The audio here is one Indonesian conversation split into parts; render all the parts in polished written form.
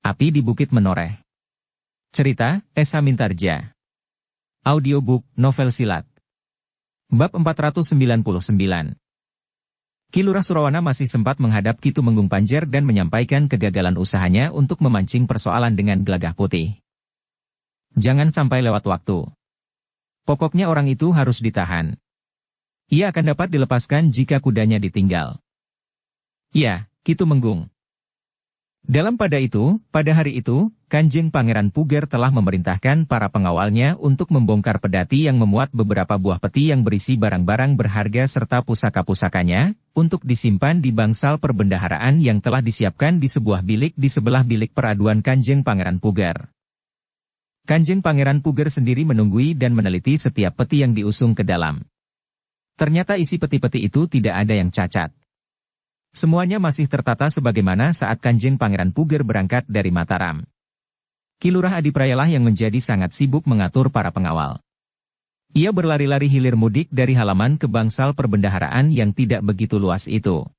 Api di Bukit Menoreh. Cerita, Esa Mintarja. Audiobook, novel silat. Bab 499. Ki Lurah Surawana masih sempat menghadap Ki Tumenggung Panjer dan menyampaikan kegagalan usahanya untuk memancing persoalan dengan Gelagah Putih. Jangan sampai lewat waktu. Pokoknya orang itu harus ditahan. Ia akan dapat dilepaskan jika kudanya ditinggal. Ya, Ki Tumenggung. Pada hari itu, Kanjeng Pangeran Puger telah memerintahkan para pengawalnya untuk membongkar pedati yang memuat beberapa buah peti yang berisi barang-barang berharga serta pusaka-pusakanya, untuk disimpan di bangsal perbendaharaan yang telah disiapkan di sebuah bilik di sebelah bilik peraduan Kanjeng Pangeran Puger. Kanjeng Pangeran Puger sendiri menunggui dan meneliti setiap peti yang diusung ke dalam. Ternyata isi peti-peti itu tidak ada yang cacat. Semuanya masih tertata sebagaimana saat Kanjeng Pangeran Puger berangkat dari Mataram. Ki Lurah Adiprayalah yang menjadi sangat sibuk mengatur para pengawal. Ia berlari-lari hilir mudik dari halaman ke bangsal perbendaharaan yang tidak begitu luas itu.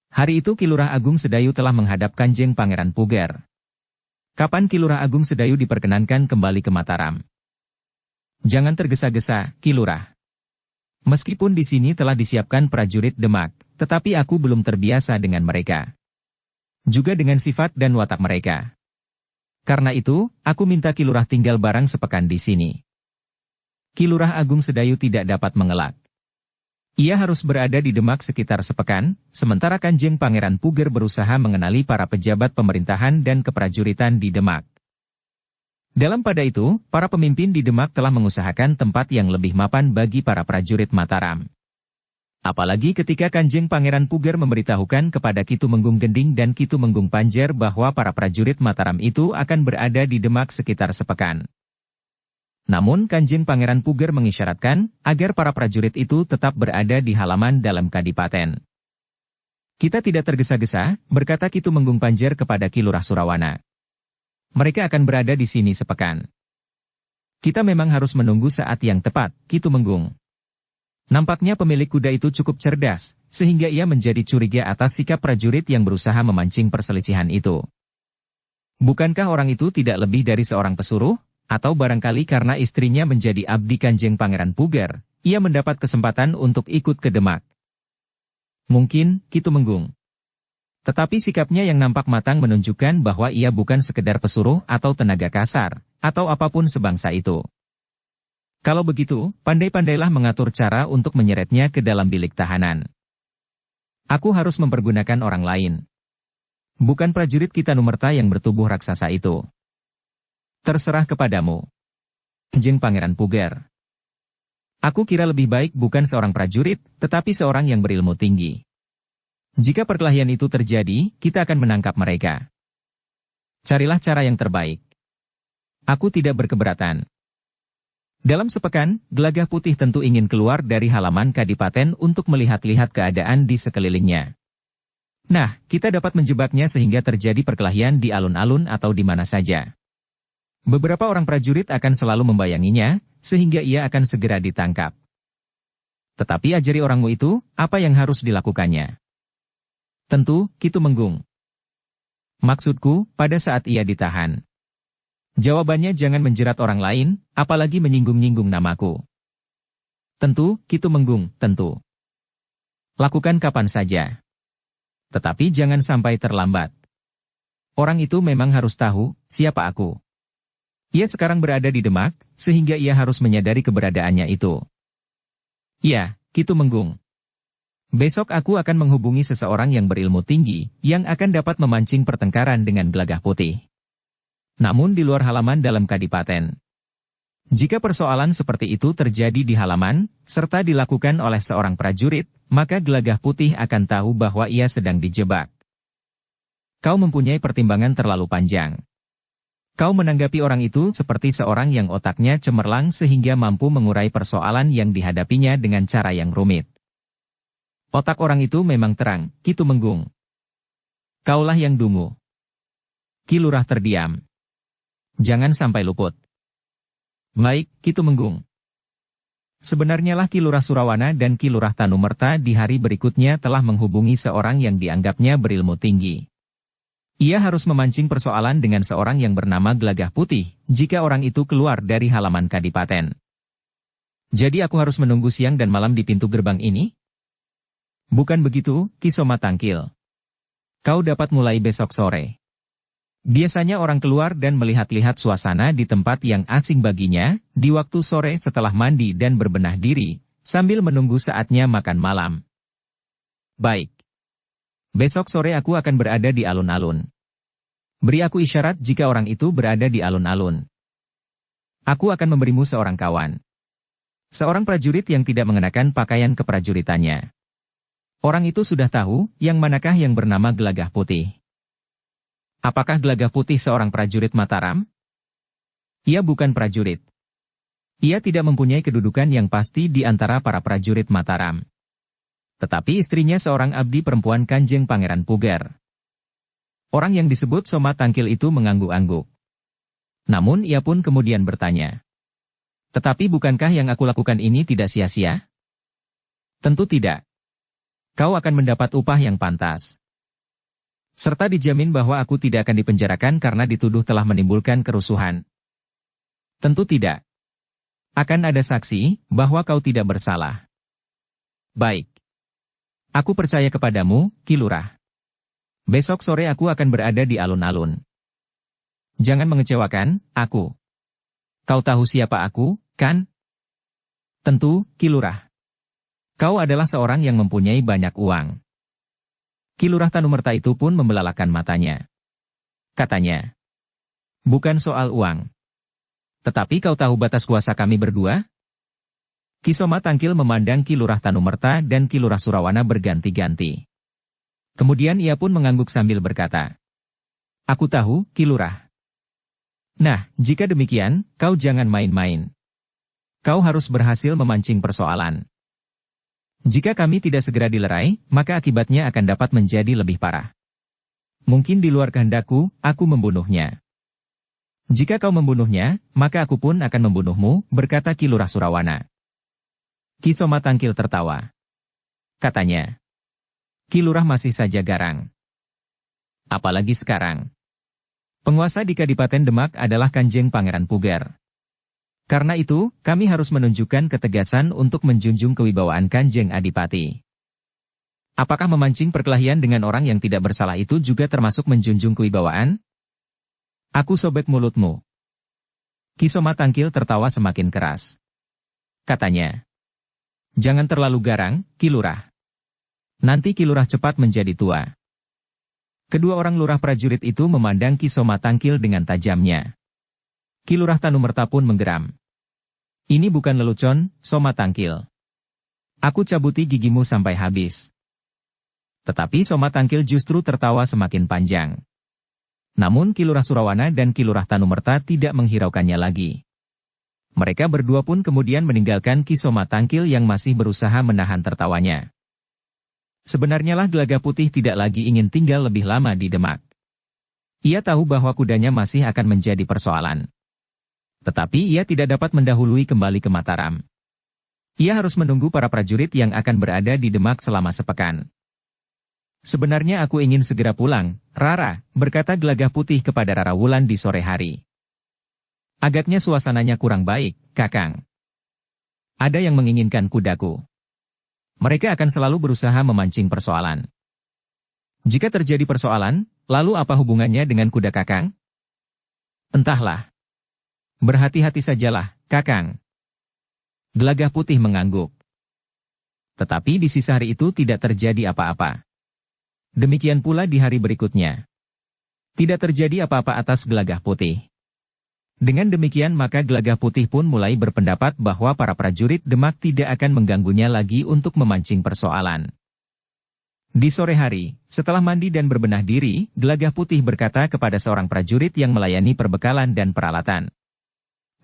Hari itu Ki Lurah Agung Sedayu telah menghadap Kanjeng Pangeran Puger. Kapan Ki Lurah Agung Sedayu diperkenankan kembali ke Mataram? Jangan tergesa-gesa, Ki Lurah. Meskipun di sini telah disiapkan prajurit Demak, tetapi aku belum terbiasa dengan mereka. Juga dengan sifat dan watak mereka. Karena itu, aku minta Ki Lurah tinggal barang sepekan di sini. Ki Lurah Agung Sedayu tidak dapat mengelak. Ia harus berada di Demak sekitar sepekan, sementara Kanjeng Pangeran Puger berusaha mengenali para pejabat pemerintahan dan keprajuritan di Demak. Pada itu, para pemimpin di Demak telah mengusahakan tempat yang lebih mapan bagi para prajurit Mataram. Apalagi ketika Kanjeng Pangeran Puger memberitahukan kepada Ki Tumenggung Gending dan Ki Tumenggung Panjer bahwa para prajurit Mataram itu akan berada di Demak sekitar sepekan. Namun Kanjeng Pangeran Puger mengisyaratkan agar para prajurit itu tetap berada di halaman dalam kadipaten. Kita tidak tergesa-gesa, berkata Ki Tumenggung Panjer kepada Ki Lurah Surawana. Mereka akan berada di sini sepekan. Kita memang harus menunggu saat yang tepat, Ki Tumenggung. Nampaknya pemilik kuda itu cukup cerdas, sehingga ia menjadi curiga atas sikap prajurit yang berusaha memancing perselisihan itu. Bukankah orang itu tidak lebih dari seorang pesuruh? Atau barangkali karena istrinya menjadi abdi Kanjeng Pangeran Puger, ia mendapat kesempatan untuk ikut ke Demak. Mungkin, Ki Tumenggung. Tetapi sikapnya yang nampak matang menunjukkan bahwa ia bukan sekedar pesuruh atau tenaga kasar, atau apapun sebangsa itu. Kalau begitu, pandai-pandailah mengatur cara untuk menyeretnya ke dalam bilik tahanan. Aku harus mempergunakan orang lain. Bukan prajurit kita Numerta yang bertubuh raksasa itu. Terserah kepadamu. Kanjeng Pangeran Puger. Aku kira lebih baik bukan seorang prajurit, tetapi seorang yang berilmu tinggi. Jika perkelahian itu terjadi, kita akan menangkap mereka. Carilah cara yang terbaik. Aku tidak berkeberatan. Dalam sepekan, Gelagah Putih tentu ingin keluar dari halaman kadipaten untuk melihat-lihat keadaan di sekelilingnya. Nah, kita dapat menjebaknya sehingga terjadi perkelahian di alun-alun atau di mana saja. Beberapa orang prajurit akan selalu membayanginya, sehingga ia akan segera ditangkap. Tetapi ajari orangmu itu, apa yang harus dilakukannya? Tentu, Ki Tumenggung. Maksudku, pada saat ia ditahan. Jawabannya jangan menjerat orang lain, apalagi menyinggung-nyinggung namaku. Tentu, Ki Tumenggung, tentu. Lakukan kapan saja. Tetapi jangan sampai terlambat. Orang itu memang harus tahu, siapa aku. Ia sekarang berada di Demak, sehingga ia harus menyadari keberadaannya itu. Ya, Ki Tumenggung. Besok aku akan menghubungi seseorang yang berilmu tinggi, yang akan dapat memancing pertengkaran dengan Gelagah Putih. Namun di luar halaman dalam kadipaten. Jika persoalan seperti itu terjadi di halaman, serta dilakukan oleh seorang prajurit, maka Gelagah Putih akan tahu bahwa ia sedang dijebak. Kau mempunyai pertimbangan terlalu panjang. Kau menanggapi orang itu seperti seorang yang otaknya cemerlang sehingga mampu mengurai persoalan yang dihadapinya dengan cara yang rumit. Otak orang itu memang terang, Ki Tumenggung. Kaulah yang dungu. Ki Lurah terdiam. Jangan sampai luput. Baik, Ki Tumenggung. Sebenarnya lah Ki Lurah Surawana dan Ki Lurah Tanumerta di hari berikutnya telah menghubungi seorang yang dianggapnya berilmu tinggi. Ia harus memancing persoalan dengan seorang yang bernama Gelagah Putih, jika orang itu keluar dari halaman kadipaten. Jadi aku harus menunggu siang dan malam di pintu gerbang ini? Bukan begitu, Ki Soma Tangkil. Kau dapat mulai besok sore. Biasanya orang keluar dan melihat-lihat suasana di tempat yang asing baginya, di waktu sore setelah mandi dan berbenah diri, sambil menunggu saatnya makan malam. Baik. Besok sore aku akan berada di alun-alun. Beri aku isyarat jika orang itu berada di alun-alun. Aku akan memberimu seorang kawan. Seorang prajurit yang tidak mengenakan pakaian keprajuritannya. Orang itu sudah tahu, yang manakah yang bernama Gelagah Putih. Apakah Gelagah Putih seorang prajurit Mataram? Ia bukan prajurit. Ia tidak mempunyai kedudukan yang pasti di antara para prajurit Mataram. Tetapi istrinya seorang abdi perempuan Kanjeng Pangeran Puger. Orang yang disebut Soma Tangkil itu mengangguk-angguk. Namun ia pun kemudian bertanya. Tetapi bukankah yang aku lakukan ini tidak sia-sia? Tentu tidak. Kau akan mendapat upah yang pantas. Serta dijamin bahwa aku tidak akan dipenjarakan karena dituduh telah menimbulkan kerusuhan. Tentu tidak. Akan ada saksi bahwa kau tidak bersalah. Baik. Aku percaya kepadamu, Ki Lurah. Besok sore aku akan berada di alun-alun. Jangan mengecewakan aku. Kau tahu siapa aku, kan? Tentu, Ki Lurah. Kau adalah seorang yang mempunyai banyak uang. Ki Lurah Tanumerta itu pun membelalakan matanya. Katanya, bukan soal uang. Tetapi kau tahu batas kuasa kami berdua? Ki Soma Tangkil memandang Ki Lurah Tanumerta dan Ki Lurah Surawana berganti-ganti. Kemudian ia pun mengangguk sambil berkata, aku tahu, Ki Lurah. Nah, jika demikian, kau jangan main-main. Kau harus berhasil memancing persoalan. Jika kami tidak segera dilerai, maka akibatnya akan dapat menjadi lebih parah. Mungkin di luar kehendakku, aku membunuhnya. Jika kau membunuhnya, maka aku pun akan membunuhmu, berkata Ki Lurah Surawana. Ki Soma Tangkil tertawa. Katanya, Ki Lurah masih saja garang. Apalagi sekarang. Penguasa di Kadipaten Demak adalah Kanjeng Pangeran Puger. Karena itu, kami harus menunjukkan ketegasan untuk menjunjung kewibawaan Kanjeng Adipati. Apakah memancing perkelahian dengan orang yang tidak bersalah itu juga termasuk menjunjung kewibawaan? Aku sobek mulutmu. Ki Soma Tangkil tertawa semakin keras. Katanya, jangan terlalu garang, Ki Lurah. Nanti Ki Lurah cepat menjadi tua. Kedua orang lurah prajurit itu memandang Ki Soma Tangkil dengan tajamnya. Ki Lurah Tanumerta pun menggeram. Ini bukan lelucon, Soma Tangkil. Aku cabuti gigimu sampai habis. Tetapi Soma Tangkil justru tertawa semakin panjang. Namun Ki Lurah Surawana dan Ki Lurah Tanumerta tidak menghiraukannya lagi. Mereka berdua pun kemudian meninggalkan Ki Soma Tangkil yang masih berusaha menahan tertawanya. Sebenarnya lah Gelagah Putih tidak lagi ingin tinggal lebih lama di Demak. Ia tahu bahwa kudanya masih akan menjadi persoalan. Tetapi ia tidak dapat mendahului kembali ke Mataram. Ia harus menunggu para prajurit yang akan berada di Demak selama sepekan. Sebenarnya aku ingin segera pulang, Rara, berkata Gelagah Putih kepada Rara Wulan di sore hari. Agaknya suasananya kurang baik, Kakang. Ada yang menginginkan kudaku. Mereka akan selalu berusaha memancing persoalan. Jika terjadi persoalan, lalu apa hubungannya dengan kuda Kakang? Entahlah. Berhati-hati sajalah, Kakang. Gelagah Putih mengangguk. Tetapi di sisa hari itu tidak terjadi apa-apa. Demikian pula di hari berikutnya. Tidak terjadi apa-apa atas Gelagah Putih. Dengan demikian maka Gelagah Putih pun mulai berpendapat bahwa para prajurit Demak tidak akan mengganggunya lagi untuk memancing persoalan. Di sore hari, setelah mandi dan berbenah diri, Gelagah Putih berkata kepada seorang prajurit yang melayani perbekalan dan peralatan.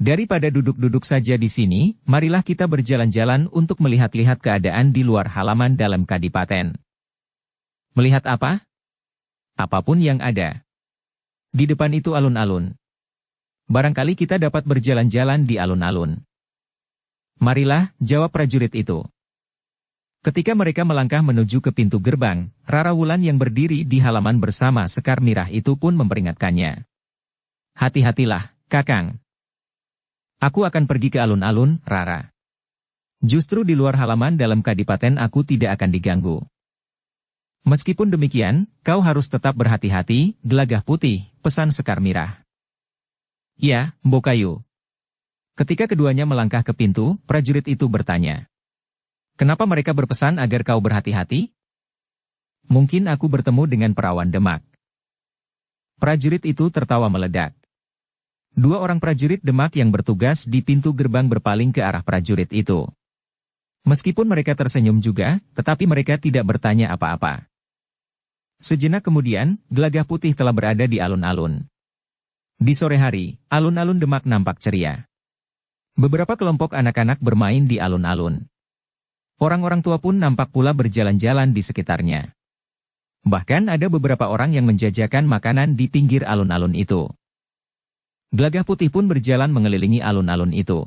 Daripada duduk-duduk saja di sini, marilah kita berjalan-jalan untuk melihat-lihat keadaan di luar halaman dalam kadipaten. Melihat apa? Apapun yang ada. Di depan itu alun-alun. Barangkali kita dapat berjalan-jalan di alun-alun. Marilah, jawab prajurit itu. Ketika mereka melangkah menuju ke pintu gerbang, Rara Wulan yang berdiri di halaman bersama Sekar Mirah itu pun memperingatkannya. Hati-hatilah, Kakang. Aku akan pergi ke alun-alun, Rara. Justru di luar halaman dalam kadipaten aku tidak akan diganggu. Meskipun demikian, kau harus tetap berhati-hati, Gelagah Putih, pesan Sekar Mirah. Ya, Mbokayu. Ketika keduanya melangkah ke pintu, prajurit itu bertanya. Kenapa mereka berpesan agar kau berhati-hati? Mungkin aku bertemu dengan perawan Demak. Prajurit itu tertawa meledak. Dua orang prajurit Demak yang bertugas di pintu gerbang berpaling ke arah prajurit itu. Meskipun mereka tersenyum juga, tetapi mereka tidak bertanya apa-apa. Sejenak kemudian, Gelagah Putih telah berada di alun-alun. Di sore hari, alun-alun Demak nampak ceria. Beberapa kelompok anak-anak bermain di alun-alun. Orang-orang tua pun nampak pula berjalan-jalan di sekitarnya. Bahkan ada beberapa orang yang menjajakan makanan di pinggir alun-alun itu. Gelagah Putih pun berjalan mengelilingi alun-alun itu.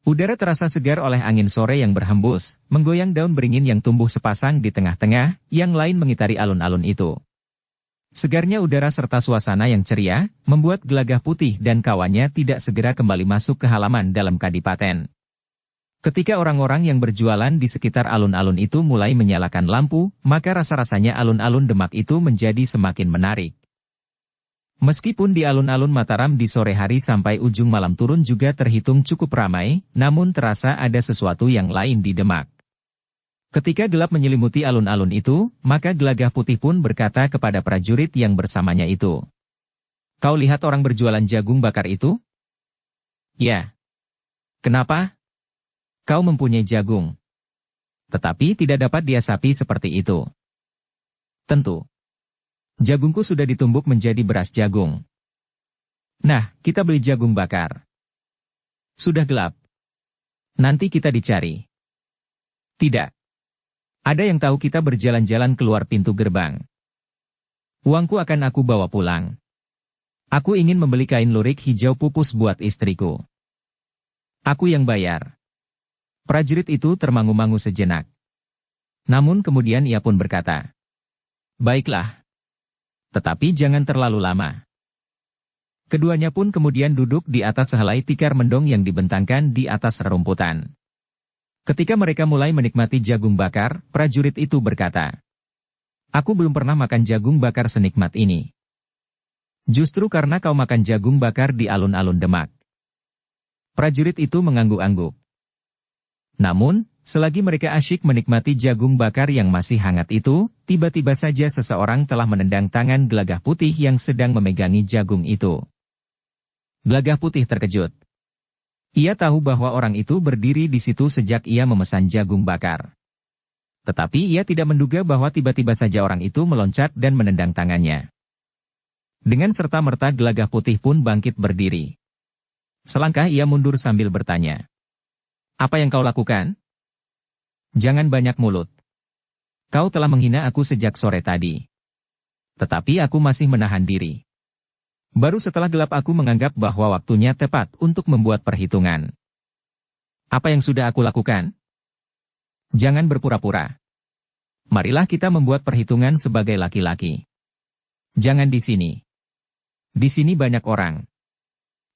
Udara terasa segar oleh angin sore yang berhembus, menggoyang daun beringin yang tumbuh sepasang di tengah-tengah, yang lain mengitari alun-alun itu. Segarnya udara serta suasana yang ceria, membuat Gelagah Putih dan kawannya tidak segera kembali masuk ke halaman dalam kadipaten. Ketika orang-orang yang berjualan di sekitar alun-alun itu mulai menyalakan lampu, maka rasa-rasanya alun-alun Demak itu menjadi semakin menarik. Meskipun di alun-alun Mataram di sore hari sampai ujung malam turun juga terhitung cukup ramai, namun terasa ada sesuatu yang lain di Demak. Ketika gelap menyelimuti alun-alun itu, maka Gelagah Putih pun berkata kepada prajurit yang bersamanya itu. Kau lihat orang berjualan jagung bakar itu? Ya. Kenapa? Kau mempunyai jagung. Tetapi tidak dapat diasapi seperti itu. Tentu. Jagungku sudah ditumbuk menjadi beras jagung. Nah, kita beli jagung bakar. Sudah gelap. Nanti kita dicari. Tidak. Ada yang tahu kita berjalan-jalan keluar pintu gerbang. Uangku akan aku bawa pulang. Aku ingin membeli kain lurik hijau pupus buat istriku. Aku yang bayar. Prajurit itu termangu-mangu sejenak. Namun kemudian ia pun berkata, baiklah. Tetapi jangan terlalu lama. Keduanya pun kemudian duduk di atas sehelai tikar mendong yang dibentangkan di atas rerumputan. Ketika mereka mulai menikmati jagung bakar, prajurit itu berkata, aku belum pernah makan jagung bakar senikmat ini. Justru karena kau makan jagung bakar di alun-alun Demak. Prajurit itu mengangguk-angguk. Namun, selagi mereka asyik menikmati jagung bakar yang masih hangat itu, tiba-tiba saja seseorang telah menendang tangan Gelagah Putih yang sedang memegangi jagung itu. Gelagah Putih terkejut. Ia tahu bahwa orang itu berdiri di situ sejak ia memesan jagung bakar. Tetapi ia tidak menduga bahwa tiba-tiba saja orang itu meloncat dan menendang tangannya. Dengan serta-merta Gelagah Putih pun bangkit berdiri. Selangkah ia mundur sambil bertanya. Apa yang kau lakukan? Jangan banyak mulut. Kau telah menghina aku sejak sore tadi. Tetapi aku masih menahan diri. Baru setelah gelap aku menganggap bahwa waktunya tepat untuk membuat perhitungan. Apa yang sudah aku lakukan? Jangan berpura-pura. Marilah kita membuat perhitungan sebagai laki-laki. Jangan di sini. Di sini banyak orang.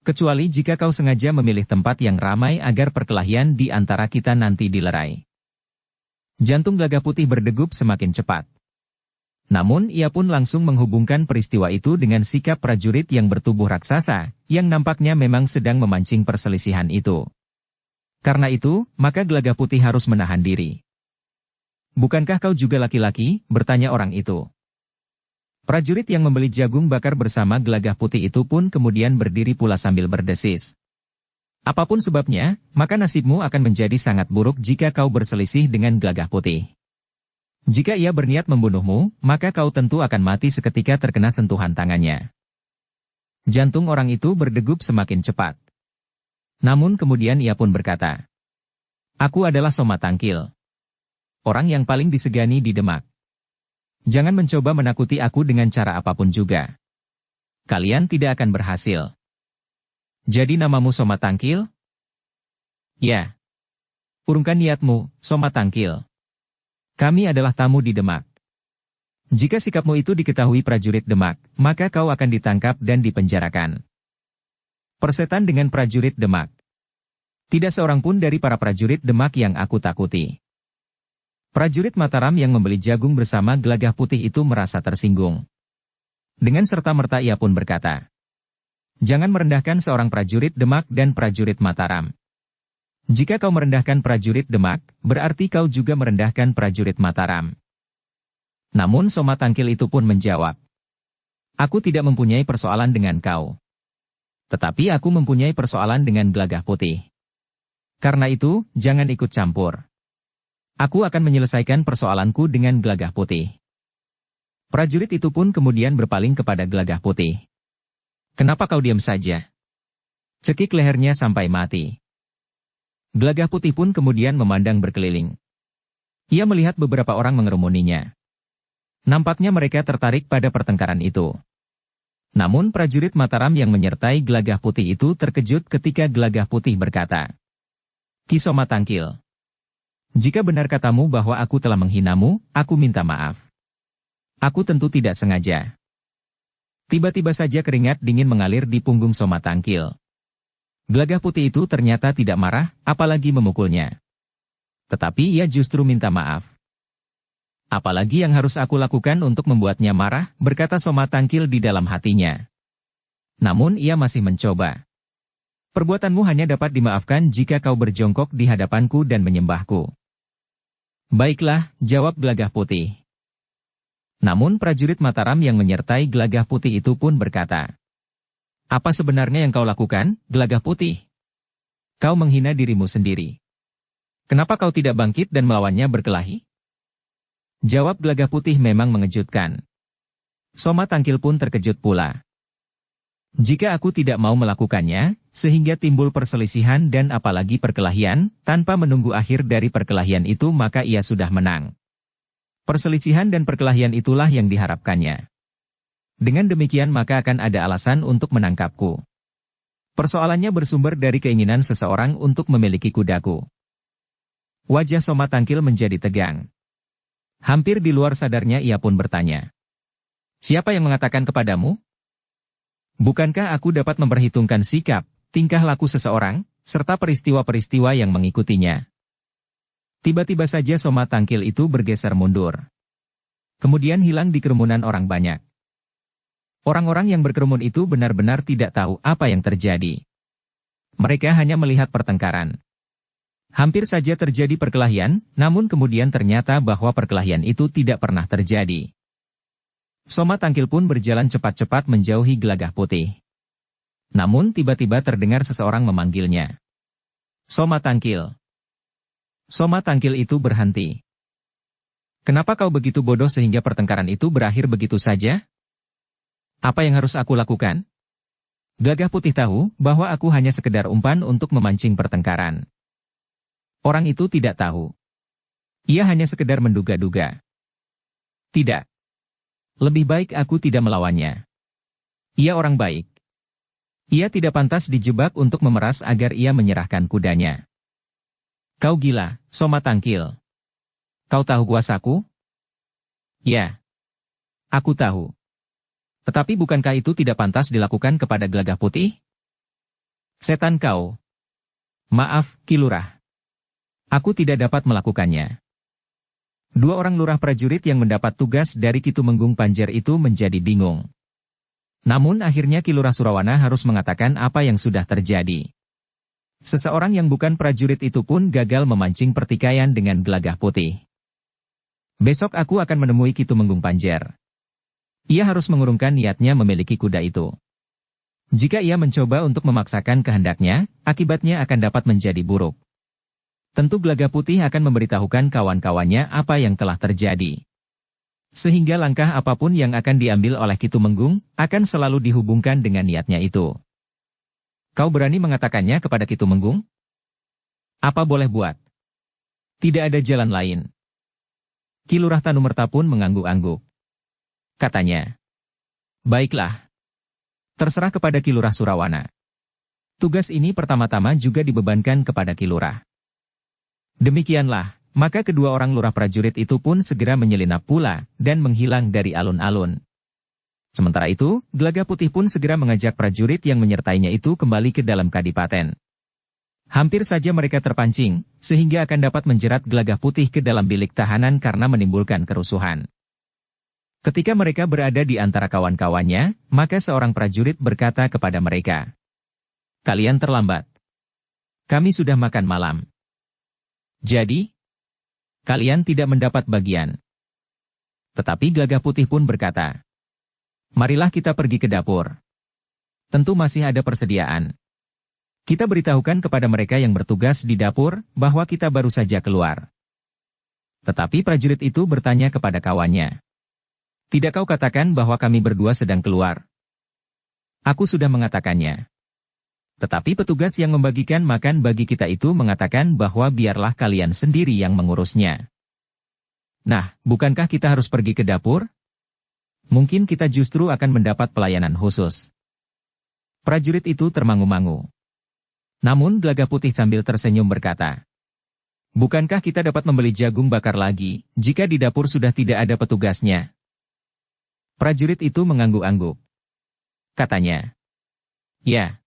Kecuali jika kau sengaja memilih tempat yang ramai agar perkelahian di antara kita nanti dilerai. Jantung Gelagah Putih berdegup semakin cepat. Namun ia pun langsung menghubungkan peristiwa itu dengan sikap prajurit yang bertubuh raksasa, yang nampaknya memang sedang memancing perselisihan itu. Karena itu, maka Gelagah Putih harus menahan diri. Bukankah kau juga laki-laki? Bertanya orang itu. Prajurit yang membeli jagung bakar bersama Gelagah Putih itu pun kemudian berdiri pula sambil berdesis. Apapun sebabnya, maka nasibmu akan menjadi sangat buruk jika kau berselisih dengan Gelagah Putih. Jika ia berniat membunuhmu, maka kau tentu akan mati seketika terkena sentuhan tangannya. Jantung orang itu berdegup semakin cepat. Namun kemudian ia pun berkata, aku adalah Soma Tangkil. Orang yang paling disegani di Demak. Jangan mencoba menakuti aku dengan cara apapun juga. Kalian tidak akan berhasil. Jadi namamu Soma Tangkil? Ya. Urungkan niatmu, Soma Tangkil. Kami adalah tamu di Demak. Jika sikapmu itu diketahui prajurit Demak, maka kau akan ditangkap dan dipenjarakan. Persetan dengan prajurit Demak. Tidak seorang pun dari para prajurit Demak yang aku takuti. Prajurit Mataram yang membeli jagung bersama Gelagah Putih itu merasa tersinggung. Dengan serta-merta ia pun berkata, "Jangan merendahkan seorang prajurit Demak dan prajurit Mataram. Jika kau merendahkan prajurit Demak, berarti kau juga merendahkan prajurit Mataram." Namun Soma Tangkil itu pun menjawab, "Aku tidak mempunyai persoalan dengan kau. Tetapi aku mempunyai persoalan dengan Gelagah Putih. Karena itu, jangan ikut campur. Aku akan menyelesaikan persoalanku dengan Gelagah Putih." Prajurit itu pun kemudian berpaling kepada Gelagah Putih. "Kenapa kau diam saja?" Cekik lehernya sampai mati. Gelagah Putih pun kemudian memandang berkeliling. Ia melihat beberapa orang mengerumuninya. Nampaknya mereka tertarik pada pertengkaran itu. Namun prajurit Mataram yang menyertai Gelagah Putih itu terkejut ketika Gelagah Putih berkata, "Ki Soma Tangkil, jika benar katamu bahwa aku telah menghinamu, aku minta maaf. Aku tentu tidak sengaja." Tiba-tiba saja keringat dingin mengalir di punggung Soma Tangkil. Gelagah Putih itu ternyata tidak marah, apalagi memukulnya. Tetapi ia justru minta maaf. "Apalagi yang harus aku lakukan untuk membuatnya marah?" berkata Soma Tangkil di dalam hatinya. Namun ia masih mencoba. "Perbuatanmu hanya dapat dimaafkan jika kau berjongkok di hadapanku dan menyembahku." "Baiklah," jawab Gelagah Putih. Namun prajurit Mataram yang menyertai Gelagah Putih itu pun berkata, "Apa sebenarnya yang kau lakukan, Gelagah Putih? Kau menghina dirimu sendiri. Kenapa kau tidak bangkit dan melawannya berkelahi?" Jawab Gelagah Putih memang mengejutkan. Soma Tangkil pun terkejut pula. "Jika aku tidak mau melakukannya, sehingga timbul perselisihan dan apalagi perkelahian, tanpa menunggu akhir dari perkelahian itu maka ia sudah menang. Perselisihan dan perkelahian itulah yang diharapkannya. Dengan demikian maka akan ada alasan untuk menangkapku. Persoalannya bersumber dari keinginan seseorang untuk memiliki kudaku." Wajah Soma Tangkil menjadi tegang. Hampir di luar sadarnya ia pun bertanya, "Siapa yang mengatakan kepadamu? Bukankah aku dapat memperhitungkan sikap, tingkah laku seseorang, serta peristiwa-peristiwa yang mengikutinya?" Tiba-tiba saja Soma Tangkil itu bergeser mundur. Kemudian hilang di kerumunan orang banyak. Orang-orang yang berkerumun itu benar-benar tidak tahu apa yang terjadi. Mereka hanya melihat pertengkaran. Hampir saja terjadi perkelahian, namun kemudian ternyata bahwa perkelahian itu tidak pernah terjadi. Soma Tangkil pun berjalan cepat-cepat menjauhi Gelagah Putih. Namun tiba-tiba terdengar seseorang memanggilnya. "Soma Tangkil." Soma Tangkil itu berhenti. "Kenapa kau begitu bodoh sehingga pertengkaran itu berakhir begitu saja? Apa yang harus aku lakukan?" Gelagah Putih tahu bahwa aku hanya sekedar umpan untuk memancing pertengkaran. Orang itu tidak tahu. Ia hanya sekedar menduga-duga. "Tidak. Lebih baik aku tidak melawannya. Ia orang baik. Ia tidak pantas dijebak untuk memeras agar ia menyerahkan kudanya." "Kau gila, Soma Tangkil. Kau tahu kuasaku?" "Ya. Aku tahu. Tetapi bukankah itu tidak pantas dilakukan kepada Gelagah Putih?" "Setan kau. Maaf, Ki Lurah. Aku tidak dapat melakukannya." Dua orang lurah prajurit yang mendapat tugas dari Ki Tumenggung Panjer itu menjadi bingung. Namun akhirnya Ki Lurah Surawana harus mengatakan apa yang sudah terjadi. Seseorang yang bukan prajurit itu pun gagal memancing pertikaian dengan Gelagah Putih. "Besok aku akan menemui Ki Tumenggung Panjer. Ia harus mengurungkan niatnya memiliki kuda itu. Jika ia mencoba untuk memaksakan kehendaknya, akibatnya akan dapat menjadi buruk. Tentu Gelagah Putih akan memberitahukan kawan-kawannya apa yang telah terjadi. Sehingga langkah apapun yang akan diambil oleh Ki Tumenggung, akan selalu dihubungkan dengan niatnya itu. Kau berani mengatakannya kepada Ki Tumenggung? Apa boleh buat? Tidak ada jalan lain." Ki Lurah Tanumerta pun mengangguk-angguk. Katanya, "Baiklah. Terserah kepada Ki Lurah Surawana. Tugas ini pertama-tama juga dibebankan kepada Ki Lurah." Demikianlah, maka kedua orang lurah prajurit itu pun segera menyelinap pula dan menghilang dari alun-alun. Sementara itu, Gelagah Putih pun segera mengajak prajurit yang menyertainya itu kembali ke dalam kadipaten. Hampir saja mereka terpancing, sehingga akan dapat menjerat Gelagah Putih ke dalam bilik tahanan karena menimbulkan kerusuhan. Ketika mereka berada di antara kawan-kawannya, maka seorang prajurit berkata kepada mereka, "Kalian terlambat. Kami sudah makan malam. Jadi, kalian tidak mendapat bagian." Tetapi Gelagah Putih pun berkata, "Marilah kita pergi ke dapur. Tentu masih ada persediaan. Kita beritahukan kepada mereka yang bertugas di dapur bahwa kita baru saja keluar." Tetapi prajurit itu bertanya kepada kawannya, "Tidak kau katakan bahwa kami berdua sedang keluar?" "Aku sudah mengatakannya. Tetapi petugas yang membagikan makan bagi kita itu mengatakan bahwa biarlah kalian sendiri yang mengurusnya." "Nah, bukankah kita harus pergi ke dapur? Mungkin kita justru akan mendapat pelayanan khusus." Prajurit itu termangu-mangu. Namun Gelagah Putih sambil tersenyum berkata, "Bukankah kita dapat membeli jagung bakar lagi, jika di dapur sudah tidak ada petugasnya?" Prajurit itu mengangguk-angguk. Katanya, "Ya.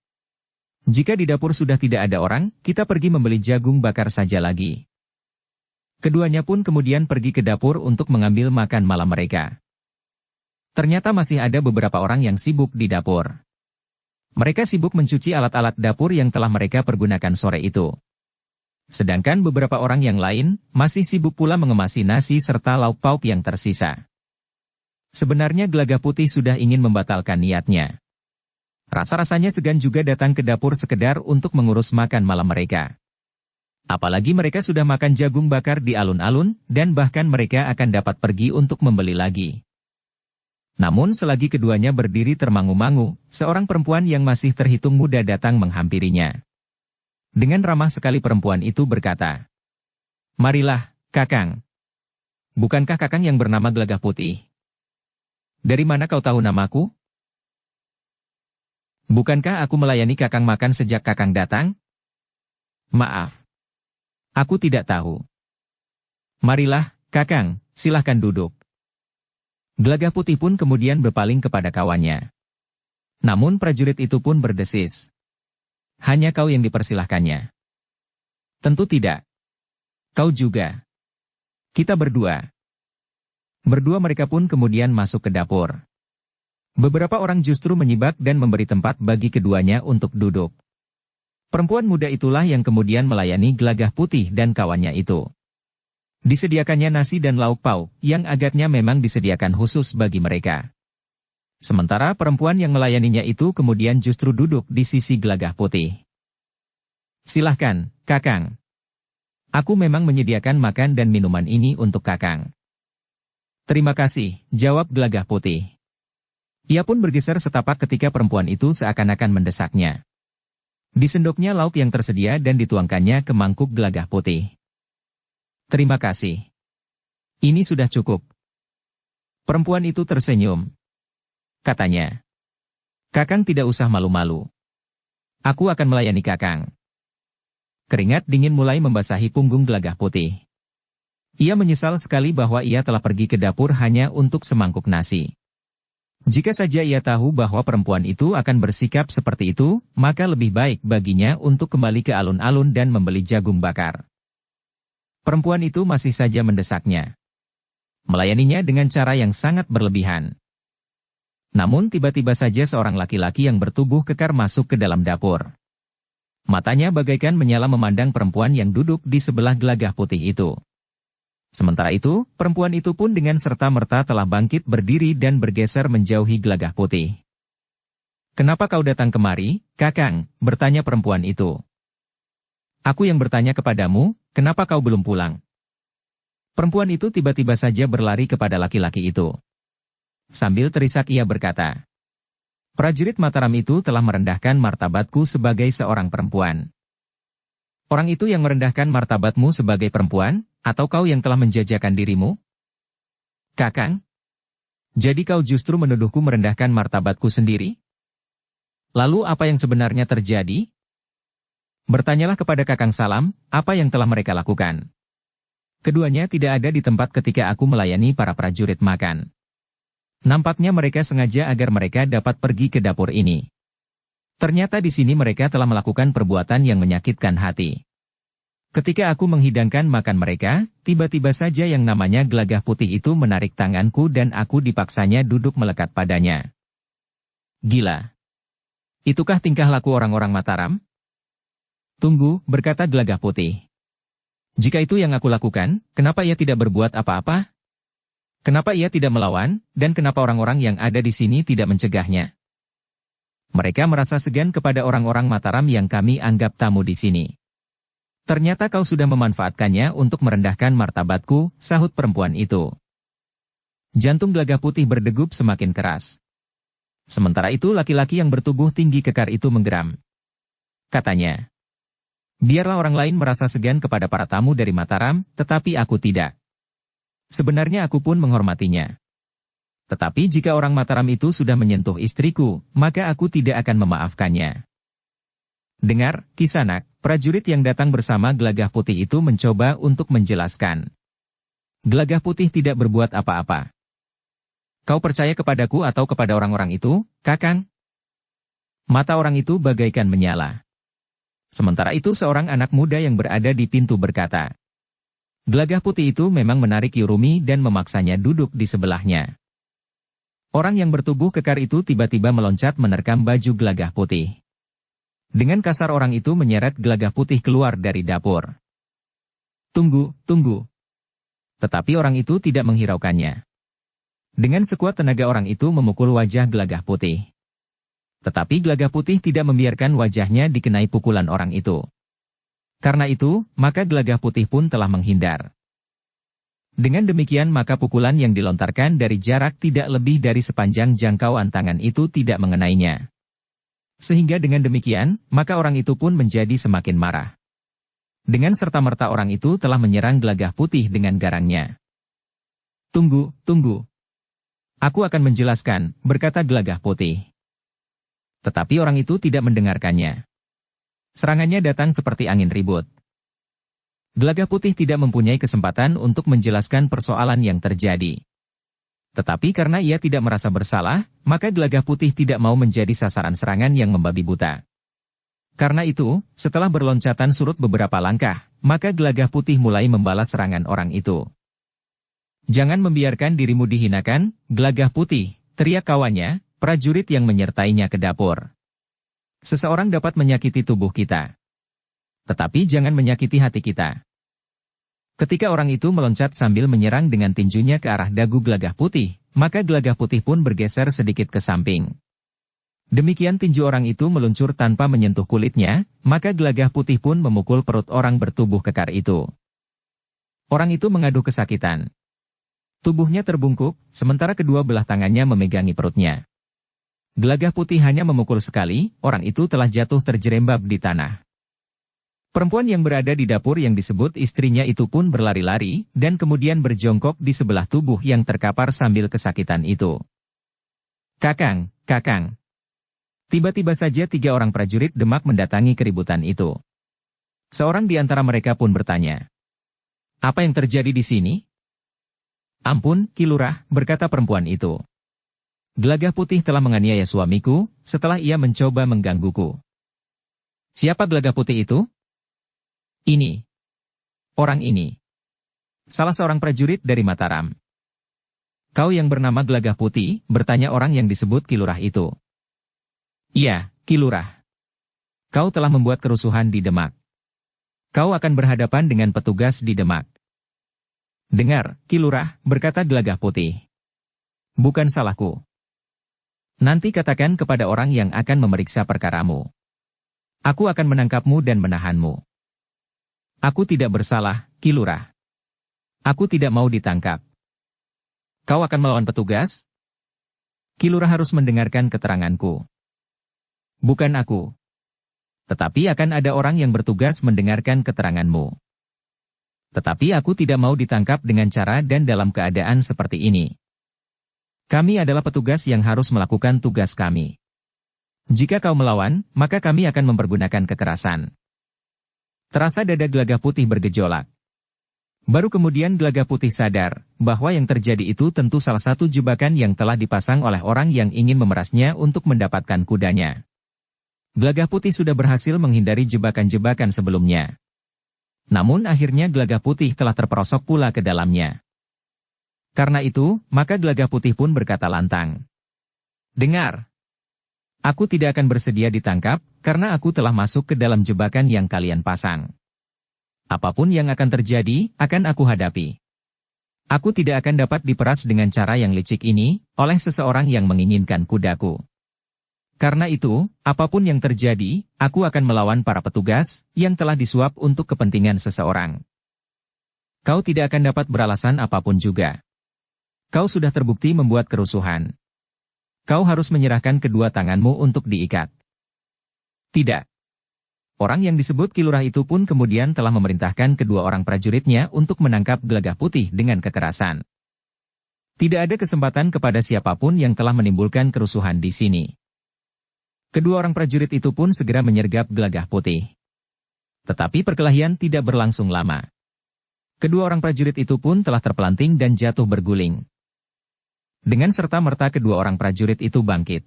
Jika di dapur sudah tidak ada orang, kita pergi membeli jagung bakar saja lagi." Keduanya pun kemudian pergi ke dapur untuk mengambil makan malam mereka. Ternyata masih ada beberapa orang yang sibuk di dapur. Mereka sibuk mencuci alat-alat dapur yang telah mereka pergunakan sore itu. Sedangkan beberapa orang yang lain masih sibuk pula mengemasi nasi serta lauk pauk yang tersisa. Sebenarnya Gelagah Putih sudah ingin membatalkan niatnya. Rasa-rasanya segan juga datang ke dapur sekedar untuk mengurus makan malam mereka. Apalagi mereka sudah makan jagung bakar di alun-alun, dan bahkan mereka akan dapat pergi untuk membeli lagi. Namun selagi keduanya berdiri termangu-mangu, seorang perempuan yang masih terhitung muda datang menghampirinya. Dengan ramah sekali perempuan itu berkata, "Marilah, Kakang. Bukankah Kakang yang bernama Gelagah Putih? Dari mana kau tahu namaku? Bukankah aku melayani Kakang makan sejak Kakang datang?" "Maaf. Aku tidak tahu." "Marilah, Kakang, silahkan duduk." Gelagah Putih pun kemudian berpaling kepada kawannya. Namun prajurit itu pun berdesis, "Hanya kau yang dipersilahkannya?" "Tentu tidak. Kau juga. Kita berdua." Berdua mereka pun kemudian masuk ke dapur. Beberapa orang justru menyibak dan memberi tempat bagi keduanya untuk duduk. Perempuan muda itulah yang kemudian melayani Gelagah Putih dan kawannya itu. Disediakannya nasi dan lauk pauk, yang agaknya memang disediakan khusus bagi mereka. Sementara perempuan yang melayaninya itu kemudian justru duduk di sisi Gelagah Putih. "Silahkan, Kakang. Aku memang menyediakan makan dan minuman ini untuk Kakang." "Terima kasih," jawab Gelagah Putih. Ia pun bergeser setapak ketika perempuan itu seakan-akan mendesaknya. Disendoknya lauk yang tersedia dan dituangkannya ke mangkuk Gelagah Putih. "Terima kasih. Ini sudah cukup." Perempuan itu tersenyum. Katanya, "Kakang tidak usah malu-malu. Aku akan melayani Kakang." Keringat dingin mulai membasahi punggung Gelagah Putih. Ia menyesal sekali bahwa ia telah pergi ke dapur hanya untuk semangkuk nasi. Jika saja ia tahu bahwa perempuan itu akan bersikap seperti itu, maka lebih baik baginya untuk kembali ke alun-alun dan membeli jagung bakar. Perempuan itu masih saja mendesaknya. Melayaninya dengan cara yang sangat berlebihan. Namun tiba-tiba saja seorang laki-laki yang bertubuh kekar masuk ke dalam dapur. Matanya bagaikan menyala memandang perempuan yang duduk di sebelah Gelagah Putih itu. Sementara itu, perempuan itu pun dengan serta-merta telah bangkit berdiri dan bergeser menjauhi Gelagah Putih. "Kenapa kau datang kemari, Kakang?" bertanya perempuan itu. "Aku yang bertanya kepadamu, kenapa kau belum pulang?" Perempuan itu tiba-tiba saja berlari kepada laki-laki itu. Sambil terisak ia berkata, "Prajurit Mataram itu telah merendahkan martabatku sebagai seorang perempuan." "Orang itu yang merendahkan martabatmu sebagai perempuan, atau kau yang telah menjajakan dirimu?" "Kakang? Jadi kau justru menuduhku merendahkan martabatku sendiri? Lalu apa yang sebenarnya terjadi? Bertanyalah kepada Kakang Salam, apa yang telah mereka lakukan." Keduanya tidak ada di tempat ketika aku melayani para prajurit makan. Nampaknya mereka sengaja agar mereka dapat pergi ke dapur ini. Ternyata di sini mereka telah melakukan perbuatan yang menyakitkan hati. Ketika aku menghidangkan makan mereka, tiba-tiba saja yang namanya Gelagah Putih itu menarik tanganku dan aku dipaksanya duduk melekat padanya. Gila. Itukah tingkah laku orang-orang Mataram? Tunggu, berkata Gelagah Putih. Jika itu yang aku lakukan, kenapa ia tidak berbuat apa-apa? Kenapa ia tidak melawan, dan kenapa orang-orang yang ada di sini tidak mencegahnya? Mereka merasa segan kepada orang-orang Mataram yang kami anggap tamu di sini. Ternyata kau sudah memanfaatkannya untuk merendahkan martabatku, sahut perempuan itu. Jantung Gelagah Putih berdegup semakin keras. Sementara itu laki-laki yang bertubuh tinggi kekar itu menggeram. Katanya, biarlah orang lain merasa segan kepada para tamu dari Mataram, tetapi aku tidak. Sebenarnya aku pun menghormatinya. Tetapi jika orang Mataram itu sudah menyentuh istriku, maka aku tidak akan memaafkannya. Dengar, Kisanak, prajurit yang datang bersama Gelagah Putih itu mencoba untuk menjelaskan. Gelagah Putih tidak berbuat apa-apa. Kau percaya kepadaku atau kepada orang-orang itu, Kakang? Mata orang itu bagaikan menyala. Sementara itu seorang anak muda yang berada di pintu berkata. Gelagah Putih itu memang menarik Yurumi dan memaksanya duduk di sebelahnya. Orang yang bertubuh kekar itu tiba-tiba meloncat menerkam baju Gelagah Putih. Dengan kasar orang itu menyeret Gelagah Putih keluar dari dapur. Tunggu, tunggu. Tetapi orang itu tidak menghiraukannya. Dengan sekuat tenaga orang itu memukul wajah Gelagah Putih. Tetapi Gelagah Putih tidak membiarkan wajahnya dikenai pukulan orang itu. Karena itu, maka Gelagah Putih pun telah menghindar. Dengan demikian maka pukulan yang dilontarkan dari jarak tidak lebih dari sepanjang jangkauan tangan itu tidak mengenainya. Sehingga dengan demikian, maka orang itu pun menjadi semakin marah. Dengan serta-merta orang itu telah menyerang Gelagah Putih dengan garangnya. Tunggu, tunggu. Aku akan menjelaskan, berkata Gelagah Putih. Tetapi orang itu tidak mendengarkannya. Serangannya datang seperti angin ribut. Gelagah Putih tidak mempunyai kesempatan untuk menjelaskan persoalan yang terjadi. Tetapi karena ia tidak merasa bersalah, maka Gelagah Putih tidak mau menjadi sasaran serangan yang membabi buta. Karena itu, setelah berloncatan surut beberapa langkah, maka Gelagah Putih mulai membalas serangan orang itu. Jangan membiarkan dirimu dihinakan, Gelagah Putih, teriak kawannya, prajurit yang menyertainya ke dapur. Seseorang dapat menyakiti tubuh kita. Tetapi jangan menyakiti hati kita. Ketika orang itu meloncat sambil menyerang dengan tinjunya ke arah dagu Gelagah Putih, maka Gelagah Putih pun bergeser sedikit ke samping. Demikian tinju orang itu meluncur tanpa menyentuh kulitnya, maka Gelagah Putih pun memukul perut orang bertubuh kekar itu. Orang itu mengaduh kesakitan. Tubuhnya terbungkuk, sementara kedua belah tangannya memegangi perutnya. Gelagah Putih hanya memukul sekali, orang itu telah jatuh terjerembab di tanah. Perempuan yang berada di dapur yang disebut istrinya itu pun berlari-lari, dan kemudian berjongkok di sebelah tubuh yang terkapar sambil kesakitan itu. Kakang, Kakang. Tiba-tiba saja 3 orang prajurit Demak mendatangi keributan itu. Seorang di antara mereka pun bertanya. Apa yang terjadi di sini? Ampun, Ki Lurah, berkata perempuan itu. Gelagah Putih telah menganiaya suamiku, setelah ia mencoba menggangguku. Siapa Gelagah Putih itu? Ini. Orang ini. Salah seorang prajurit dari Mataram. Kau yang bernama Gelagah Putih, bertanya orang yang disebut Ki Lurah itu. Iya, Ki Lurah. Kau telah membuat kerusuhan di Demak. Kau akan berhadapan dengan petugas di Demak. Dengar, Ki Lurah, berkata Gelagah Putih. Bukan salahku. Nanti katakan kepada orang yang akan memeriksa perkaramu. Aku akan menangkapmu dan menahanmu. Aku tidak bersalah, Ki Lurah. Aku tidak mau ditangkap. Kau akan melawan petugas? Ki Lurah harus mendengarkan keteranganku. Bukan aku. Tetapi akan ada orang yang bertugas mendengarkan keteranganmu. Tetapi aku tidak mau ditangkap dengan cara dan dalam keadaan seperti ini. Kami adalah petugas yang harus melakukan tugas kami. Jika kau melawan, maka kami akan mempergunakan kekerasan. Terasa dada Gelagah Putih bergejolak. Baru kemudian Gelagah Putih sadar, bahwa yang terjadi itu tentu salah satu jebakan yang telah dipasang oleh orang yang ingin memerasnya untuk mendapatkan kudanya. Gelagah Putih sudah berhasil menghindari jebakan-jebakan sebelumnya. Namun akhirnya Gelagah Putih telah terperosok pula ke dalamnya. Karena itu, maka Gelagah Putih pun berkata lantang. Dengar! Aku tidak akan bersedia ditangkap, karena aku telah masuk ke dalam jebakan yang kalian pasang. Apapun yang akan terjadi, akan aku hadapi. Aku tidak akan dapat diperas dengan cara yang licik ini, oleh seseorang yang menginginkan kudaku. Karena itu, apapun yang terjadi, aku akan melawan para petugas, yang telah disuap untuk kepentingan seseorang. Kau tidak akan dapat beralasan apapun juga. Kau sudah terbukti membuat kerusuhan. Kau harus menyerahkan kedua tanganmu untuk diikat. Tidak. Orang yang disebut Kilurah itu pun kemudian telah memerintahkan kedua orang prajuritnya untuk menangkap Gelagah Putih dengan kekerasan. Tidak ada kesempatan kepada siapapun yang telah menimbulkan kerusuhan di sini. Kedua orang prajurit itu pun segera menyergap Gelagah Putih. Tetapi perkelahian tidak berlangsung lama. Kedua orang prajurit itu pun telah terpelanting dan jatuh berguling. Dengan serta-merta kedua orang prajurit itu bangkit.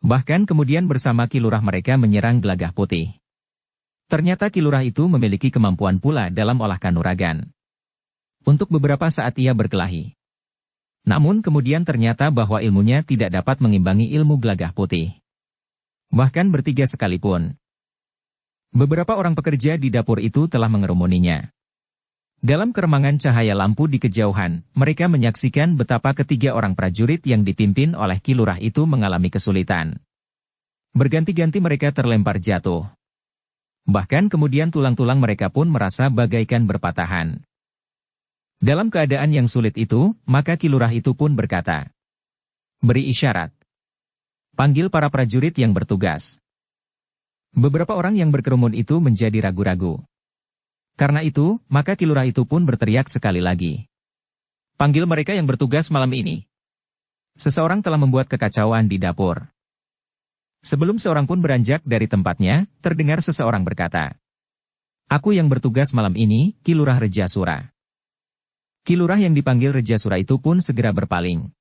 Bahkan kemudian bersama Kilurah mereka menyerang Gelagah Putih. Ternyata Kilurah itu memiliki kemampuan pula dalam olah kanuragan. Untuk beberapa saat ia berkelahi. Namun kemudian ternyata bahwa ilmunya tidak dapat mengimbangi ilmu Gelagah Putih. Bahkan bertiga sekalipun. Beberapa orang pekerja di dapur itu telah mengerumuninya. Dalam keremangan cahaya lampu di kejauhan, mereka menyaksikan betapa ketiga orang prajurit yang dipimpin oleh Kilurah itu mengalami kesulitan. Berganti-ganti mereka terlempar jatuh. Bahkan kemudian tulang-tulang mereka pun merasa bagaikan berpatahan. Dalam keadaan yang sulit itu, maka Kilurah itu pun berkata, "Beri isyarat. Panggil para prajurit yang bertugas." Beberapa orang yang berkerumun itu menjadi ragu-ragu. Karena itu, maka Kilurah itu pun berteriak sekali lagi. "Panggil mereka yang bertugas malam ini." Seseorang telah membuat kekacauan di dapur. Sebelum seorang pun beranjak dari tempatnya, terdengar seseorang berkata, "Aku yang bertugas malam ini, Kilurah Rejasura." Kilurah yang dipanggil Rejasura itu pun segera berpaling.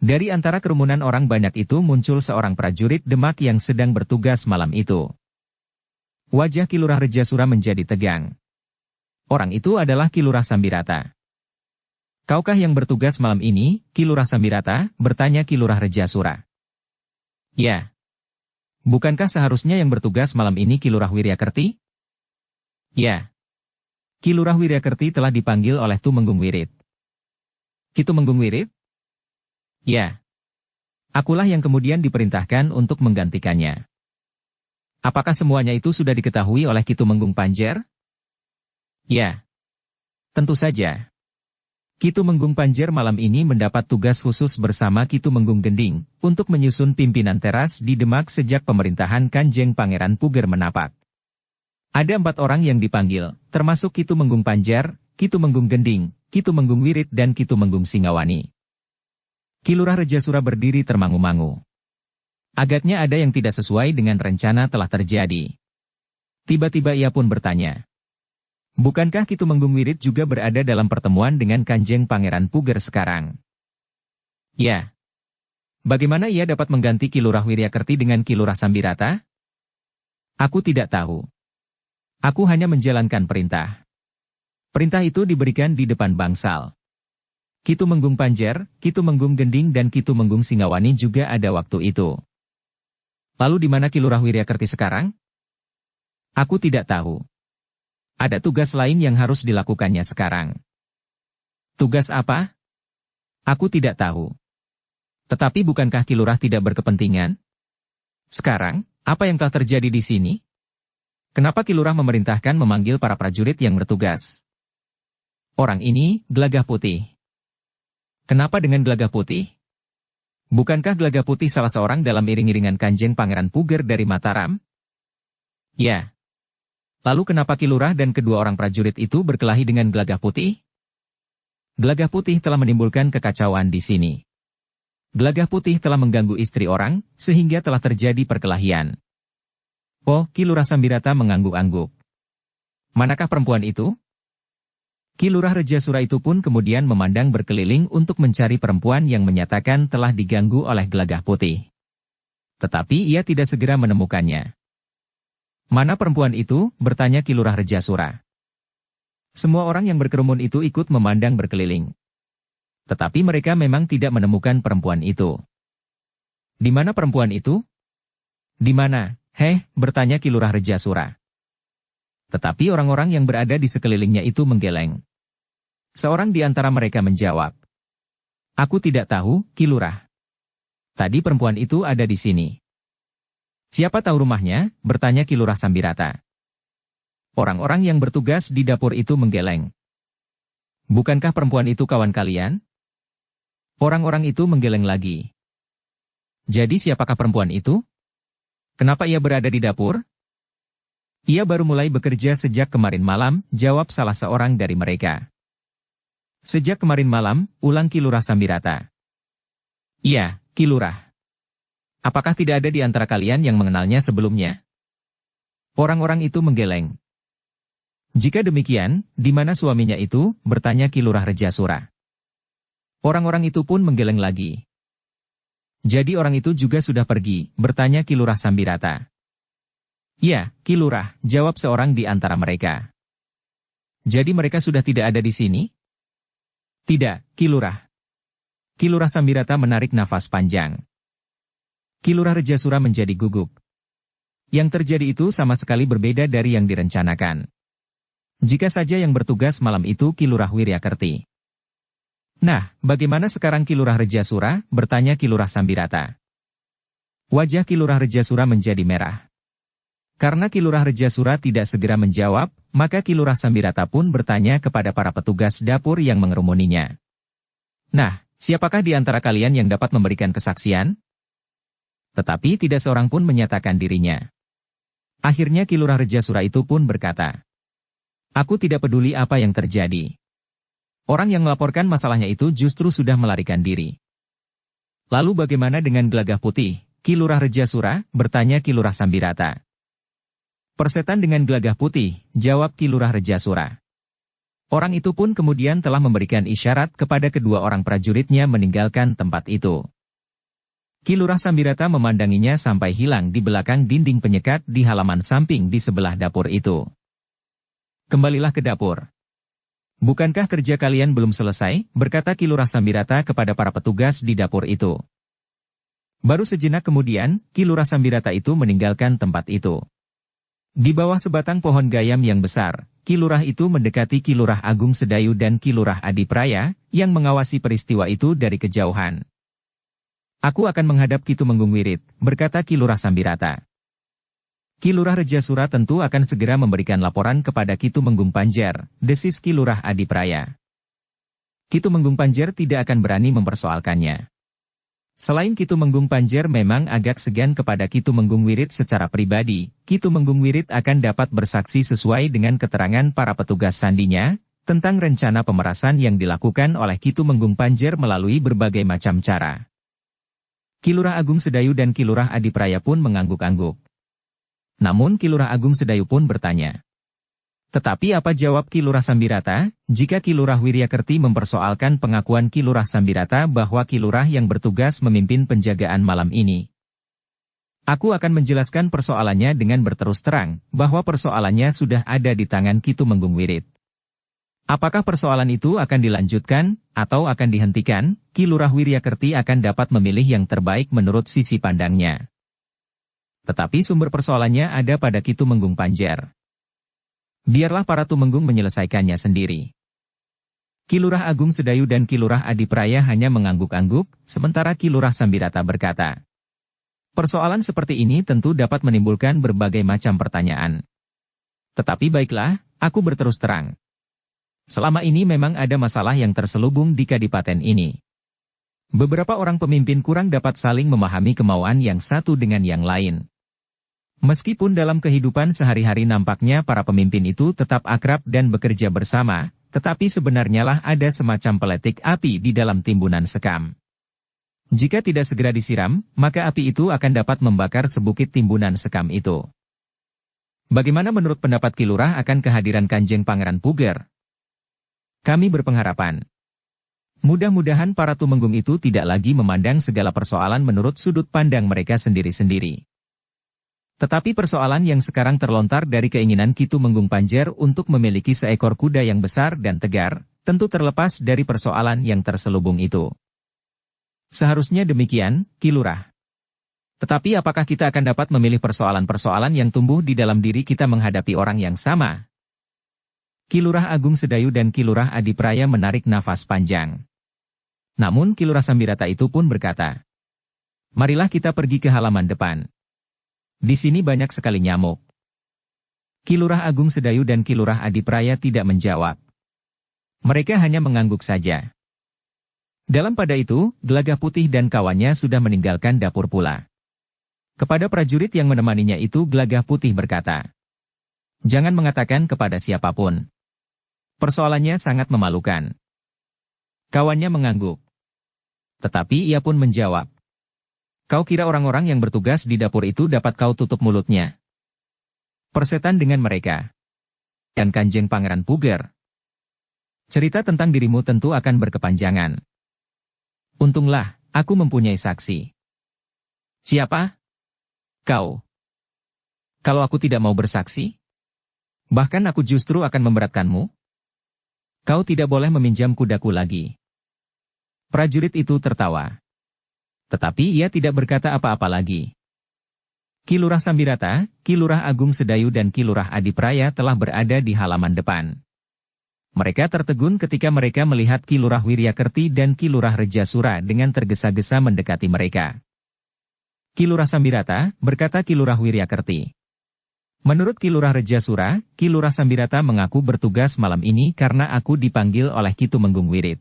Dari antara kerumunan orang banyak itu muncul seorang prajurit Demak yang sedang bertugas malam itu. Wajah Kilurah Rejasura menjadi tegang. Orang itu adalah Kilurah Sambirata. "Kaukah yang bertugas malam ini, Kilurah Sambirata?" bertanya Kilurah Rejasura. "Ya. Bukankah seharusnya yang bertugas malam ini Kilurah Wiryakerti?" "Ya. Kilurah Wiryakerti telah dipanggil oleh Tumenggung Wirit." "Ki Tumenggung Wirit?" "Ya. Akulah yang kemudian diperintahkan untuk menggantikannya." "Apakah semuanya itu sudah diketahui oleh Ki Tumenggung Panjer?" "Ya. Tentu saja. Ki Tumenggung Panjer malam ini mendapat tugas khusus bersama Ki Tumenggung Gending, untuk menyusun pimpinan teras di Demak sejak pemerintahan Kanjeng Pangeran Puger menapak. Ada 4 orang yang dipanggil, termasuk Ki Tumenggung Panjer, Ki Tumenggung Gending, Ki Tumenggung Wirit dan Ki Tumenggung Singawani." Kilurah Rejasura berdiri termangu-mangu. Agaknya ada yang tidak sesuai dengan rencana telah terjadi. Tiba-tiba ia pun bertanya, "Bukankah Ki Tumenggung Wirit juga berada dalam pertemuan dengan Kanjeng Pangeran Puger sekarang?" "Ya. Bagaimana ia dapat mengganti Kilurah Wiryakerti dengan Kilurah Sambirata?" "Aku tidak tahu. Aku hanya menjalankan perintah. Perintah itu diberikan di depan bangsal. Ki Tumenggung Panjer, Ki Tumenggung Gending dan Ki Tumenggung Singawani juga ada waktu itu." "Lalu di mana Kilurah Wiryakerti sekarang?" "Aku tidak tahu. Ada tugas lain yang harus dilakukannya sekarang." "Tugas apa?" "Aku tidak tahu. Tetapi bukankah Kilurah tidak berkepentingan? Sekarang, apa yang telah terjadi di sini? Kenapa Kilurah memerintahkan memanggil para prajurit yang bertugas?" "Orang ini, Gelagah Putih." "Kenapa dengan Gelagah Putih? Bukankah Gelagah Putih salah seorang dalam iring-iringan Kanjeng Pangeran Puger dari Mataram?" "Ya. Lalu kenapa Kilurah dan kedua orang prajurit itu berkelahi dengan Gelagah Putih?" "Gelagah Putih telah menimbulkan kekacauan di sini. Gelagah Putih telah mengganggu istri orang, sehingga telah terjadi perkelahian." "Oh," Kilurah Sambirata mengangguk-angguk. "Manakah perempuan itu?" Ki Lurah Rejasura itu pun kemudian memandang berkeliling untuk mencari perempuan yang menyatakan telah diganggu oleh Gelagah Putih. Tetapi ia tidak segera menemukannya. "Mana perempuan itu?" bertanya Ki Lurah Rejasura. Semua orang yang berkerumun itu ikut memandang berkeliling. Tetapi mereka memang tidak menemukan perempuan itu. "Di mana perempuan itu?" "Di mana, heh?" bertanya Ki Lurah Rejasura. Tetapi orang-orang yang berada di sekelilingnya itu menggeleng. Seorang di antara mereka menjawab, "Aku tidak tahu, Ki Lurah. Tadi perempuan itu ada di sini." "Siapa tahu rumahnya?" bertanya Ki Lurah Sambirata. Orang-orang yang bertugas di dapur itu menggeleng. "Bukankah perempuan itu kawan kalian?" Orang-orang itu menggeleng lagi. "Jadi siapakah perempuan itu? Kenapa ia berada di dapur?" "Ia baru mulai bekerja sejak kemarin malam," jawab salah seorang dari mereka. "Sejak kemarin malam," ulang Ki Lurah Sambirata. "Iya, Ki Lurah. Apakah tidak ada di antara kalian yang mengenalnya sebelumnya?" Orang-orang itu menggeleng. "Jika demikian, di mana suaminya itu?" bertanya Ki Lurah Rejasura. Orang-orang itu pun menggeleng lagi. "Jadi orang itu juga sudah pergi?" bertanya Ki Lurah Sambirata. "Ya, Ki Lurah," jawab seorang di antara mereka. "Jadi mereka sudah tidak ada di sini?" "Tidak, Ki Lurah." Ki Lurah Sambirata menarik nafas panjang. Ki Lurah Rejasura menjadi gugup. Yang terjadi itu sama sekali berbeda dari yang direncanakan. Jika saja yang bertugas malam itu Ki Lurah Wiryakerti. "Nah, bagaimana sekarang Ki Lurah Rejasura?" bertanya Ki Lurah Sambirata. Wajah Ki Lurah Rejasura menjadi merah. Karena Ki Lurah Rejasura tidak segera menjawab, maka Ki Lurah Sambirata pun bertanya kepada para petugas dapur yang mengerumuninya. "Nah, siapakah di antara kalian yang dapat memberikan kesaksian?" Tetapi tidak seorang pun menyatakan dirinya. Akhirnya Ki Lurah Rejasura itu pun berkata, "Aku tidak peduli apa yang terjadi. Orang yang melaporkan masalahnya itu justru sudah melarikan diri." "Lalu bagaimana dengan Gelagah Putih, Ki Lurah Rejasura?" bertanya Ki Lurah Sambirata. "Persetan dengan Gelagah Putih," jawab Ki Lurah Rejasura. Orang itu pun kemudian telah memberikan isyarat kepada kedua orang prajuritnya meninggalkan tempat itu. Ki Lurah Sambirata memandanginya sampai hilang di belakang dinding penyekat di halaman samping di sebelah dapur itu. "Kembalilah ke dapur. Bukankah kerja kalian belum selesai?" berkata Ki Lurah Sambirata kepada para petugas di dapur itu. Baru sejenak kemudian, Ki Lurah Sambirata itu meninggalkan tempat itu. Di bawah sebatang pohon gayam yang besar, Ki Lurah itu mendekati Ki Lurah Agung Sedayu dan Ki Lurah Adipraya, yang mengawasi peristiwa itu dari kejauhan. "Aku akan menghadap Ki Tumenggung Wirit," berkata Ki Lurah Sambirata. Ki Lurah Rejasura tentu akan segera memberikan laporan kepada Ki Tumenggung Panjer, desis Ki Lurah Adipraya. Ki Tumenggung Panjer tidak akan berani mempersoalkannya. Selain Ki Tumenggung Panjer memang agak segan kepada Ki Tumenggung Wirit secara pribadi, Ki Tumenggung Wirit akan dapat bersaksi sesuai dengan keterangan para petugas sandinya, tentang rencana pemerasan yang dilakukan oleh Ki Tumenggung Panjer melalui berbagai macam cara. Ki Lurah Agung Sedayu dan Ki Lurah Adipraya pun mengangguk-angguk. Namun Ki Lurah Agung Sedayu pun bertanya. Tetapi apa jawab Ki Lurah Sambirata, jika Ki Lurah Wiryakerti mempersoalkan pengakuan Ki Lurah Sambirata bahwa Ki Lurah yang bertugas memimpin penjagaan malam ini? "Aku akan menjelaskan persoalannya dengan berterus terang, bahwa persoalannya sudah ada di tangan Ki Tumenggung Wirit. Apakah persoalan itu akan dilanjutkan, atau akan dihentikan, Ki Lurah Wiryakerti akan dapat memilih yang terbaik menurut sisi pandangnya. Tetapi sumber persoalannya ada pada Ki Tumenggung Panjer. Biarlah para tumenggung menyelesaikannya sendiri." Ki Lurah Agung Sedayu dan Ki Lurah Adipraya hanya mengangguk-angguk, sementara Ki Lurah Sambirata berkata, "Persoalan seperti ini tentu dapat menimbulkan berbagai macam pertanyaan. Tetapi baiklah, aku berterus terang. Selama ini memang ada masalah yang terselubung di kadipaten ini. Beberapa orang pemimpin kurang dapat saling memahami kemauan yang satu dengan yang lain. Meskipun dalam kehidupan sehari-hari nampaknya para pemimpin itu tetap akrab dan bekerja bersama, tetapi sebenarnya lah ada semacam peletik api di dalam timbunan sekam. Jika tidak segera disiram, maka api itu akan dapat membakar sebukit timbunan sekam itu. Bagaimana menurut pendapat Ki Lurah akan kehadiran Kanjeng Pangeran Puger?" Kami berpengharapan. Mudah-mudahan para tumenggung itu tidak lagi memandang segala persoalan menurut sudut pandang mereka sendiri-sendiri. Tetapi persoalan yang sekarang terlontar dari keinginan Ki Tumenggung Panjer untuk memiliki seekor kuda yang besar dan tegar, tentu terlepas dari persoalan yang terselubung itu. Seharusnya demikian, Ki Lurah. Tetapi apakah kita akan dapat memilih persoalan-persoalan yang tumbuh di dalam diri kita menghadapi orang yang sama? Ki Lurah Agung Sedayu dan Ki Lurah Adipraya menarik nafas panjang. Namun Ki Lurah Sambirata itu pun berkata, "Marilah kita pergi ke halaman depan. Di sini banyak sekali nyamuk." Ki Lurah Agung Sedayu dan Ki Lurah Adipraya tidak menjawab. Mereka hanya mengangguk saja. Dalam pada itu, Gelagah Putih dan kawannya sudah meninggalkan dapur pula. Kepada prajurit yang menemaninya itu Gelagah Putih berkata, "Jangan mengatakan kepada siapapun. Persoalannya sangat memalukan." Kawannya mengangguk. Tetapi ia pun menjawab, "Kau kira orang-orang yang bertugas di dapur itu dapat kau tutup mulutnya? Persetan dengan mereka. Dan Kanjeng Pangeran Puger. Cerita tentang dirimu tentu akan berkepanjangan. Untunglah, aku mempunyai saksi." "Siapa?" "Kau." "Kalau aku tidak mau bersaksi? Bahkan aku justru akan memberatkanmu. Kau tidak boleh meminjam kudaku lagi." Prajurit itu tertawa. Tetapi ia tidak berkata apa-apa lagi. Ki Lurah Sambirata, Ki Lurah Agung Sedayu dan Ki Lurah Adipraya telah berada di halaman depan. Mereka tertegun ketika mereka melihat Ki Lurah Wiryakerti dan Ki Lurah Rejasura dengan tergesa-gesa mendekati mereka. "Ki Lurah Sambirata," berkata Ki Lurah Wiryakerti. "Menurut Ki Lurah Rejasura, Ki Lurah Sambirata mengaku bertugas malam ini karena aku dipanggil oleh Ki Tumenggung Wirit."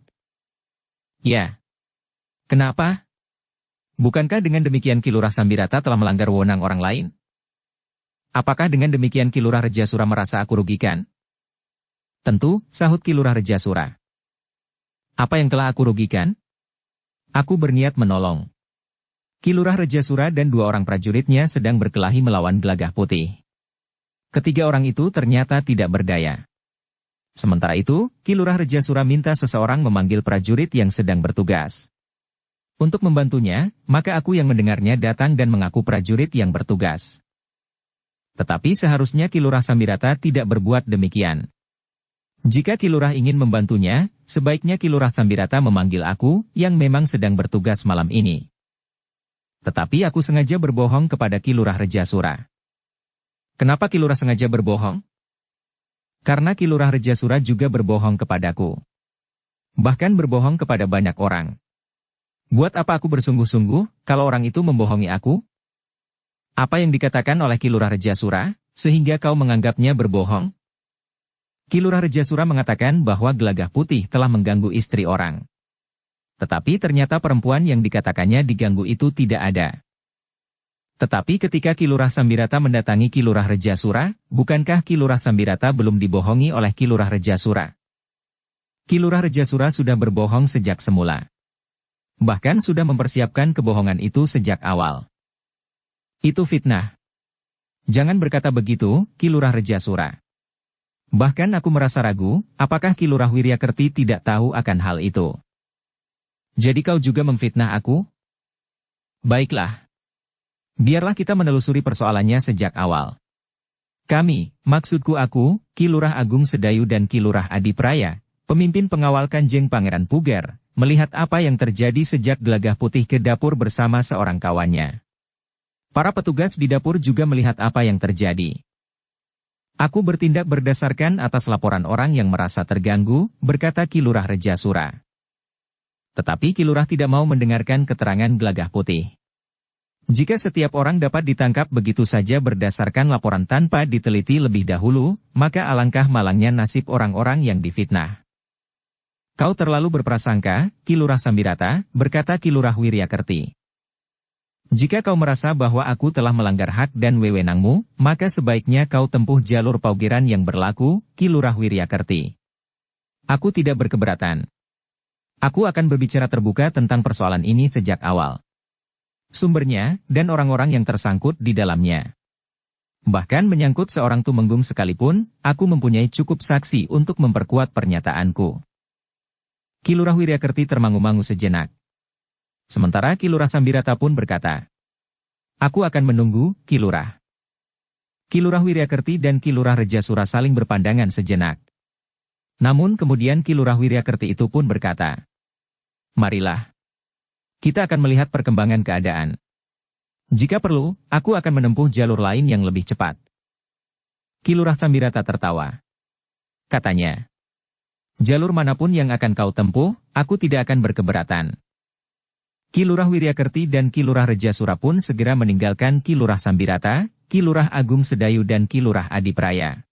"Ya. Kenapa? Bukankah dengan demikian Ki Lurah Sambirata telah melanggar wewenang orang lain? Apakah dengan demikian Ki Lurah Rejasura merasa aku rugikan?" "Tentu," sahut Ki Lurah Rejasura. "Apa yang telah aku rugikan? Aku berniat menolong." Ki Lurah Rejasura dan dua orang prajuritnya sedang berkelahi melawan Gelagah Putih. Ketiga orang itu ternyata tidak berdaya. Sementara itu, Ki Lurah Rejasura minta seseorang memanggil prajurit yang sedang bertugas. Untuk membantunya, maka aku yang mendengarnya datang dan mengaku prajurit yang bertugas. Tetapi seharusnya Ki Lurah Sambirata tidak berbuat demikian. Jika Ki Lurah ingin membantunya, sebaiknya Ki Lurah Sambirata memanggil aku, yang memang sedang bertugas malam ini. Tetapi aku sengaja berbohong kepada Ki Lurah Rejasura. Kenapa Ki Lurah sengaja berbohong? Karena Ki Lurah Rejasura juga berbohong kepadaku. Bahkan berbohong kepada banyak orang. Buat apa aku bersungguh-sungguh, kalau orang itu membohongi aku? Apa yang dikatakan oleh Ki Lurah Rejasura, sehingga kau menganggapnya berbohong? Ki Lurah Rejasura mengatakan bahwa Gelagah Putih telah mengganggu istri orang. Tetapi ternyata perempuan yang dikatakannya diganggu itu tidak ada. Tetapi ketika Ki Lurah Sambirata mendatangi Ki Lurah Rejasura, bukankah Ki Lurah Sambirata belum dibohongi oleh Ki Lurah Rejasura? Ki Lurah Rejasura sudah berbohong sejak semula. Bahkan sudah mempersiapkan kebohongan itu sejak awal. Itu fitnah. Jangan berkata begitu, Ki Lurah Rejasura. Bahkan aku merasa ragu, apakah Ki Lurah Wiryakerti tidak tahu akan hal itu. Jadi kau juga memfitnah aku? Baiklah. Biarlah kita menelusuri persoalannya sejak awal. Kami, maksudku aku, Ki Lurah Agung Sedayu dan Ki Lurah Adipraya, pemimpin pengawal Kanjeng Pangeran Puger, melihat apa yang terjadi sejak Gelagah Putih ke dapur bersama seorang kawannya. Para petugas di dapur juga melihat apa yang terjadi. Aku bertindak berdasarkan atas laporan orang yang merasa terganggu, berkata Ki Lurah Rejasura. Tetapi Ki Lurah tidak mau mendengarkan keterangan Gelagah Putih. Jika setiap orang dapat ditangkap begitu saja berdasarkan laporan tanpa diteliti lebih dahulu, maka alangkah malangnya nasib orang-orang yang difitnah. Kau terlalu berprasangka, Ki Lurah Sambirata, berkata Ki Lurah Wiryakerti. Jika kau merasa bahwa aku telah melanggar hak dan wewenangmu, maka sebaiknya kau tempuh jalur paugeran yang berlaku, Ki Lurah Wiryakerti. Aku tidak berkeberatan. Aku akan berbicara terbuka tentang persoalan ini sejak awal. Sumbernya, dan orang-orang yang tersangkut di dalamnya. Bahkan menyangkut seorang tumenggung sekalipun, aku mempunyai cukup saksi untuk memperkuat pernyataanku. Ki Lurah Wiryakerti termangu-mangu sejenak. Sementara Ki Lurah Sambirata pun berkata, "Aku akan menunggu, Ki Lurah." Ki Lurah Wiryakerti dan Ki Lurah Rejasura saling berpandangan sejenak. Namun kemudian Ki Lurah Wiryakerti itu pun berkata, "Marilah. Kita akan melihat perkembangan keadaan. Jika perlu, aku akan menempuh jalur lain yang lebih cepat." Ki Lurah Sambirata tertawa. Katanya, "Jalur manapun yang akan kau tempuh, aku tidak akan berkeberatan." Ki Lurah Wiryakerti dan Ki Lurah Rejasura pun segera meninggalkan Ki Lurah Sambirata, Ki Lurah Agung Sedayu dan Ki Lurah Adipraya.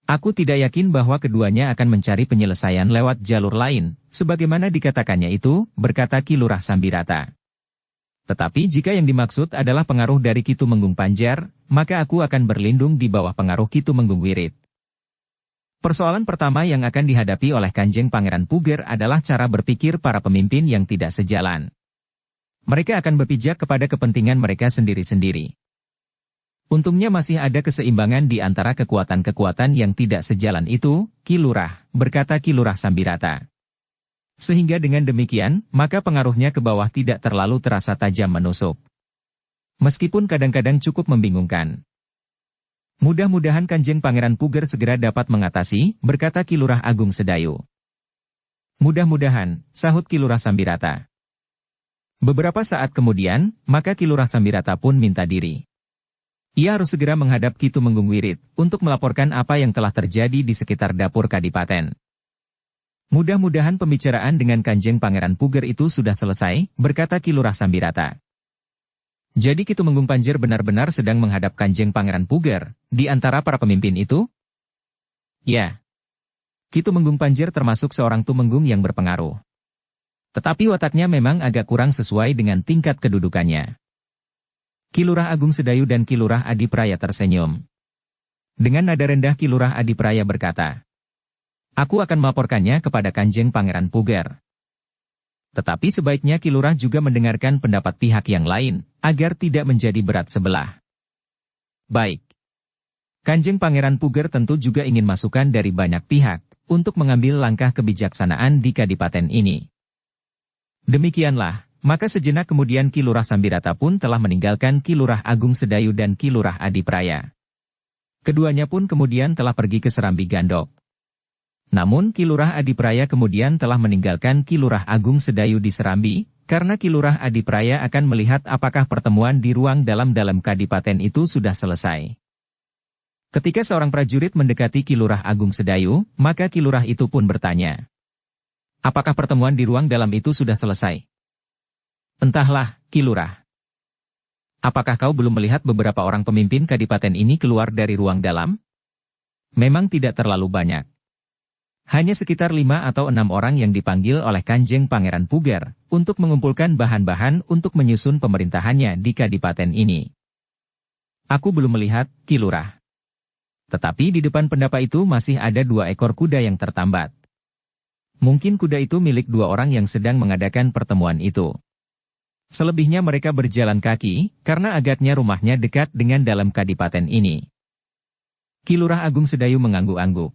Aku tidak yakin bahwa keduanya akan mencari penyelesaian lewat jalur lain, sebagaimana dikatakannya itu, berkata Ki Lurah Sambirata. Tetapi jika yang dimaksud adalah pengaruh dari Ki Tumenggung Panjar, maka aku akan berlindung di bawah pengaruh Ki Tumenggung Wirit. Persoalan pertama yang akan dihadapi oleh Kanjeng Pangeran Puger adalah cara berpikir para pemimpin yang tidak sejalan. Mereka akan berpijak kepada kepentingan mereka sendiri-sendiri. Untungnya masih ada keseimbangan di antara kekuatan-kekuatan yang tidak sejalan itu, Ki Lurah, berkata Ki Lurah Sambirata. Sehingga dengan demikian, maka pengaruhnya ke bawah tidak terlalu terasa tajam menusuk. Meskipun kadang-kadang cukup membingungkan. Mudah-mudahan Kanjeng Pangeran Puger segera dapat mengatasi, berkata Ki Lurah Agung Sedayu. Mudah-mudahan, sahut Ki Lurah Sambirata. Beberapa saat kemudian, maka Ki Lurah Sambirata pun minta diri. Ia harus segera menghadap Ki Tumenggung Wirit, untuk melaporkan apa yang telah terjadi di sekitar dapur Kadipaten. Mudah-mudahan pembicaraan dengan Kanjeng Pangeran Puger itu sudah selesai, berkata Ki Lurah Sambirata. Jadi Ki Tumenggung Panjar benar-benar sedang menghadap Kanjeng Pangeran Puger, di antara para pemimpin itu? Ya. Ki Tumenggung Panjar termasuk seorang tumenggung yang berpengaruh. Tetapi wataknya memang agak kurang sesuai dengan tingkat kedudukannya. Ki Lurah Agung Sedayu dan Ki Lurah Adipraya tersenyum. Dengan nada rendah Ki Lurah Adipraya berkata, "Aku akan melaporkannya kepada Kanjeng Pangeran Puger." Tetapi sebaiknya Ki Lurah juga mendengarkan pendapat pihak yang lain, agar tidak menjadi berat sebelah. Baik. Kanjeng Pangeran Puger tentu juga ingin masukan dari banyak pihak, untuk mengambil langkah kebijaksanaan di Kadipaten ini. Demikianlah, maka sejenak kemudian Ki Lurah Sambirata pun telah meninggalkan Ki Lurah Agung Sedayu dan Ki Lurah Adipraya. Keduanya pun kemudian telah pergi ke Serambi Gandok. Namun Ki Lurah Adipraya kemudian telah meninggalkan Ki Lurah Agung Sedayu di Serambi, karena Ki Lurah Adipraya akan melihat apakah pertemuan di ruang dalam Kadipaten itu sudah selesai. Ketika seorang prajurit mendekati Ki Lurah Agung Sedayu, maka Ki Lurah itu pun bertanya, "Apakah pertemuan di ruang dalam itu sudah selesai?" "Entahlah, Ki Lurah. Apakah kau belum melihat beberapa orang pemimpin Kadipaten ini keluar dari ruang dalam?" "Memang tidak terlalu banyak. Hanya sekitar 5 atau 6 orang yang dipanggil oleh Kanjeng Pangeran Puger, untuk mengumpulkan bahan-bahan untuk menyusun pemerintahannya di Kadipaten ini. Aku belum melihat, Ki Lurah. Tetapi di depan pendapa itu masih ada 2 ekor kuda yang tertambat. Mungkin kuda itu milik 2 orang yang sedang mengadakan pertemuan itu. Selebihnya mereka berjalan kaki, karena agaknya rumahnya dekat dengan dalam Kadipaten ini." Ki Lurah Agung Sedayu mengangguk-angguk.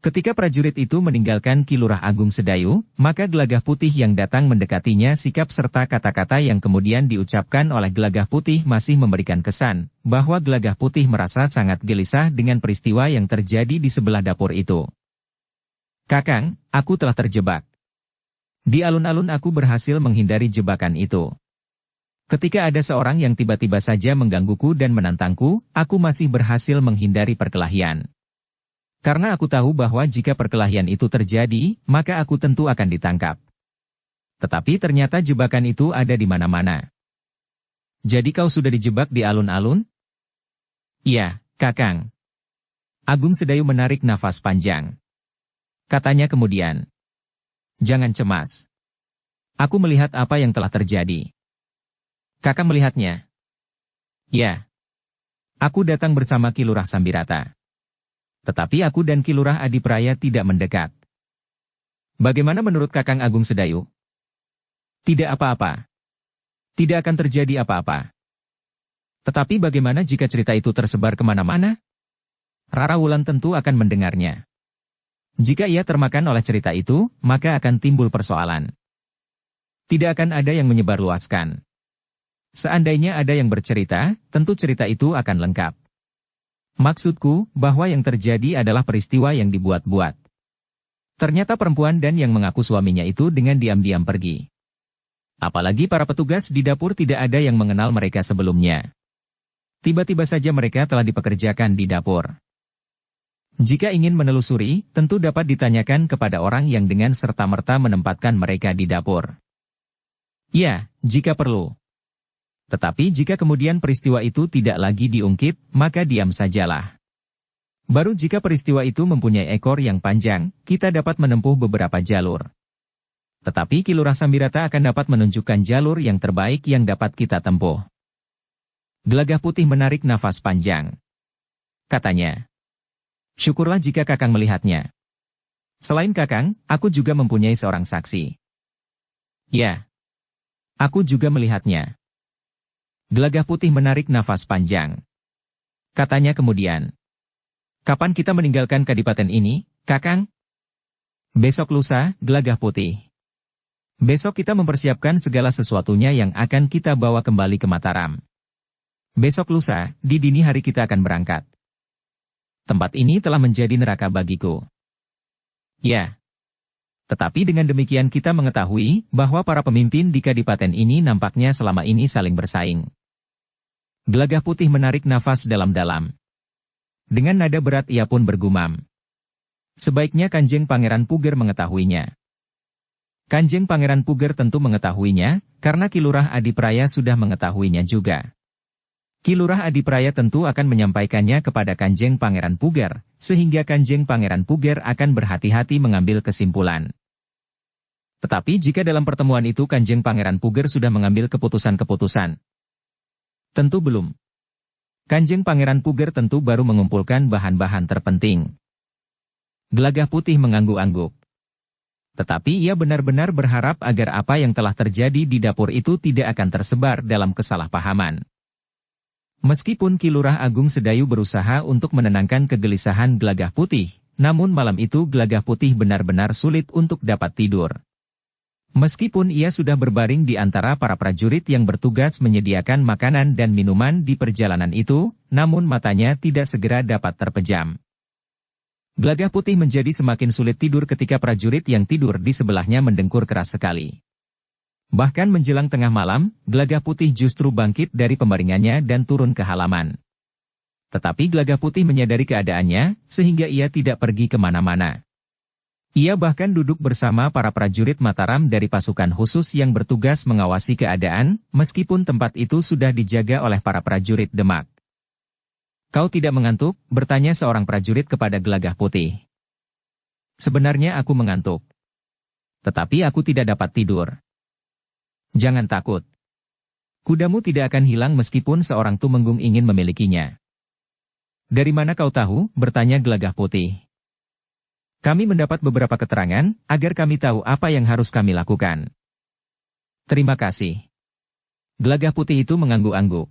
Ketika prajurit itu meninggalkan Ki Lurah Agung Sedayu, maka Gelagah Putih yang datang mendekatinya sikap serta kata-kata yang kemudian diucapkan oleh Gelagah Putih masih memberikan kesan, bahwa Gelagah Putih merasa sangat gelisah dengan peristiwa yang terjadi di sebelah dapur itu. "Kakang, aku telah terjebak. Di alun-alun aku berhasil menghindari jebakan itu. Ketika ada seorang yang tiba-tiba saja menggangguku dan menantangku, aku masih berhasil menghindari perkelahian. Karena aku tahu bahwa jika perkelahian itu terjadi, maka aku tentu akan ditangkap. Tetapi ternyata jebakan itu ada di mana-mana." "Jadi kau sudah dijebak di alun-alun?" "Iya, Kakang." Agung Sedayu menarik nafas panjang. Katanya kemudian, "Jangan cemas. Aku melihat apa yang telah terjadi." "Kakang melihatnya?" "Ya. Aku datang bersama Ki Lurah Sambirata. Tetapi aku dan Ki Lurah Adipraya tidak mendekat." "Bagaimana menurut Kakang Agung Sedayu?" "Tidak apa-apa. Tidak akan terjadi apa-apa." Tetapi bagaimana jika cerita itu tersebar kemana-mana? Rara Wulan tentu akan mendengarnya. Jika ia termakan oleh cerita itu, maka akan timbul persoalan. Tidak akan ada yang menyebarluaskan. Seandainya ada yang bercerita, tentu cerita itu akan lengkap. Maksudku, bahwa yang terjadi adalah peristiwa yang dibuat-buat. Ternyata perempuan dan yang mengaku suaminya itu dengan diam-diam pergi. Apalagi para petugas di dapur tidak ada yang mengenal mereka sebelumnya. Tiba-tiba saja mereka telah dipekerjakan di dapur. Jika ingin menelusuri, tentu dapat ditanyakan kepada orang yang dengan serta-merta menempatkan mereka di dapur. Ya, jika perlu. Tetapi jika kemudian peristiwa itu tidak lagi diungkit, maka diam sajalah. Baru jika peristiwa itu mempunyai ekor yang panjang, kita dapat menempuh beberapa jalur. Tetapi Ki Lurah Sambirata akan dapat menunjukkan jalur yang terbaik yang dapat kita tempuh. Gelagah Putih menarik nafas panjang. Katanya, syukurlah jika Kakang melihatnya. Selain Kakang, aku juga mempunyai seorang saksi. Ya, aku juga melihatnya. Gelagah Putih menarik nafas panjang. Katanya kemudian, kapan kita meninggalkan kadipaten ini, Kakang? Besok lusa, Gelagah Putih. Besok kita mempersiapkan segala sesuatunya yang akan kita bawa kembali ke Mataram. Besok lusa, di dini hari kita akan berangkat. Tempat ini telah menjadi neraka bagiku. Ya. Tetapi dengan demikian kita mengetahui bahwa para pemimpin di kadipaten ini nampaknya selama ini saling bersaing. Gelagah Putih menarik nafas dalam-dalam. Dengan nada berat ia pun bergumam. Sebaiknya Kanjeng Pangeran Puger mengetahuinya. Kanjeng Pangeran Puger tentu mengetahuinya, karena Ki Lurah Adipraya sudah mengetahuinya juga. Ki Lurah Adipraya tentu akan menyampaikannya kepada Kanjeng Pangeran Puger, sehingga Kanjeng Pangeran Puger akan berhati-hati mengambil kesimpulan. Tetapi jika dalam pertemuan itu Kanjeng Pangeran Puger sudah mengambil keputusan-keputusan, tentu belum. Kanjeng Pangeran Puger tentu baru mengumpulkan bahan-bahan terpenting. Gelagah Putih mengangguk-angguk. Tetapi ia benar-benar berharap agar apa yang telah terjadi di dapur itu tidak akan tersebar dalam kesalahpahaman. Meskipun Ki Lurah Agung Sedayu berusaha untuk menenangkan kegelisahan Gelagah Putih, namun malam itu Gelagah Putih benar-benar sulit untuk dapat tidur. Meskipun ia sudah berbaring di antara para prajurit yang bertugas menyediakan makanan dan minuman di perjalanan itu, namun matanya tidak segera dapat terpejam. Gelagah Putih menjadi semakin sulit tidur ketika prajurit yang tidur di sebelahnya mendengkur keras sekali. Bahkan menjelang tengah malam, Gelagah Putih justru bangkit dari pembaringannya dan turun ke halaman. Tetapi Gelagah Putih menyadari keadaannya, sehingga ia tidak pergi kemana-mana. Ia bahkan duduk bersama para prajurit Mataram dari pasukan khusus yang bertugas mengawasi keadaan, meskipun tempat itu sudah dijaga oleh para prajurit Demak. Kau tidak mengantuk? Bertanya seorang prajurit kepada Gelagah Putih. Sebenarnya aku mengantuk. Tetapi aku tidak dapat tidur. Jangan takut. Kudamu tidak akan hilang meskipun seorang tumenggung ingin memilikinya. Dari mana kau tahu? Bertanya Gelagah Putih. Kami mendapat beberapa keterangan, agar kami tahu apa yang harus kami lakukan. Terima kasih. Gelagah Putih itu mengangguk-angguk.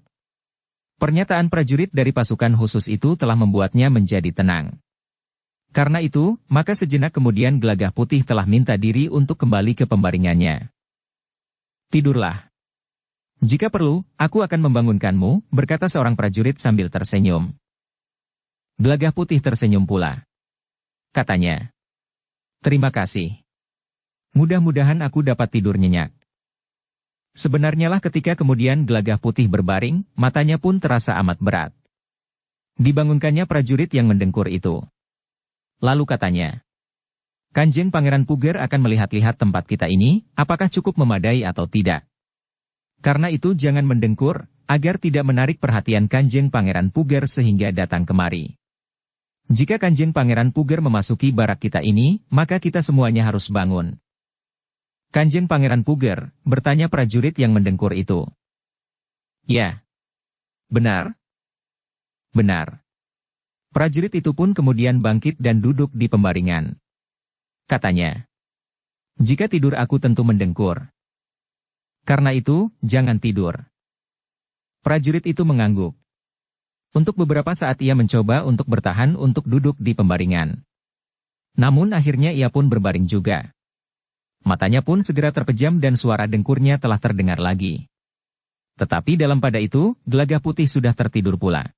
Pernyataan prajurit dari pasukan khusus itu telah membuatnya menjadi tenang. Karena itu, maka sejenak kemudian Gelagah Putih telah minta diri untuk kembali ke pembaringannya. Tidurlah. Jika perlu, aku akan membangunkanmu, berkata seorang prajurit sambil tersenyum. Gelagah Putih tersenyum pula. Katanya, terima kasih. Mudah-mudahan aku dapat tidur nyenyak. Sebenarnya lah ketika kemudian Gelagah Putih berbaring, matanya pun terasa amat berat. Dibangunkannya prajurit yang mendengkur itu. Lalu katanya, Kanjeng Pangeran Puger akan melihat-lihat tempat kita ini, apakah cukup memadai atau tidak. Karena itu jangan mendengkur, agar tidak menarik perhatian Kanjeng Pangeran Puger sehingga datang kemari. Jika Kanjeng Pangeran Puger memasuki barak kita ini, maka kita semuanya harus bangun. Kanjeng Pangeran Puger, bertanya prajurit yang mendengkur itu. Ya. Benar. Benar. Prajurit itu pun kemudian bangkit dan duduk di pembaringan. Katanya, jika tidur aku tentu mendengkur. Karena itu, jangan tidur. Prajurit itu mengangguk. Untuk beberapa saat ia mencoba untuk bertahan untuk duduk di pembaringan. Namun akhirnya ia pun berbaring juga. Matanya pun segera terpejam dan suara dengkurnya telah terdengar lagi. Tetapi dalam pada itu, Gelagah Putih sudah tertidur pula.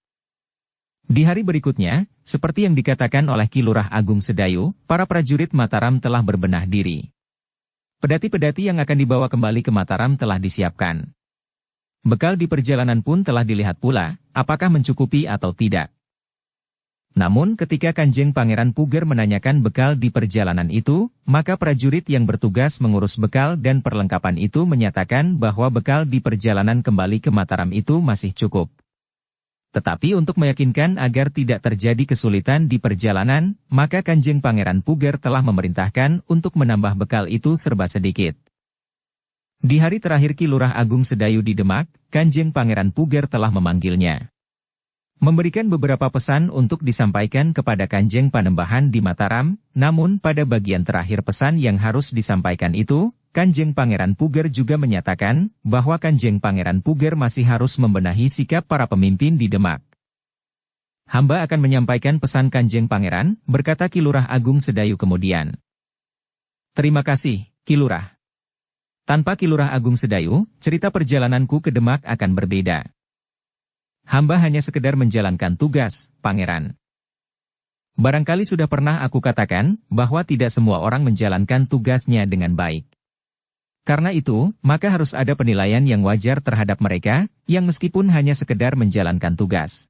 Di hari berikutnya, seperti yang dikatakan oleh Ki Lurah Agung Sedayu, para prajurit Mataram telah berbenah diri. Pedati-pedati yang akan dibawa kembali ke Mataram telah disiapkan. Bekal di perjalanan pun telah dilihat pula, apakah mencukupi atau tidak. Namun ketika Kanjeng Pangeran Puger menanyakan bekal di perjalanan itu, maka prajurit yang bertugas mengurus bekal dan perlengkapan itu menyatakan bahwa bekal di perjalanan kembali ke Mataram itu masih cukup. Tetapi untuk meyakinkan agar tidak terjadi kesulitan di perjalanan, maka Kanjeng Pangeran Puger telah memerintahkan untuk menambah bekal itu serba sedikit. Di hari terakhir Ki Lurah Agung Sedayu di Demak, Kanjeng Pangeran Puger telah memanggilnya. Memberikan beberapa pesan untuk disampaikan kepada Kanjeng Panembahan di Mataram, namun pada bagian terakhir pesan yang harus disampaikan itu, Kanjeng Pangeran Puger juga menyatakan bahwa Kanjeng Pangeran Puger masih harus membenahi sikap para pemimpin di Demak. Hamba akan menyampaikan pesan Kanjeng Pangeran, berkata Ki Lurah Agung Sedayu kemudian. Terima kasih, Ki Lurah. Tanpa Ki Lurah Agung Sedayu, cerita perjalananku ke Demak akan berbeda. Hamba hanya sekedar menjalankan tugas, Pangeran. Barangkali sudah pernah aku katakan, bahwa tidak semua orang menjalankan tugasnya dengan baik. Karena itu, maka harus ada penilaian yang wajar terhadap mereka, yang meskipun hanya sekedar menjalankan tugas.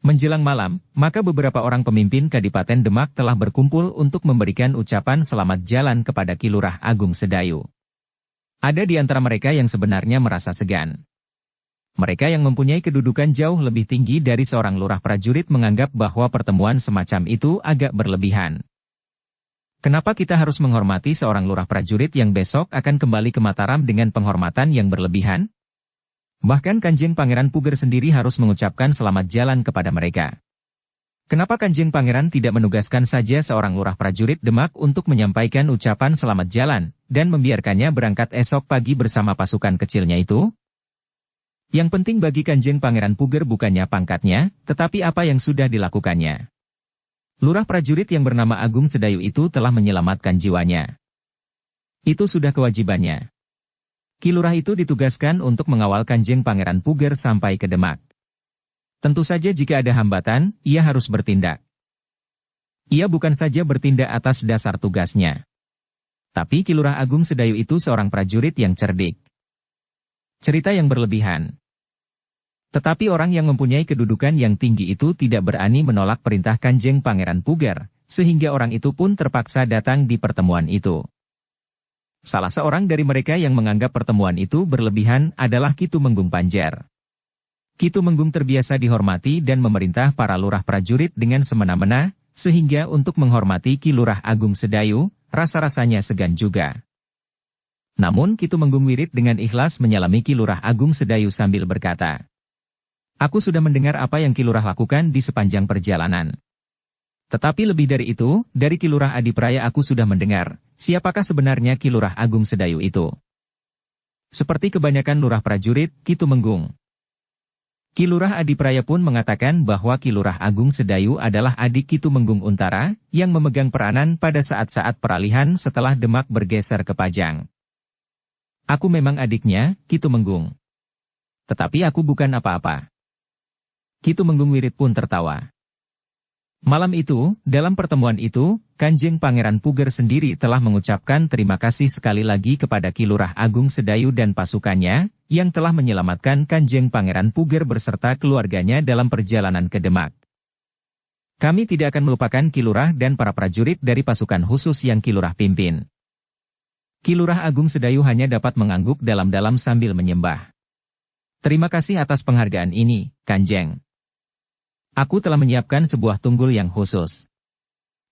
Menjelang malam, maka beberapa orang pemimpin Kadipaten Demak telah berkumpul untuk memberikan ucapan selamat jalan kepada Ki Lurah Agung Sedayu. Ada di antara mereka yang sebenarnya merasa segan. Mereka yang mempunyai kedudukan jauh lebih tinggi dari seorang lurah prajurit menganggap bahwa pertemuan semacam itu agak berlebihan. Kenapa kita harus menghormati seorang lurah prajurit yang besok akan kembali ke Mataram dengan penghormatan yang berlebihan? Bahkan Kanjeng Pangeran Puger sendiri harus mengucapkan selamat jalan kepada mereka. Kenapa Kanjeng Pangeran tidak menugaskan saja seorang lurah prajurit Demak untuk menyampaikan ucapan selamat jalan, dan membiarkannya berangkat esok pagi bersama pasukan kecilnya itu? Yang penting bagi Kanjeng Pangeran Puger bukannya pangkatnya, tetapi apa yang sudah dilakukannya. Lurah prajurit yang bernama Agung Sedayu itu telah menyelamatkan jiwanya. Itu sudah kewajibannya. Ki Lurah itu ditugaskan untuk mengawal Kanjeng Pangeran Puger sampai ke Demak. Tentu saja jika ada hambatan, ia harus bertindak. Ia bukan saja bertindak atas dasar tugasnya. Tapi Ki Lurah Agung Sedayu itu seorang prajurit yang cerdik. Cerita yang berlebihan. Tetapi orang yang mempunyai kedudukan yang tinggi itu tidak berani menolak perintah Kanjeng Pangeran Puger, sehingga orang itu pun terpaksa datang di pertemuan itu. Salah seorang dari mereka yang menganggap pertemuan itu berlebihan adalah Ki Tumenggung Panjer. Ki Tumenggung terbiasa dihormati dan memerintah para lurah prajurit dengan semena-mena, sehingga untuk menghormati Ki Lurah Agung Sedayu, rasa-rasanya segan juga. Namun Ki Tumenggung wirid dengan ikhlas menyalami Ki Lurah Agung Sedayu sambil berkata, "Aku sudah mendengar apa yang Ki Lurah lakukan di sepanjang perjalanan. Tetapi lebih dari itu, dari Ki Lurah Adipraya aku sudah mendengar, siapakah sebenarnya Ki Lurah Agung Sedayu itu." Seperti kebanyakan lurah prajurit, Ki Tumenggung. Ki Lurah Adipraya pun mengatakan bahwa Ki Lurah Agung Sedayu adalah adik Ki Tumenggung Untara, yang memegang peranan pada saat-saat peralihan setelah Demak bergeser ke Pajang. "Aku memang adiknya, Ki Tumenggung. Tetapi aku bukan apa-apa." Ki Tumenggung wirid pun tertawa. Malam itu, dalam pertemuan itu, Kanjeng Pangeran Puger sendiri telah mengucapkan terima kasih sekali lagi kepada Ki Lurah Agung Sedayu dan pasukannya, yang telah menyelamatkan Kanjeng Pangeran Puger beserta keluarganya dalam perjalanan ke Demak. "Kami tidak akan melupakan Ki Lurah dan para prajurit dari pasukan khusus yang Ki Lurah pimpin." Ki Lurah Agung Sedayu hanya dapat mengangguk dalam-dalam sambil menyembah. "Terima kasih atas penghargaan ini, Kanjeng. Aku telah menyiapkan sebuah tunggul yang khusus.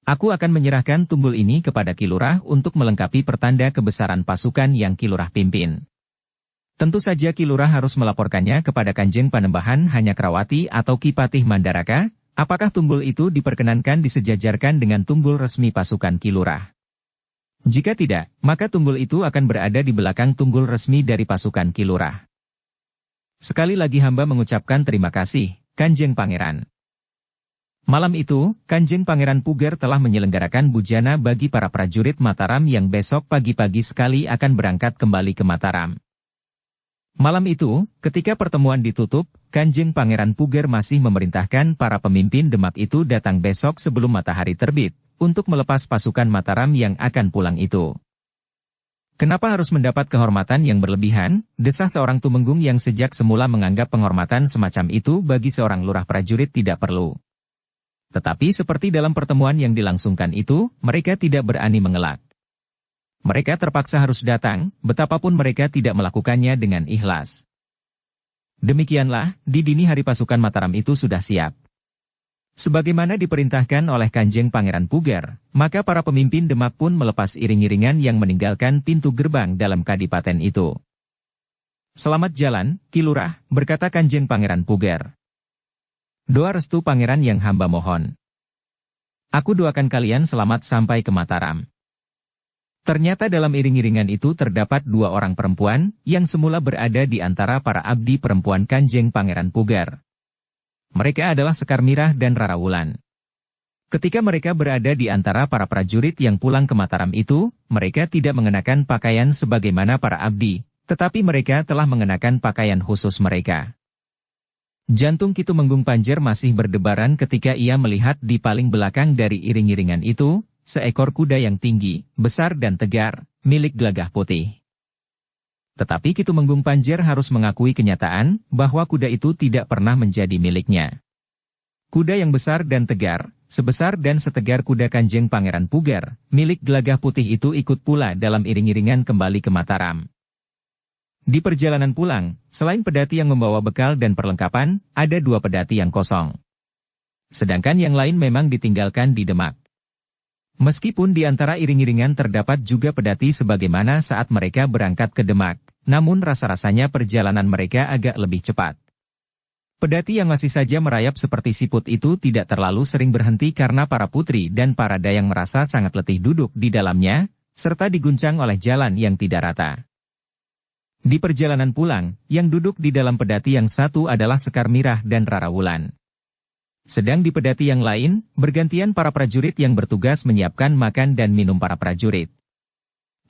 Aku akan menyerahkan tunggul ini kepada Ki Lurah untuk melengkapi pertanda kebesaran pasukan yang Ki Lurah pimpin. Tentu saja Ki Lurah harus melaporkannya kepada Kanjeng Panembahan Hanyakrawati atau Ki Patih Mandaraka, apakah tunggul itu diperkenankan disejajarkan dengan tunggul resmi pasukan Ki Lurah. Jika tidak, maka tunggul itu akan berada di belakang tunggul resmi dari pasukan Ki Lurah. Sekali lagi hamba mengucapkan terima kasih, Kanjeng Pangeran. Malam itu, Kanjeng Pangeran Puger telah menyelenggarakan bujana bagi para prajurit Mataram yang besok pagi-pagi sekali akan berangkat kembali ke Mataram. Malam itu, ketika pertemuan ditutup, Kanjeng Pangeran Puger masih memerintahkan para pemimpin Demak itu datang besok sebelum matahari terbit, untuk melepas pasukan Mataram yang akan pulang itu. Kenapa harus mendapat kehormatan yang berlebihan? Desah seorang tumenggung yang sejak semula menganggap penghormatan semacam itu bagi seorang lurah prajurit tidak perlu. Tetapi seperti dalam pertemuan yang dilangsungkan itu, mereka tidak berani mengelak. Mereka terpaksa harus datang, betapapun mereka tidak melakukannya dengan ikhlas. Demikianlah, di dini hari pasukan Mataram itu sudah siap. Sebagaimana diperintahkan oleh Kanjeng Pangeran Puger, maka para pemimpin Demak pun melepas iring-iringan yang meninggalkan pintu gerbang dalam kadipaten itu. Selamat jalan, Ki Lurah, berkata Kanjeng Pangeran Puger. Doa restu Pangeran yang hamba mohon. Aku doakan kalian selamat sampai ke Mataram. Ternyata dalam iring-iringan itu terdapat dua orang perempuan, yang semula berada di antara para abdi perempuan Kanjeng Pangeran Puger. Mereka adalah Sekar Mirah dan Rara Wulan. Ketika mereka berada di antara para prajurit yang pulang ke Mataram itu, mereka tidak mengenakan pakaian sebagaimana para abdi, tetapi mereka telah mengenakan pakaian khusus mereka. Jantung Ki Tumenggung Panjer masih berdebaran ketika ia melihat di paling belakang dari iring-iringan itu, seekor kuda yang tinggi, besar dan tegar, milik Gelagah Putih. Tetapi Ki Tumenggung Panjer harus mengakui kenyataan bahwa kuda itu tidak pernah menjadi miliknya. Kuda yang besar dan tegar, sebesar dan setegar kuda Kanjeng Pangeran Puger, milik Gelagah Putih itu ikut pula dalam iring-iringan kembali ke Mataram. Di perjalanan pulang, selain pedati yang membawa bekal dan perlengkapan, ada dua pedati yang kosong. Sedangkan yang lain memang ditinggalkan di Demak. Meskipun di antara iring-iringan terdapat juga pedati sebagaimana saat mereka berangkat ke Demak, namun rasa-rasanya perjalanan mereka agak lebih cepat. Pedati yang masih saja merayap seperti siput itu tidak terlalu sering berhenti karena para putri dan para dayang merasa sangat letih duduk di dalamnya, serta diguncang oleh jalan yang tidak rata. Di perjalanan pulang, yang duduk di dalam pedati yang satu adalah Sekar Mirah dan Rara Wulan. Sedang di pedati yang lain, bergantian para prajurit yang bertugas menyiapkan makan dan minum para prajurit.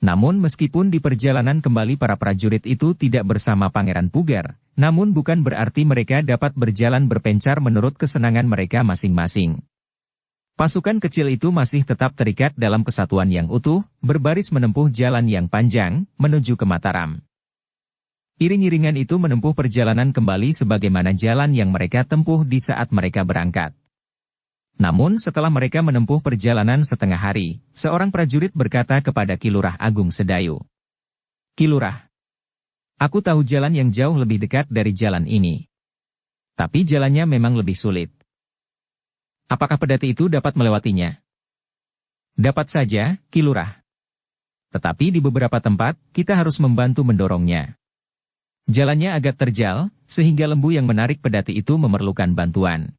Namun meskipun di perjalanan kembali para prajurit itu tidak bersama Pangeran Puger, namun bukan berarti mereka dapat berjalan berpencar menurut kesenangan mereka masing-masing. Pasukan kecil itu masih tetap terikat dalam kesatuan yang utuh, berbaris menempuh jalan yang panjang, menuju ke Mataram. Iring-iringan itu menempuh perjalanan kembali sebagaimana jalan yang mereka tempuh di saat mereka berangkat. Namun setelah mereka menempuh perjalanan setengah hari, seorang prajurit berkata kepada Ki Lurah Agung Sedayu. Ki Lurah, aku tahu jalan yang jauh lebih dekat dari jalan ini. Tapi jalannya memang lebih sulit. Apakah pedati itu dapat melewatinya? Dapat saja, Ki Lurah. Tetapi di beberapa tempat, kita harus membantu mendorongnya. Jalannya agak terjal, sehingga lembu yang menarik pedati itu memerlukan bantuan.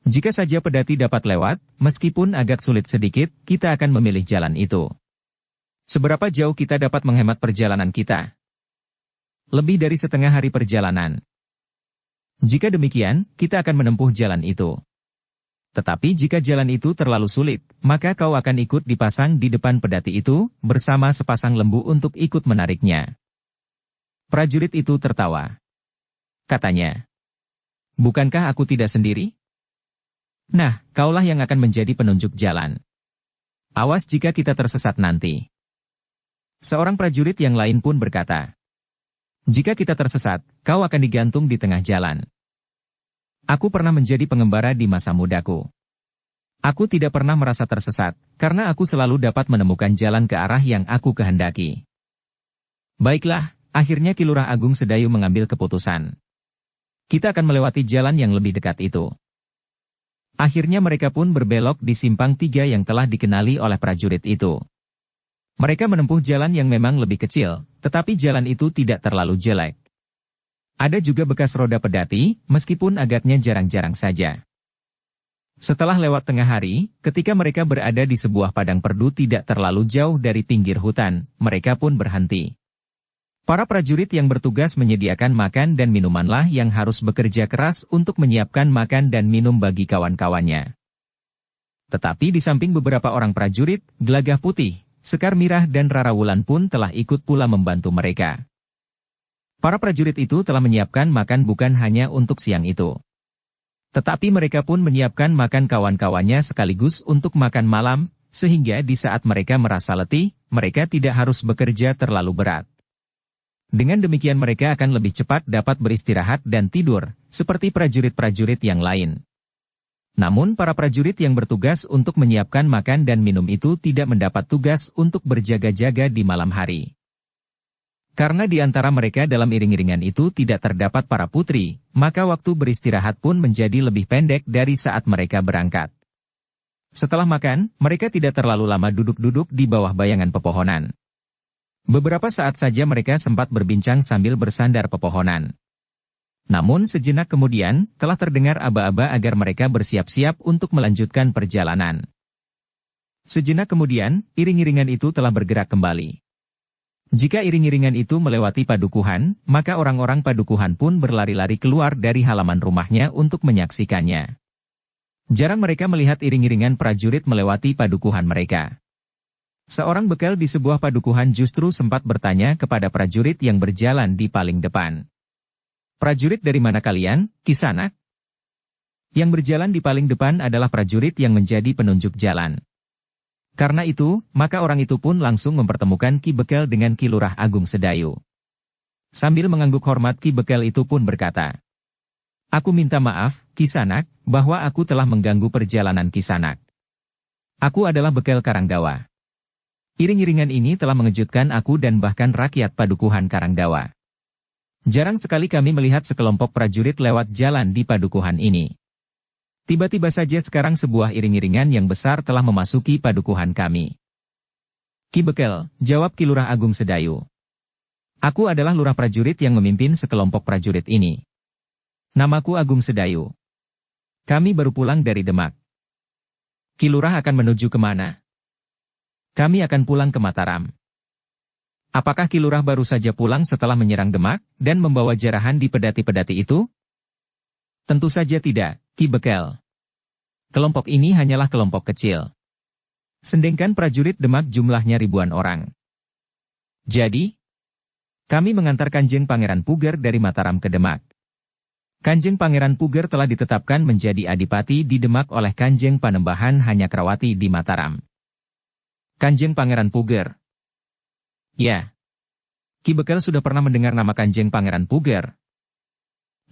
Jika saja pedati dapat lewat, meskipun agak sulit sedikit, kita akan memilih jalan itu. Seberapa jauh kita dapat menghemat perjalanan kita? Lebih dari setengah hari perjalanan. Jika demikian, kita akan menempuh jalan itu. Tetapi jika jalan itu terlalu sulit, maka kau akan ikut dipasang di depan pedati itu, bersama sepasang lembu untuk ikut menariknya. Prajurit itu tertawa. Katanya, bukankah aku tidak sendiri? Nah, kaulah yang akan menjadi penunjuk jalan. Awas jika kita tersesat nanti. Seorang prajurit yang lain pun berkata, jika kita tersesat, kau akan digantung di tengah jalan. Aku pernah menjadi pengembara di masa mudaku. Aku tidak pernah merasa tersesat, karena aku selalu dapat menemukan jalan ke arah yang aku kehendaki. Baiklah. Akhirnya Ki Lurah Agung Sedayu mengambil keputusan. Kita akan melewati jalan yang lebih dekat itu. Akhirnya mereka pun berbelok di simpang 3 yang telah dikenali oleh prajurit itu. Mereka menempuh jalan yang memang lebih kecil, tetapi jalan itu tidak terlalu jelek. Ada juga bekas roda pedati, meskipun agaknya jarang-jarang saja. Setelah lewat tengah hari, ketika mereka berada di sebuah padang perdu tidak terlalu jauh dari pinggir hutan, mereka pun berhenti. Para prajurit yang bertugas menyediakan makan dan minumanlah yang harus bekerja keras untuk menyiapkan makan dan minum bagi kawan-kawannya. Tetapi di samping beberapa orang prajurit, Gelagah Putih, Sekar Mirah dan Rara Wulan pun telah ikut pula membantu mereka. Para prajurit itu telah menyiapkan makan bukan hanya untuk siang itu. Tetapi mereka pun menyiapkan makan kawan-kawannya sekaligus untuk makan malam, sehingga di saat mereka merasa letih, mereka tidak harus bekerja terlalu berat. Dengan demikian mereka akan lebih cepat dapat beristirahat dan tidur, seperti prajurit-prajurit yang lain. Namun para prajurit yang bertugas untuk menyiapkan makan dan minum itu tidak mendapat tugas untuk berjaga-jaga di malam hari. Karena di antara mereka dalam iring-iringan itu tidak terdapat para putri, maka waktu beristirahat pun menjadi lebih pendek dari saat mereka berangkat. Setelah makan, mereka tidak terlalu lama duduk-duduk di bawah bayangan pepohonan. Beberapa saat saja mereka sempat berbincang sambil bersandar pepohonan. Namun sejenak kemudian, telah terdengar aba-aba agar mereka bersiap-siap untuk melanjutkan perjalanan. Sejenak kemudian, iring-iringan itu telah bergerak kembali. Jika iring-iringan itu melewati padukuhan, maka orang-orang padukuhan pun berlari-lari keluar dari halaman rumahnya untuk menyaksikannya. Jarang mereka melihat iring-iringan prajurit melewati padukuhan mereka. Seorang bekal di sebuah padukuhan justru sempat bertanya kepada prajurit yang berjalan di paling depan. "Prajurit dari mana kalian, Kisanak?" Yang berjalan di paling depan adalah prajurit yang menjadi penunjuk jalan. Karena itu, maka orang itu pun langsung mempertemukan Ki Bekel dengan Ki Lurah Agung Sedayu. Sambil mengangguk hormat Ki Bekel itu pun berkata, "Aku minta maaf, Kisanak, bahwa aku telah mengganggu perjalanan Kisanak. Aku adalah Bekel Karangdawa. Iring-iringan ini telah mengejutkan aku dan bahkan rakyat padukuhan Karangdawa. Jarang sekali kami melihat sekelompok prajurit lewat jalan di padukuhan ini. Tiba-tiba saja sekarang sebuah iring-iringan yang besar telah memasuki padukuhan kami." "Ki Bekel," jawab Ki Lurah Agung Sedayu. "Aku adalah lurah prajurit yang memimpin sekelompok prajurit ini. Namaku Agung Sedayu. Kami baru pulang dari Demak." "Ki Lurah akan menuju kemana?" "Kami akan pulang ke Mataram." "Apakah Ki Lurah baru saja pulang setelah menyerang Demak, dan membawa jarahan di pedati-pedati itu?" "Tentu saja tidak, Ki Bekel. Kelompok ini hanyalah kelompok kecil. Sedangkan prajurit Demak jumlahnya ribuan orang. Jadi, kami mengantar Kanjeng Pangeran Puger dari Mataram ke Demak. Kanjeng Pangeran Puger telah ditetapkan menjadi adipati di Demak oleh Kanjeng Panembahan Hanyakrawati di Mataram." "Kanjeng Pangeran Puger?" "Ya." "Ki Bekel sudah pernah mendengar nama Kanjeng Pangeran Puger?"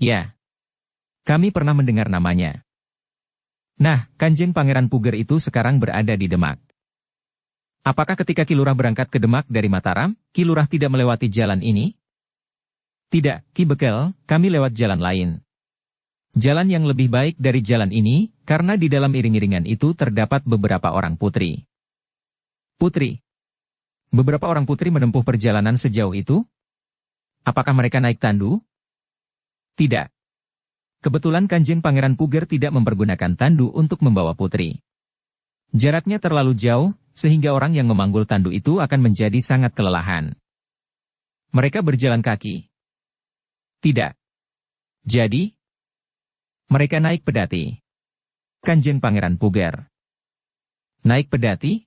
"Ya. Kami pernah mendengar namanya." "Nah, Kanjeng Pangeran Puger itu sekarang berada di Demak. Apakah ketika Ki Lurah berangkat ke Demak dari Mataram, Ki Lurah tidak melewati jalan ini?" "Tidak, Ki Bekel, kami lewat jalan lain. Jalan yang lebih baik dari jalan ini, karena di dalam iring-iringan itu terdapat beberapa orang putri." "Putri? Beberapa orang putri menempuh perjalanan sejauh itu? Apakah mereka naik tandu?" "Tidak. Kebetulan Kanjeng Pangeran Puger tidak mempergunakan tandu untuk membawa putri. Jaraknya terlalu jauh, sehingga orang yang memanggul tandu itu akan menjadi sangat kelelahan." "Mereka berjalan kaki?" "Tidak. Jadi, mereka naik pedati." Kanjeng Pangeran Puger. "Naik pedati?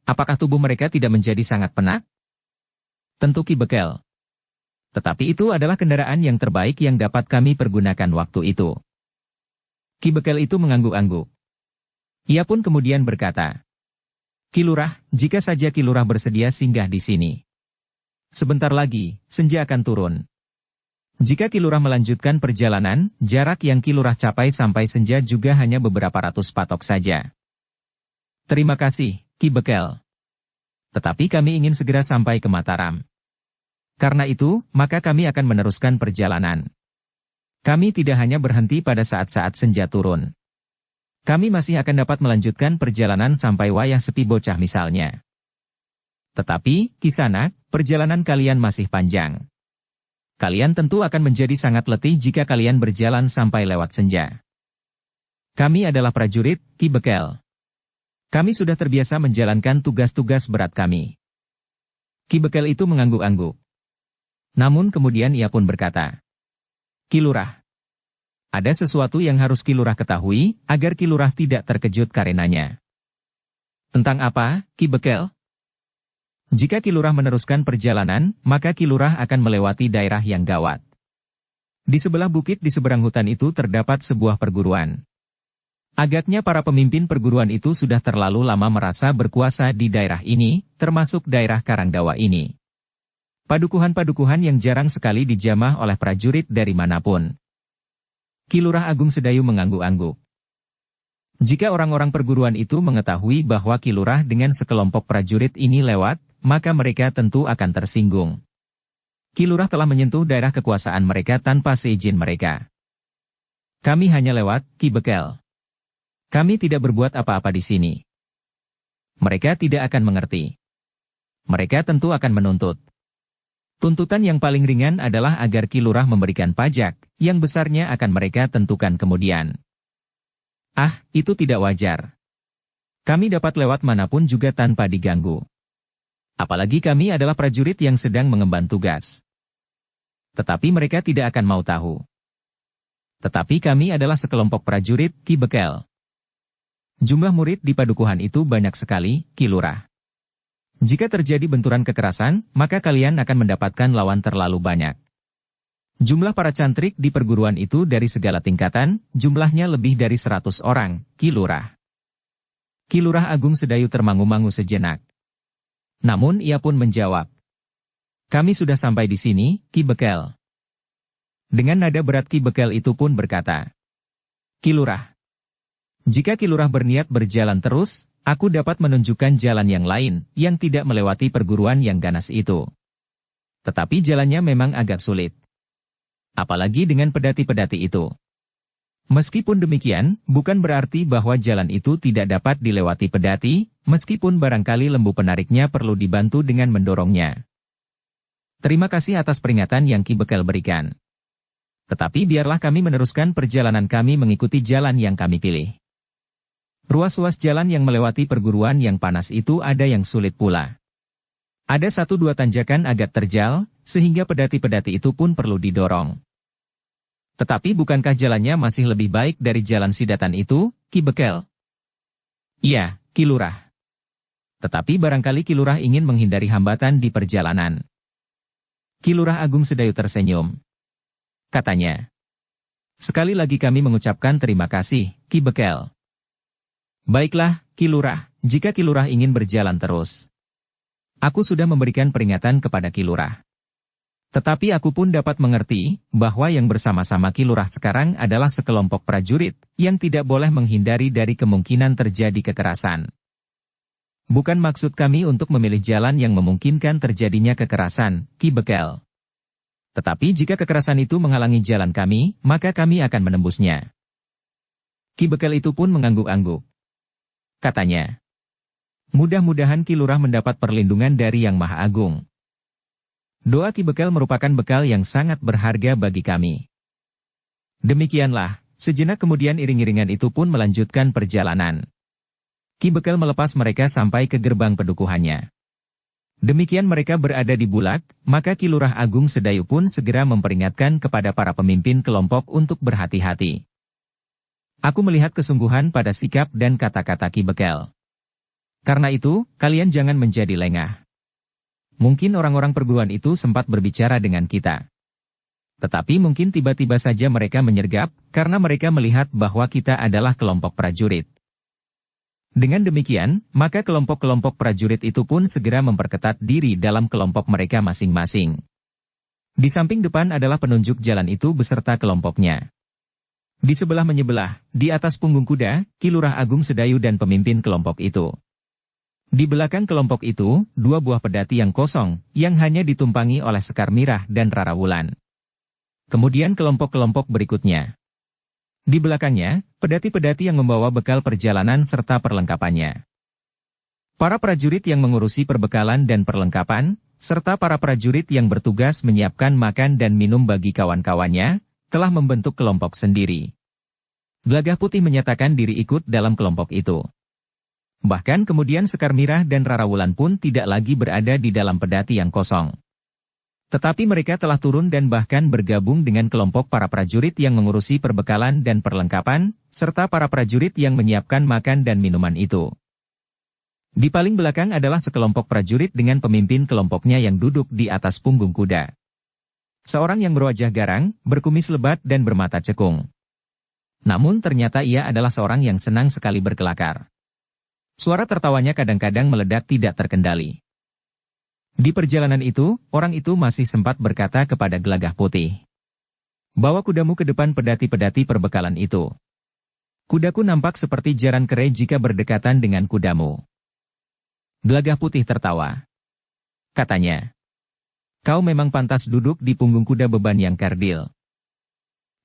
Apakah tubuh mereka tidak menjadi sangat penat?" "Tentu Ki Bekel. Tetapi itu adalah kendaraan yang terbaik yang dapat kami pergunakan waktu itu." Ki Bekel itu mengangguk-angguk. Ia pun kemudian berkata, "Ki Lurah, jika saja Ki Lurah bersedia singgah di sini. Sebentar lagi, senja akan turun. Jika Ki Lurah melanjutkan perjalanan, jarak yang Ki Lurah capai sampai senja juga hanya beberapa ratus patok saja." "Terima kasih, Ki Bekel. Tetapi kami ingin segera sampai ke Mataram. Karena itu, maka kami akan meneruskan perjalanan. Kami tidak hanya berhenti pada saat-saat senja turun. Kami masih akan dapat melanjutkan perjalanan sampai wayah sepi bocah misalnya. Tetapi, Kisanak, perjalanan kalian masih panjang. Kalian tentu akan menjadi sangat letih jika kalian berjalan sampai lewat senja. Kami adalah prajurit, Ki Bekel. Kami sudah terbiasa menjalankan tugas-tugas berat kami." Ki Bekel itu mengangguk-angguk. Namun kemudian ia pun berkata, "Ki Lurah, ada sesuatu yang harus Ki Lurah ketahui, agar Ki Lurah tidak terkejut karenanya." "Tentang apa, Ki Bekel?" "Jika Ki Lurah meneruskan perjalanan, maka Ki Lurah akan melewati daerah yang gawat. Di sebelah bukit di seberang hutan itu terdapat sebuah perguruan. Agaknya para pemimpin perguruan itu sudah terlalu lama merasa berkuasa di daerah ini, termasuk daerah Karangdawa ini. Padukuhan-padukuhan yang jarang sekali dijamah oleh prajurit dari manapun." Ki Lurah Agung Sedayu mengangguk-angguk. Jika orang-orang perguruan itu mengetahui bahwa Ki Lurah dengan sekelompok prajurit ini lewat, maka mereka tentu akan tersinggung. Ki Lurah telah menyentuh daerah kekuasaan mereka tanpa seizin mereka. "Kami hanya lewat, Ki Bekel. Kami tidak berbuat apa-apa di sini." Mereka tidak akan mengerti. Mereka tentu akan menuntut. Tuntutan yang paling ringan adalah agar Ki Lurah memberikan pajak, yang besarnya akan mereka tentukan kemudian. "Ah, itu tidak wajar. Kami dapat lewat manapun juga tanpa diganggu. Apalagi kami adalah prajurit yang sedang mengemban tugas." Tetapi mereka tidak akan mau tahu. "Tetapi kami adalah sekelompok prajurit, Ki Bekel. Jumlah murid di padukuhan itu banyak sekali, Ki Lurah. Jika terjadi benturan kekerasan, maka kalian akan mendapatkan lawan terlalu banyak. Jumlah para cantrik di perguruan itu dari segala tingkatan, jumlahnya lebih dari 100 orang, Ki Lurah." Ki Lurah Agung Sedayu termangu-mangu sejenak. Namun ia pun menjawab, "Kami sudah sampai di sini, Ki Bekel." Dengan nada berat Ki Bekel itu pun berkata, "Ki Lurah, jika Ki Lurah berniat berjalan terus, aku dapat menunjukkan jalan yang lain, yang tidak melewati perguruan yang ganas itu. Tetapi jalannya memang agak sulit. Apalagi dengan pedati-pedati itu. Meskipun demikian, bukan berarti bahwa jalan itu tidak dapat dilewati pedati, meskipun barangkali lembu penariknya perlu dibantu dengan mendorongnya. Terima kasih atas peringatan yang Ki Bekel berikan. Tetapi biarlah kami meneruskan perjalanan kami mengikuti jalan yang kami pilih. Ruas-ruas jalan yang melewati perguruan yang panas itu ada yang sulit pula. Ada 1-2 tanjakan agak terjal, sehingga pedati-pedati itu pun perlu didorong. Tetapi bukankah jalannya masih lebih baik dari jalan sidatan itu, Ki Bekel?" "Iya, Ki Lurah. Tetapi barangkali Ki Lurah ingin menghindari hambatan di perjalanan." Ki Lurah Agung Sedayu tersenyum. Katanya, "Sekali lagi kami mengucapkan terima kasih, Ki Bekel." "Baiklah, Ki Lurah, jika Ki Lurah ingin berjalan terus. Aku sudah memberikan peringatan kepada Ki Lurah. Tetapi aku pun dapat mengerti, bahwa yang bersama-sama Ki Lurah sekarang adalah sekelompok prajurit, yang tidak boleh menghindari dari kemungkinan terjadi kekerasan. Bukan maksud kami untuk memilih jalan yang memungkinkan terjadinya kekerasan, Ki Bekel. Tetapi jika kekerasan itu menghalangi jalan kami, maka kami akan menembusnya." Ki Bekel itu pun mengangguk-angguk. Katanya, "Mudah-mudahan Ki Lurah mendapat perlindungan dari Yang Maha Agung. Doa Ki Bekel merupakan bekal yang sangat berharga bagi kami." Demikianlah, sejenak kemudian iring-iringan itu pun melanjutkan perjalanan. Ki Bekel melepas mereka sampai ke gerbang pedukuhannya. Demikian mereka berada di Bulak, maka Ki Lurah Agung Sedayu pun segera memperingatkan kepada para pemimpin kelompok untuk berhati-hati. "Aku melihat kesungguhan pada sikap dan kata-kata Ki Bekel. Karena itu, kalian jangan menjadi lengah. Mungkin orang-orang perguruan itu sempat berbicara dengan kita. Tetapi mungkin tiba-tiba saja mereka menyergap, karena mereka melihat bahwa kita adalah kelompok prajurit. Dengan demikian, maka kelompok-kelompok prajurit itu pun segera memperketat diri dalam kelompok mereka masing-masing. Di samping depan adalah penunjuk jalan itu beserta kelompoknya. Di sebelah menyebelah, di atas punggung kuda, Ki Lurah Agung Sedayu dan pemimpin kelompok itu. Di belakang kelompok itu, 2 buah pedati yang kosong, yang hanya ditumpangi oleh Sekar Mirah dan Rara Wulan. Kemudian kelompok-kelompok berikutnya. Di belakangnya, pedati-pedati yang membawa bekal perjalanan serta perlengkapannya. Para prajurit yang mengurusi perbekalan dan perlengkapan, serta para prajurit yang bertugas menyiapkan makan dan minum bagi kawan-kawannya, telah membentuk kelompok sendiri. Gelagah Putih menyatakan diri ikut dalam kelompok itu. Bahkan kemudian Sekar Mirah dan Rara Wulan pun tidak lagi berada di dalam pedati yang kosong. Tetapi mereka telah turun dan bahkan bergabung dengan kelompok para prajurit yang mengurusi perbekalan dan perlengkapan, serta para prajurit yang menyiapkan makan dan minuman itu. Di paling belakang adalah sekelompok prajurit dengan pemimpin kelompoknya yang duduk di atas punggung kuda. Seorang yang berwajah garang, berkumis lebat dan bermata cekung. Namun ternyata ia adalah seorang yang senang sekali berkelakar. Suara tertawanya kadang-kadang meledak tidak terkendali. Di perjalanan itu, orang itu masih sempat berkata kepada Gelagah Putih, "Bawa kudamu ke depan pedati-pedati perbekalan itu. Kudaku nampak seperti jaran kere jika berdekatan dengan kudamu." Gelagah Putih tertawa. Katanya, "Kau memang pantas duduk di punggung kuda beban yang kerdil."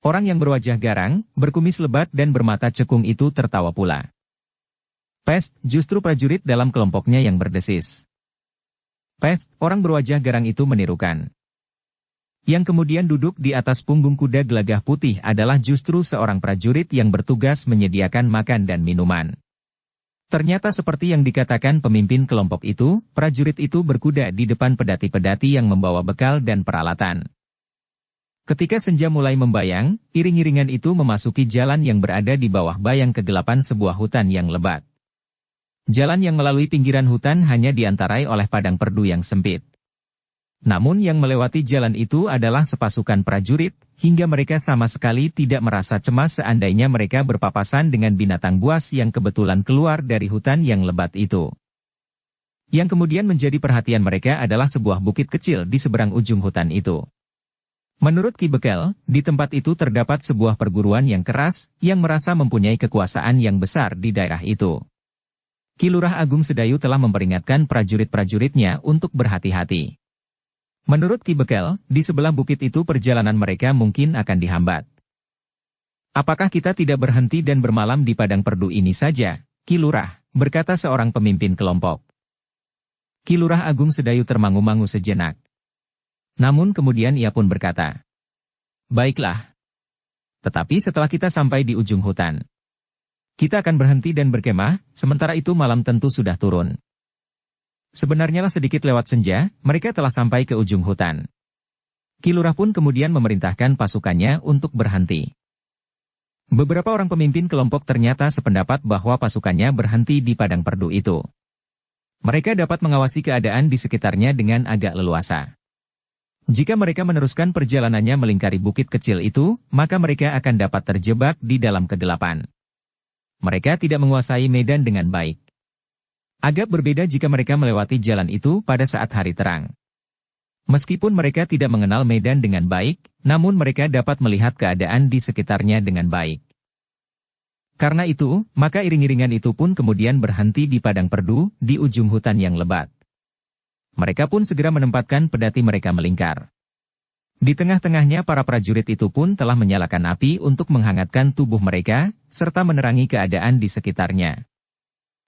Orang yang berwajah garang, berkumis lebat dan bermata cekung itu tertawa pula. "Pest, justru prajurit dalam kelompoknya yang berdesis." "Pest," orang berwajah garang itu menirukan. Yang kemudian duduk di atas punggung kuda Gelagah Putih adalah justru seorang prajurit yang bertugas menyediakan makan dan minuman. Ternyata seperti yang dikatakan pemimpin kelompok itu, prajurit itu berkuda di depan pedati-pedati yang membawa bekal dan peralatan. Ketika senja mulai membayang, iring-iringan itu memasuki jalan yang berada di bawah bayang kegelapan sebuah hutan yang lebat. Jalan yang melalui pinggiran hutan hanya diantarai oleh padang perdu yang sempit. Namun yang melewati jalan itu adalah sepasukan prajurit, hingga mereka sama sekali tidak merasa cemas seandainya mereka berpapasan dengan binatang buas yang kebetulan keluar dari hutan yang lebat itu. Yang kemudian menjadi perhatian mereka adalah sebuah bukit kecil di seberang ujung hutan itu. Menurut Ki Bekel, di tempat itu terdapat sebuah perguruan yang keras, yang merasa mempunyai kekuasaan yang besar di daerah itu. Ki Lurah Agung Sedayu telah memperingatkan prajurit-prajuritnya untuk berhati-hati. Menurut Ki Bekel, di sebelah bukit itu perjalanan mereka mungkin akan dihambat. "Apakah kita tidak berhenti dan bermalam di padang perdu ini saja, Ki Lurah?" berkata seorang pemimpin kelompok. Ki Lurah Agung Sedayu termangu-mangu sejenak. Namun kemudian ia pun berkata, "Baiklah. Tetapi setelah kita sampai di ujung hutan, kita akan berhenti dan berkemah, sementara itu malam tentu sudah turun." Sebenarnya lah sedikit lewat senja, mereka telah sampai ke ujung hutan. Ki Lurah pun kemudian memerintahkan pasukannya untuk berhenti. Beberapa orang pemimpin kelompok ternyata sependapat bahwa pasukannya berhenti di padang perdu itu. Mereka dapat mengawasi keadaan di sekitarnya dengan agak leluasa. Jika mereka meneruskan perjalanannya melingkari bukit kecil itu, maka mereka akan dapat terjebak di dalam kegelapan. Mereka tidak menguasai medan dengan baik. Agak berbeda jika mereka melewati jalan itu pada saat hari terang. Meskipun mereka tidak mengenal medan dengan baik, namun mereka dapat melihat keadaan di sekitarnya dengan baik. Karena itu, maka iring-iringan itu pun kemudian berhenti di padang perdu, di ujung hutan yang lebat. Mereka pun segera menempatkan pedati mereka melingkar. Di tengah-tengahnya para prajurit itu pun telah menyalakan api untuk menghangatkan tubuh mereka, serta menerangi keadaan di sekitarnya.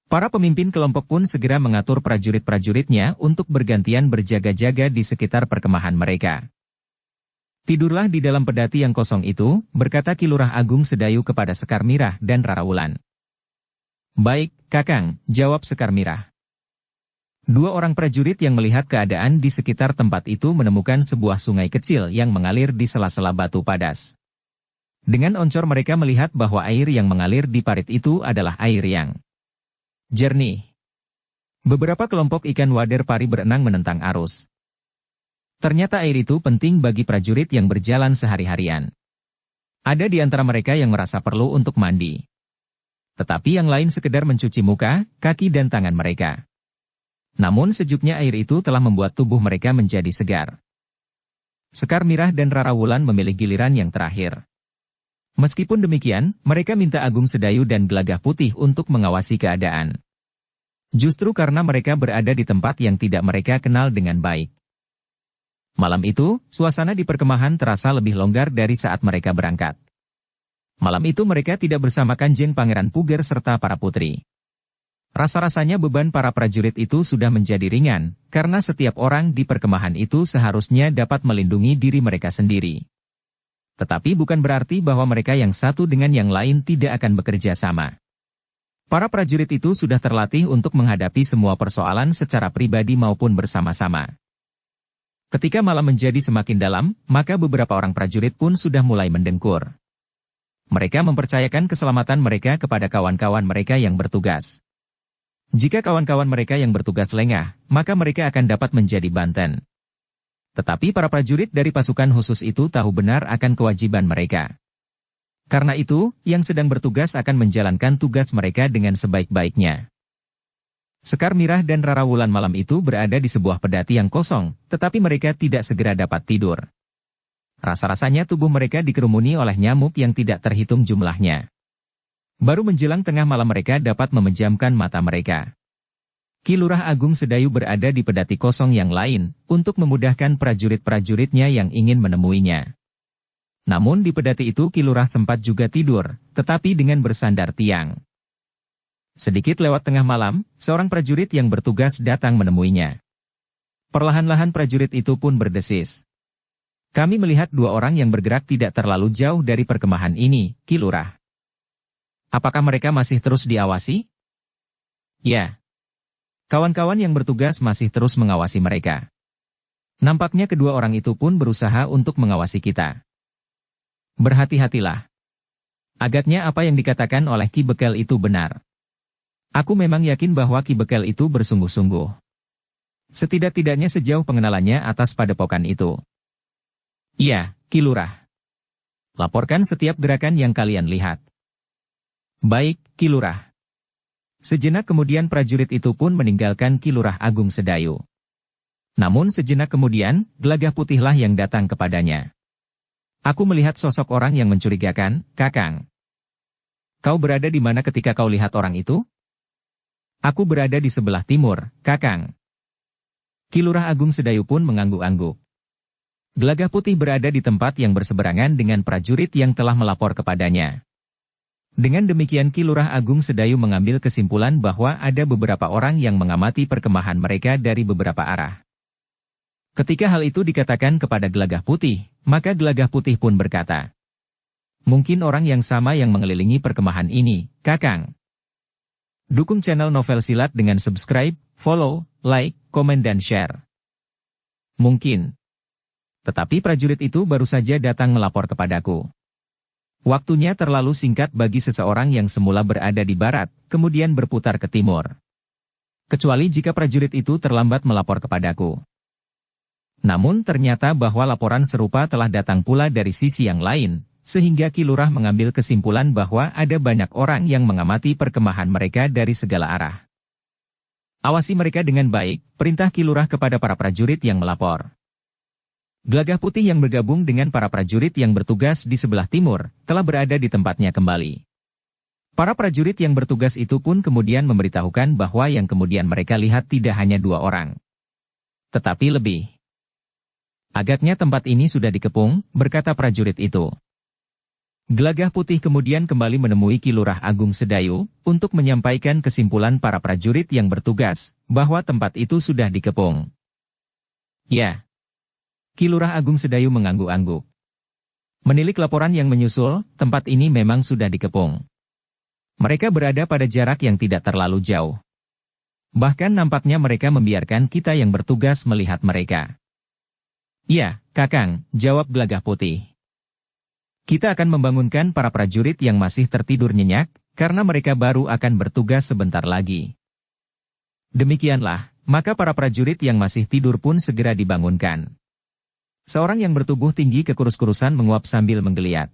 Para pemimpin kelompok pun segera mengatur prajurit-prajuritnya untuk bergantian berjaga-jaga di sekitar perkemahan mereka. "Tidurlah di dalam pedati yang kosong itu," berkata Ki Lurah Agung Sedayu kepada Sekar Mirah dan Rara Wulan. "Baik, Kakang," jawab Sekar Mirah. Dua orang prajurit yang melihat keadaan di sekitar tempat itu menemukan sebuah sungai kecil yang mengalir di sela-sela batu padas. Dengan oncor mereka melihat bahwa air yang mengalir di parit itu adalah air yang jernih. Beberapa kelompok ikan wader pari berenang menentang arus. Ternyata air itu penting bagi prajurit yang berjalan sehari-harian. Ada di antara mereka yang merasa perlu untuk mandi. Tetapi yang lain sekedar mencuci muka, kaki dan tangan mereka. Namun sejuknya air itu telah membuat tubuh mereka menjadi segar. Sekar Mirah dan Rara Wulan memilih giliran yang terakhir. Meskipun demikian, mereka minta Agung Sedayu dan Gelagah Putih untuk mengawasi keadaan. Justru karena mereka berada di tempat yang tidak mereka kenal dengan baik. Malam itu, suasana di perkemahan terasa lebih longgar dari saat mereka berangkat. Malam itu mereka tidak bersama Kanjeng Pangeran Puger serta para putri. Rasa-rasanya beban para prajurit itu sudah menjadi ringan, karena setiap orang di perkemahan itu seharusnya dapat melindungi diri mereka sendiri. Tetapi bukan berarti bahwa mereka yang satu dengan yang lain tidak akan bekerja sama. Para prajurit itu sudah terlatih untuk menghadapi semua persoalan secara pribadi maupun bersama-sama. Ketika malam menjadi semakin dalam, maka beberapa orang prajurit pun sudah mulai mendengkur. Mereka mempercayakan keselamatan mereka kepada kawan-kawan mereka yang bertugas. Jika kawan-kawan mereka yang bertugas lengah, maka mereka akan dapat menjadi banten. Tetapi para prajurit dari pasukan khusus itu tahu benar akan kewajiban mereka. Karena itu, yang sedang bertugas akan menjalankan tugas mereka dengan sebaik-baiknya. Sekar Mirah dan Rara Wulan malam itu berada di sebuah pedati yang kosong, tetapi mereka tidak segera dapat tidur. Rasa-rasanya tubuh mereka dikerumuni oleh nyamuk yang tidak terhitung jumlahnya. Baru menjelang tengah malam mereka dapat memejamkan mata mereka. Ki Lurah Agung Sedayu berada di pedati kosong yang lain, untuk memudahkan prajurit-prajuritnya yang ingin menemuinya. Namun di pedati itu Ki Lurah sempat juga tidur, tetapi dengan bersandar tiang. Sedikit lewat tengah malam, seorang prajurit yang bertugas datang menemuinya. Perlahan-lahan prajurit itu pun berdesis. Kami melihat dua orang yang bergerak tidak terlalu jauh dari perkemahan ini, Ki Lurah. Apakah mereka masih terus diawasi? Ya. Kawan-kawan yang bertugas masih terus mengawasi mereka. Nampaknya kedua orang itu pun berusaha untuk mengawasi kita. Berhati-hatilah. Agaknya apa yang dikatakan oleh Ki Bekel itu benar. Aku memang yakin bahwa Ki Bekel itu bersungguh-sungguh. Setidak-tidaknya sejauh pengenalannya atas padepokan itu. Iya, Ki Lurah. Laporkan setiap gerakan yang kalian lihat. Baik, Ki Lurah. Sejenak kemudian prajurit itu pun meninggalkan Ki Lurah Agung Sedayu. Namun sejenak kemudian, Gelagah Putihlah yang datang kepadanya. Aku melihat sosok orang yang mencurigakan, Kakang. Kau berada di mana ketika kau lihat orang itu? Aku berada di sebelah timur, Kakang. Ki Lurah Agung Sedayu pun mengangguk-angguk. Gelagah Putih berada di tempat yang berseberangan dengan prajurit yang telah melapor kepadanya. Dengan demikian Ki Lurah Agung Sedayu mengambil kesimpulan bahwa ada beberapa orang yang mengamati perkemahan mereka dari beberapa arah. Ketika hal itu dikatakan kepada Gelagah Putih, maka Gelagah Putih pun berkata, mungkin orang yang sama yang mengelilingi perkemahan ini, Kakang. Dukung channel Novel Silat dengan subscribe, follow, like, komen dan share. Mungkin. Tetapi prajurit itu baru saja datang melapor kepadaku. Waktunya terlalu singkat bagi seseorang yang semula berada di barat, kemudian berputar ke timur. Kecuali jika prajurit itu terlambat melapor kepadaku. Namun ternyata bahwa laporan serupa telah datang pula dari sisi yang lain, sehingga Ki Lurah mengambil kesimpulan bahwa ada banyak orang yang mengamati perkemahan mereka dari segala arah. Awasi mereka dengan baik, perintah Ki Lurah kepada para prajurit yang melapor. Gelagah Putih yang bergabung dengan para prajurit yang bertugas di sebelah timur, telah berada di tempatnya kembali. Para prajurit yang bertugas itu pun kemudian memberitahukan bahwa yang kemudian mereka lihat tidak hanya dua orang. Tetapi lebih. Agaknya tempat ini sudah dikepung, berkata prajurit itu. Gelagah Putih kemudian kembali menemui Ki Lurah Agung Sedayu, untuk menyampaikan kesimpulan para prajurit yang bertugas, bahwa tempat itu sudah dikepung. Ya. Ki Lurah Agung Sedayu mengangguk-angguk. Menilik laporan yang menyusul, tempat ini memang sudah dikepung. Mereka berada pada jarak yang tidak terlalu jauh. Bahkan nampaknya mereka membiarkan kita yang bertugas melihat mereka. Ya, Kakang, jawab Gelagah Putih. Kita akan membangunkan para prajurit yang masih tertidur nyenyak, karena mereka baru akan bertugas sebentar lagi. Demikianlah, maka para prajurit yang masih tidur pun segera dibangunkan. Seorang yang bertubuh tinggi kekurus-kurusan menguap sambil menggeliat.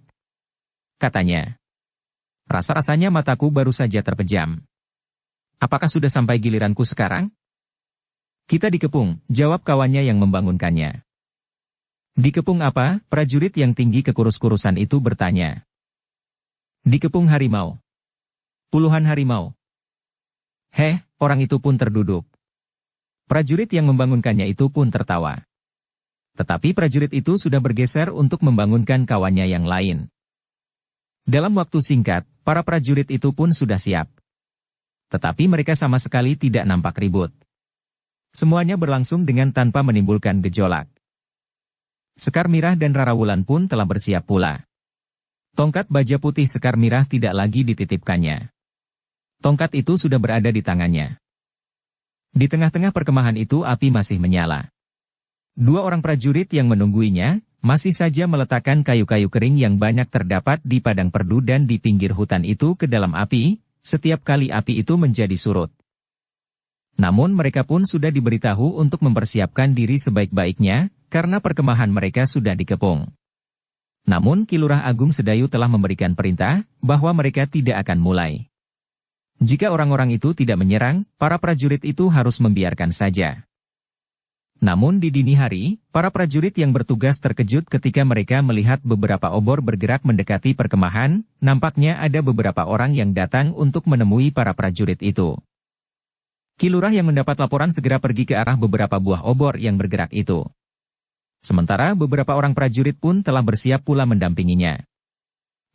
Katanya, rasa-rasanya mataku baru saja terpejam. Apakah sudah sampai giliranku sekarang? Kita dikepung, jawab kawannya yang membangunkannya. Dikepung apa? Prajurit yang tinggi kekurus-kurusan itu bertanya. Dikepung harimau. Puluhan harimau. Orang itu pun terduduk. Prajurit yang membangunkannya itu pun tertawa. Tetapi prajurit itu sudah bergeser untuk membangunkan kawannya yang lain. Dalam waktu singkat, para prajurit itu pun sudah siap. Tetapi mereka sama sekali tidak nampak ribut. Semuanya berlangsung dengan tanpa menimbulkan gejolak. Sekar Mirah dan Rara Wulan pun telah bersiap pula. Tongkat baja putih Sekar Mirah tidak lagi dititipkannya. Tongkat itu sudah berada di tangannya. Di tengah-tengah perkemahan itu api masih menyala. Dua orang prajurit yang menungguinya, masih saja meletakkan kayu-kayu kering yang banyak terdapat di padang perdu dan di pinggir hutan itu ke dalam api, setiap kali api itu menjadi surut. Namun mereka pun sudah diberitahu untuk mempersiapkan diri sebaik-baiknya, karena perkemahan mereka sudah dikepung. Namun Ki Lurah Agung Sedayu telah memberikan perintah, bahwa mereka tidak akan mulai. Jika orang-orang itu tidak menyerang, para prajurit itu harus membiarkan saja. Namun di dini hari, para prajurit yang bertugas terkejut ketika mereka melihat beberapa obor bergerak mendekati perkemahan, nampaknya ada beberapa orang yang datang untuk menemui para prajurit itu. Ki Lurah yang mendapat laporan segera pergi ke arah beberapa buah obor yang bergerak itu. Sementara beberapa orang prajurit pun telah bersiap pula mendampinginya.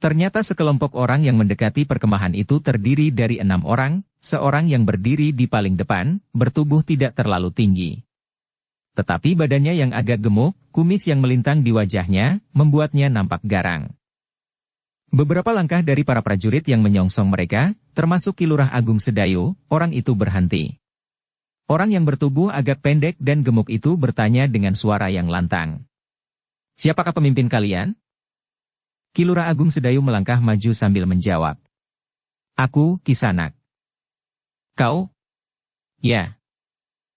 Ternyata sekelompok orang yang mendekati perkemahan itu terdiri dari 6 orang, seorang yang berdiri di paling depan, bertubuh tidak terlalu tinggi. Tetapi badannya yang agak gemuk, kumis yang melintang di wajahnya, membuatnya nampak garang. Beberapa langkah dari para prajurit yang menyongsong mereka, termasuk Ki Lurah Agung Sedayu, orang itu berhenti. Orang yang bertubuh agak pendek dan gemuk itu bertanya dengan suara yang lantang. "Siapakah pemimpin kalian?" Ki Lurah Agung Sedayu melangkah maju sambil menjawab. "Aku, Kisanak." "Kau?" "Ya."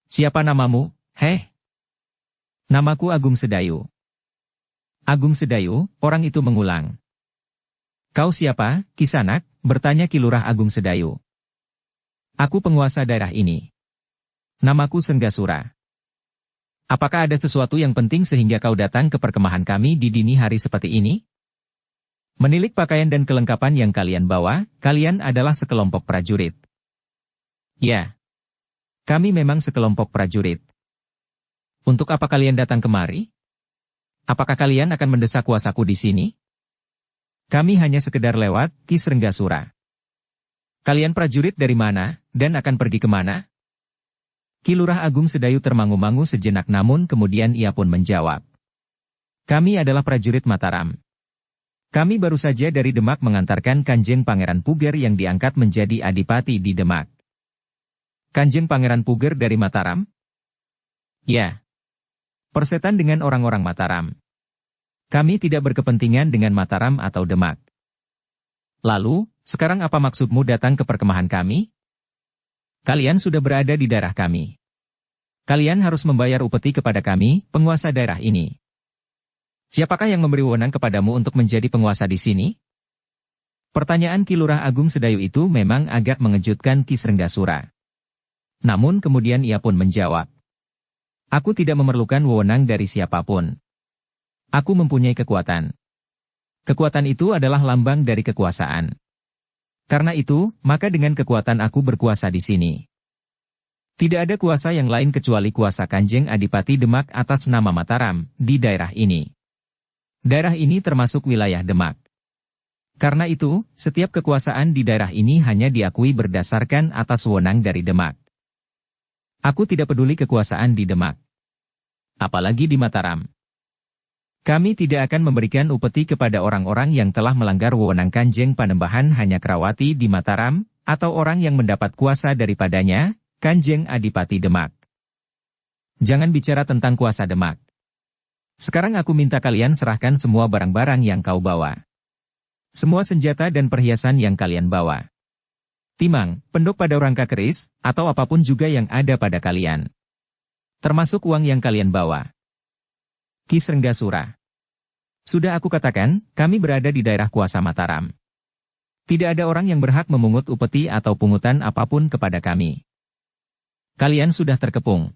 "Siapa namamu, heh?" "Namaku Agung Sedayu." "Agung Sedayu," orang itu mengulang. "Kau siapa, Kisanak?" bertanya Ki Lurah Agung Sedayu. "Aku penguasa daerah ini. Namaku Senggasura." "Apakah ada sesuatu yang penting sehingga kau datang ke perkemahan kami di dini hari seperti ini?" "Menilik pakaian dan kelengkapan yang kalian bawa, kalian adalah sekelompok prajurit." "Ya. Kami memang sekelompok prajurit." "Untuk apa kalian datang kemari? Apakah kalian akan mendesak kuasaku di sini?" "Kami hanya sekedar lewat, Ki Senggasura." "Kalian prajurit dari mana, dan akan pergi kemana?" Ki Lurah Agung Sedayu termangu-mangu sejenak namun kemudian ia pun menjawab. "Kami adalah prajurit Mataram. Kami baru saja dari Demak mengantarkan Kanjeng Pangeran Puger yang diangkat menjadi adipati di Demak." "Kanjeng Pangeran Puger dari Mataram?" "Ya. Persetan dengan orang-orang Mataram. Kami tidak berkepentingan dengan Mataram atau Demak." "Lalu, sekarang apa maksudmu datang ke perkemahan kami?" "Kalian sudah berada di daerah kami. Kalian harus membayar upeti kepada kami, penguasa daerah ini." "Siapakah yang memberi wewenang kepadamu untuk menjadi penguasa di sini?" Pertanyaan Ki Lurah Agung Sedayu itu memang agak mengejutkan Ki Senggasura. Namun kemudian ia pun menjawab. "Aku tidak memerlukan wewenang dari siapapun. Aku mempunyai kekuatan. Kekuatan itu adalah lambang dari kekuasaan. Karena itu, maka dengan kekuatan aku berkuasa di sini. Tidak ada kuasa yang lain kecuali kuasa Kanjeng Adipati Demak atas nama Mataram, di daerah ini. Daerah ini termasuk wilayah Demak. Karena itu, setiap kekuasaan di daerah ini hanya diakui berdasarkan atas wewenang dari Demak. Aku tidak peduli kekuasaan di Demak. Apalagi di Mataram. Kami tidak akan memberikan upeti kepada orang-orang yang telah melanggar wewenang Kanjeng Panembahan Hanyakrawati di Mataram, atau orang yang mendapat kuasa daripadanya, Kanjeng Adipati Demak. Jangan bicara tentang kuasa Demak. Sekarang aku minta kalian serahkan semua barang-barang yang kau bawa. Semua senjata dan perhiasan yang kalian bawa. Timang, pendok pada rangka keris, atau apapun juga yang ada pada kalian. Termasuk uang yang kalian bawa." Ki Senggasura. "Sudah aku katakan, kami berada di daerah kuasa Mataram. Tidak ada orang yang berhak memungut upeti atau pungutan apapun kepada kami. Kalian sudah terkepung.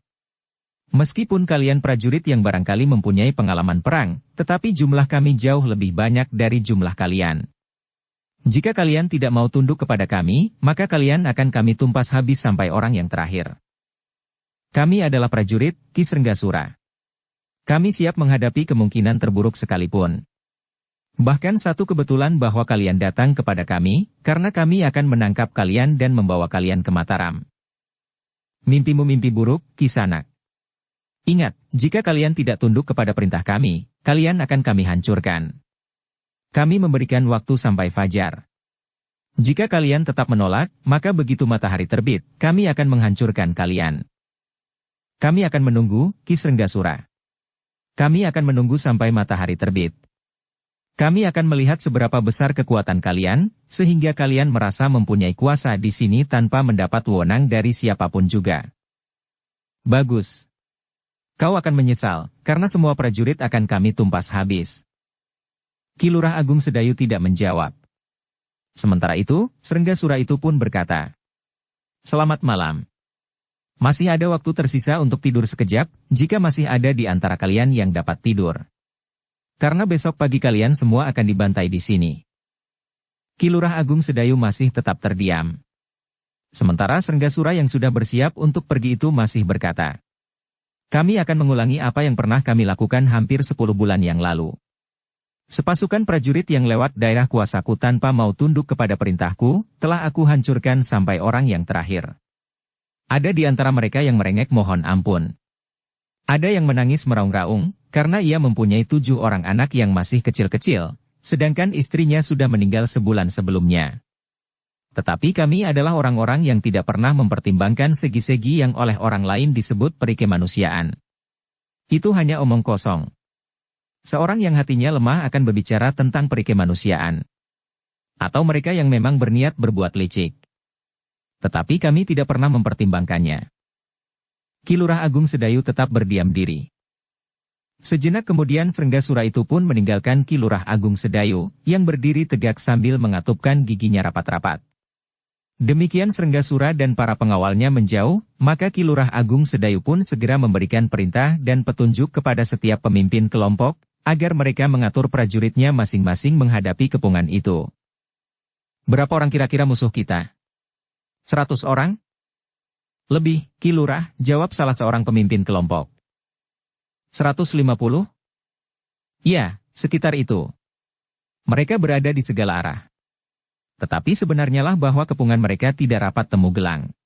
Meskipun kalian prajurit yang barangkali mempunyai pengalaman perang, tetapi jumlah kami jauh lebih banyak dari jumlah kalian. Jika kalian tidak mau tunduk kepada kami, maka kalian akan kami tumpas habis sampai orang yang terakhir. Kami adalah prajurit, Ki Senggasura. Kami siap menghadapi kemungkinan terburuk sekalipun. Bahkan satu kebetulan bahwa kalian datang kepada kami, karena kami akan menangkap kalian dan membawa kalian ke Mataram. Mimpimu mimpi buruk, Kisanak. Ingat, jika kalian tidak tunduk kepada perintah kami, kalian akan kami hancurkan. Kami memberikan waktu sampai fajar. Jika kalian tetap menolak, maka begitu matahari terbit, kami akan menghancurkan kalian. Kami akan menunggu, Ki Senggasura." Kami akan menunggu sampai matahari terbit. Kami akan melihat seberapa besar kekuatan kalian, sehingga kalian merasa mempunyai kuasa di sini tanpa mendapat wewenang dari siapapun juga. Bagus. Kau akan menyesal, karena semua prajurit akan kami tumpas habis. Ki Lurah Agung Sedayu tidak menjawab. Sementara itu, Srenggasura itu pun berkata, "Selamat malam. Masih ada waktu tersisa untuk tidur sekejap, jika masih ada di antara kalian yang dapat tidur. Karena besok pagi kalian semua akan dibantai di sini." Ki Lurah Agung Sedayu masih tetap terdiam. Sementara Srenggasura yang sudah bersiap untuk pergi itu masih berkata, "Kami akan mengulangi apa yang pernah kami lakukan hampir 10 bulan yang lalu. Sepasukan prajurit yang lewat daerah kuasaku tanpa mau tunduk kepada perintahku, telah aku hancurkan sampai orang yang terakhir. Ada di antara mereka yang merengek mohon ampun. Ada yang menangis meraung-raung, karena ia mempunyai 7 orang anak yang masih kecil-kecil, sedangkan istrinya sudah meninggal sebulan sebelumnya. Tetapi kami adalah orang-orang yang tidak pernah mempertimbangkan segi-segi yang oleh orang lain disebut peri kemanusiaan. Itu hanya omong kosong. Seorang yang hatinya lemah akan berbicara tentang peri kemanusiaan. Atau mereka yang memang berniat berbuat licik. Tetapi kami tidak pernah mempertimbangkannya." Ki Lurah Agung Sedayu tetap berdiam diri. Sejenak kemudian Srenggasura itu pun meninggalkan Ki Lurah Agung Sedayu, yang berdiri tegak sambil mengatupkan giginya rapat-rapat. Demikian Srenggasura dan para pengawalnya menjauh, maka Ki Lurah Agung Sedayu pun segera memberikan perintah dan petunjuk kepada setiap pemimpin kelompok, agar mereka mengatur prajuritnya masing-masing menghadapi kepungan itu. "Berapa orang kira-kira musuh kita?" 100 orang? "Lebih, Ki Lurah," jawab salah seorang pemimpin kelompok. 150? Ya, sekitar itu. Mereka berada di segala arah. Tetapi sebenarnya lah bahwa kepungan mereka tidak rapat temu gelang.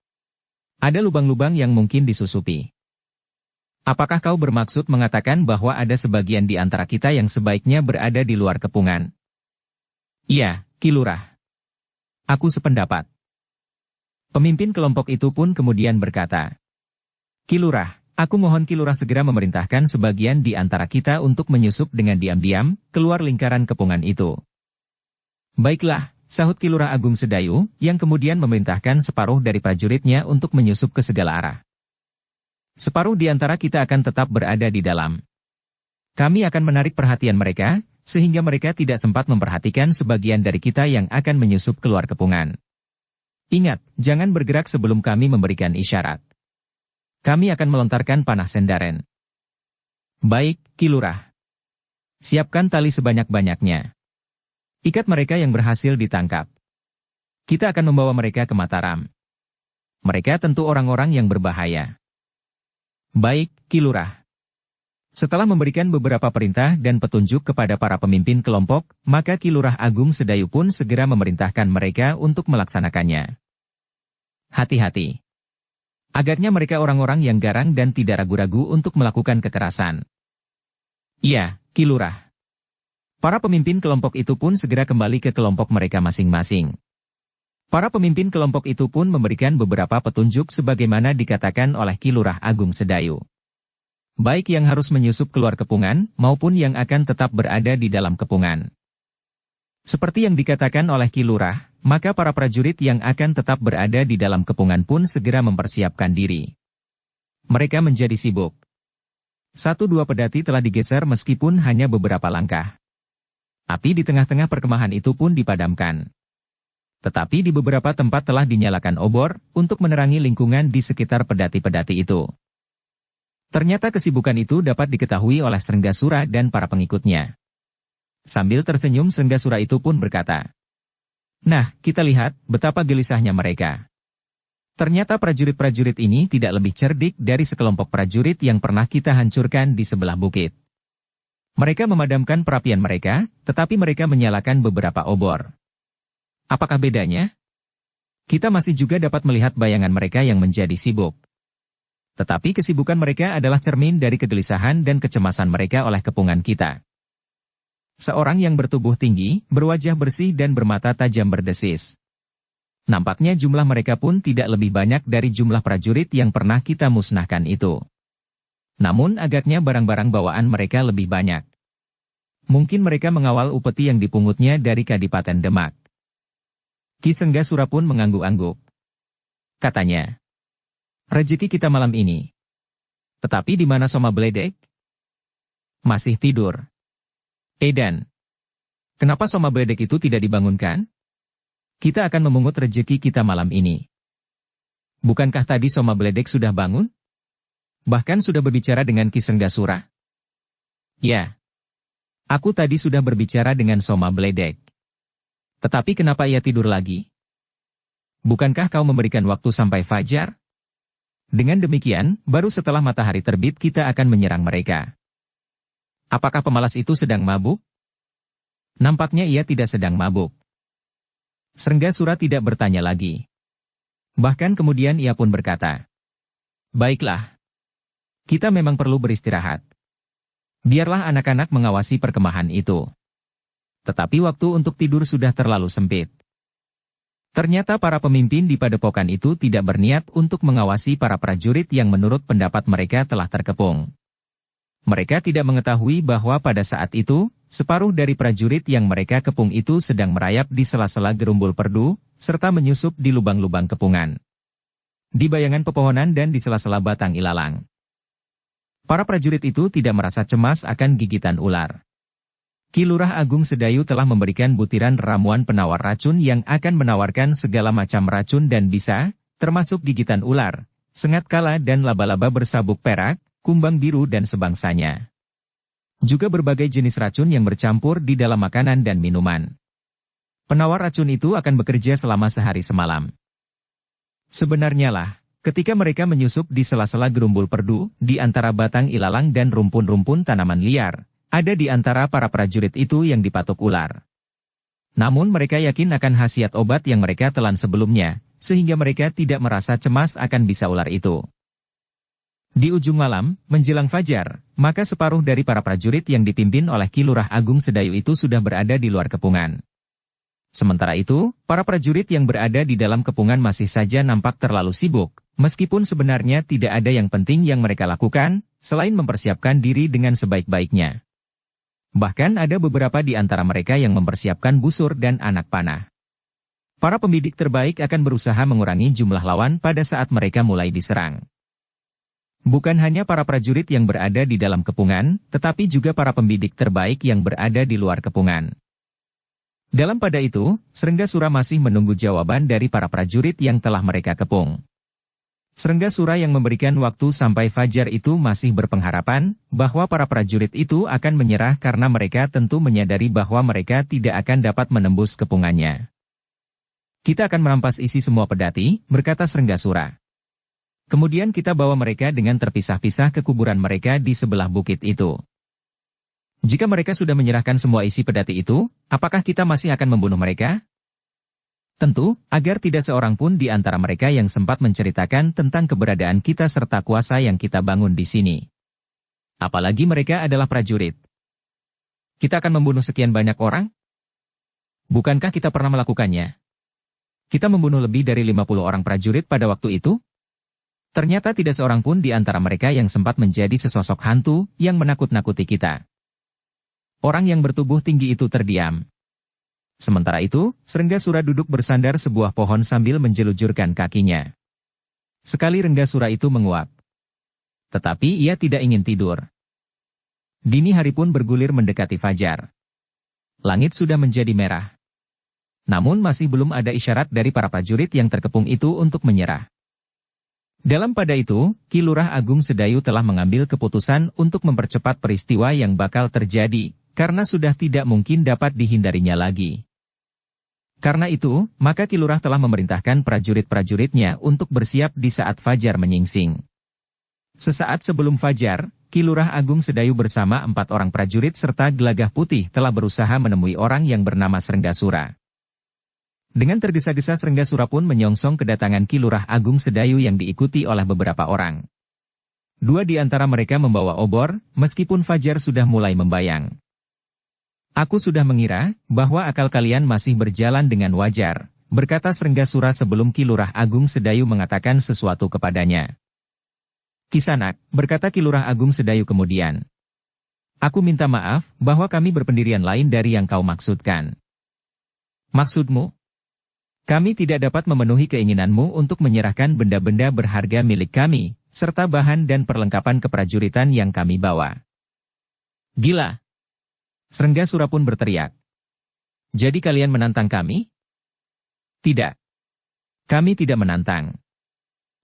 Ada lubang-lubang yang mungkin disusupi. Apakah kau bermaksud mengatakan bahwa ada sebagian di antara kita yang sebaiknya berada di luar kepungan? Iya, Ki Lurah. Aku sependapat. Pemimpin kelompok itu pun kemudian berkata, "Ki Lurah, aku mohon Ki Lurah segera memerintahkan sebagian di antara kita untuk menyusup dengan diam-diam keluar lingkaran kepungan itu." "Baiklah," sahut Ki Lurah Agung Sedayu, yang kemudian memerintahkan separuh dari prajuritnya untuk menyusup ke segala arah. "Separuh di antara kita akan tetap berada di dalam. Kami akan menarik perhatian mereka, sehingga mereka tidak sempat memperhatikan sebagian dari kita yang akan menyusup keluar kepungan. Ingat, jangan bergerak sebelum kami memberikan isyarat. Kami akan melontarkan panah sendaren." "Baik, Ki Lurah. Siapkan tali sebanyak-banyaknya. Ikat mereka yang berhasil ditangkap. Kita akan membawa mereka ke Mataram. Mereka tentu orang-orang yang berbahaya." "Baik, Ki Lurah." Setelah memberikan beberapa perintah dan petunjuk kepada para pemimpin kelompok, maka Ki Lurah Agung Sedayu pun segera memerintahkan mereka untuk melaksanakannya. Hati-hati. Agaknya mereka orang-orang yang garang dan tidak ragu-ragu untuk melakukan kekerasan. "Iya, Ki Lurah." Para pemimpin kelompok itu pun segera kembali ke kelompok mereka masing-masing. Para pemimpin kelompok itu pun memberikan beberapa petunjuk sebagaimana dikatakan oleh Ki Lurah Agung Sedayu. Baik yang harus menyusup keluar kepungan, maupun yang akan tetap berada di dalam kepungan. Seperti yang dikatakan oleh Ki Lurah, maka para prajurit yang akan tetap berada di dalam kepungan pun segera mempersiapkan diri. Mereka menjadi sibuk. 1-2 pedati telah digeser meskipun hanya beberapa langkah. Api di tengah-tengah perkemahan itu pun dipadamkan. Tetapi di beberapa tempat telah dinyalakan obor, untuk menerangi lingkungan di sekitar pedati-pedati itu. Ternyata kesibukan itu dapat diketahui oleh Srenggasura dan para pengikutnya. Sambil tersenyum Srenggasura itu pun berkata, "Nah, kita lihat betapa gelisahnya mereka. Ternyata prajurit-prajurit ini tidak lebih cerdik dari sekelompok prajurit yang pernah kita hancurkan di sebelah bukit. Mereka memadamkan perapian mereka, tetapi mereka menyalakan beberapa obor. Apakah bedanya? Kita masih juga dapat melihat bayangan mereka yang menjadi sibuk. Tetapi kesibukan mereka adalah cermin dari kegelisahan dan kecemasan mereka oleh kepungan kita." Seorang yang bertubuh tinggi, berwajah bersih dan bermata tajam berdesis. Nampaknya jumlah mereka pun tidak lebih banyak dari jumlah prajurit yang pernah kita musnahkan itu. Namun agaknya barang-barang bawaan mereka lebih banyak. Mungkin mereka mengawal upeti yang dipungutnya dari Kadipaten Demak. Ki Senggasura pun mengangguk-angguk. Katanya, "Rezeki kita malam ini. Tetapi di mana Soma Beledek?" "Masih tidur." "Edan, kenapa Soma Beledek itu tidak dibangunkan? Kita akan memungut rezeki kita malam ini." "Bukankah tadi Soma Beledek sudah bangun? Bahkan sudah berbicara dengan Ki Senggasura?" "Ya, aku tadi sudah berbicara dengan Soma Beledek. Tetapi kenapa ia tidur lagi? Bukankah kau memberikan waktu sampai fajar? Dengan demikian, baru setelah matahari terbit kita akan menyerang mereka." "Apakah pemalas itu sedang mabuk?" "Nampaknya ia tidak sedang mabuk." Senggasura tidak bertanya lagi. Bahkan kemudian ia pun berkata, "Baiklah. Kita memang perlu beristirahat. Biarlah anak-anak mengawasi perkemahan itu." Tetapi waktu untuk tidur sudah terlalu sempit. Ternyata para pemimpin di padepokan itu tidak berniat untuk mengawasi para prajurit yang menurut pendapat mereka telah terkepung. Mereka tidak mengetahui bahwa pada saat itu, separuh dari prajurit yang mereka kepung itu sedang merayap di sela-sela gerumbul perdu, serta menyusup di lubang-lubang kepungan, di bayangan pepohonan dan di sela-sela batang ilalang. Para prajurit itu tidak merasa cemas akan gigitan ular. Ki Lurah Agung Sedayu telah memberikan butiran ramuan penawar racun yang akan menawarkan segala macam racun dan bisa, termasuk gigitan ular, sengat kala dan laba-laba bersabuk perak, kumbang biru dan sebangsanya. Juga berbagai jenis racun yang bercampur di dalam makanan dan minuman. Penawar racun itu akan bekerja selama sehari semalam. Sebenarnya lah, ketika mereka menyusup di sela-sela gerumbul perdu, di antara batang ilalang dan rumpun-rumpun tanaman liar, ada di antara para prajurit itu yang dipatuk ular. Namun mereka yakin akan khasiat obat yang mereka telan sebelumnya, sehingga mereka tidak merasa cemas akan bisa ular itu. Di ujung malam, menjelang fajar, maka separuh dari para prajurit yang dipimpin oleh Ki Lurah Agung Sedayu itu sudah berada di luar kepungan. Sementara itu, para prajurit yang berada di dalam kepungan masih saja nampak terlalu sibuk, meskipun sebenarnya tidak ada yang penting yang mereka lakukan, selain mempersiapkan diri dengan sebaik-baiknya. Bahkan ada beberapa di antara mereka yang mempersiapkan busur dan anak panah. Para pembidik terbaik akan berusaha mengurangi jumlah lawan pada saat mereka mulai diserang. Bukan hanya para prajurit yang berada di dalam kepungan, tetapi juga para pembidik terbaik yang berada di luar kepungan. Dalam pada itu, Senggasura masih menunggu jawaban dari para prajurit yang telah mereka kepung. Senggasura yang memberikan waktu sampai fajar itu masih berpengharapan bahwa para prajurit itu akan menyerah karena mereka tentu menyadari bahwa mereka tidak akan dapat menembus kepungannya. "Kita akan merampas isi semua pedati," berkata Senggasura. "Kemudian kita bawa mereka dengan terpisah-pisah ke kuburan mereka di sebelah bukit itu. Jika mereka sudah menyerahkan semua isi pedati itu, apakah kita masih akan membunuh mereka? Tentu, agar tidak seorang pun di antara mereka yang sempat menceritakan tentang keberadaan kita serta kuasa yang kita bangun di sini. Apalagi mereka adalah prajurit. Kita akan membunuh sekian banyak orang? Bukankah kita pernah melakukannya? Kita membunuh lebih dari 50 orang prajurit pada waktu itu? Ternyata tidak seorang pun di antara mereka yang sempat menjadi sesosok hantu yang menakut-nakuti kita." Orang yang bertubuh tinggi itu terdiam. Sementara itu, Senggasura duduk bersandar sebuah pohon sambil menjelujurkan kakinya. Sekali Senggasura itu menguap. Tetapi ia tidak ingin tidur. Dini hari pun bergulir mendekati fajar. Langit sudah menjadi merah. Namun masih belum ada isyarat dari para prajurit yang terkepung itu untuk menyerah. Dalam pada itu, Ki Lurah Agung Sedayu telah mengambil keputusan untuk mempercepat peristiwa yang bakal terjadi, karena sudah tidak mungkin dapat dihindarinya lagi. Karena itu, maka Ki Lurah telah memerintahkan prajurit-prajuritnya untuk bersiap di saat fajar menyingsing. Sesaat sebelum fajar, Ki Lurah Agung Sedayu bersama 4 orang prajurit serta Gelagah Putih telah berusaha menemui orang yang bernama Senggasura. Dengan tergesa-gesa Senggasura pun menyongsong kedatangan Ki Lurah Agung Sedayu yang diikuti oleh beberapa orang. 2 di antara mereka membawa obor, meskipun fajar sudah mulai membayang. "Aku sudah mengira bahwa akal kalian masih berjalan dengan wajar," berkata Senggasura sebelum Ki Lurah Agung Sedayu mengatakan sesuatu kepadanya. Kisanak, berkata Ki Lurah Agung Sedayu kemudian. Aku minta maaf, bahwa kami berpendirian lain dari yang kau maksudkan. Maksudmu? Kami tidak dapat memenuhi keinginanmu untuk menyerahkan benda-benda berharga milik kami, serta bahan dan perlengkapan keprajuritan yang kami bawa. Gila! Srenggasura pun berteriak. Jadi kalian menantang kami? Tidak. Kami tidak menantang.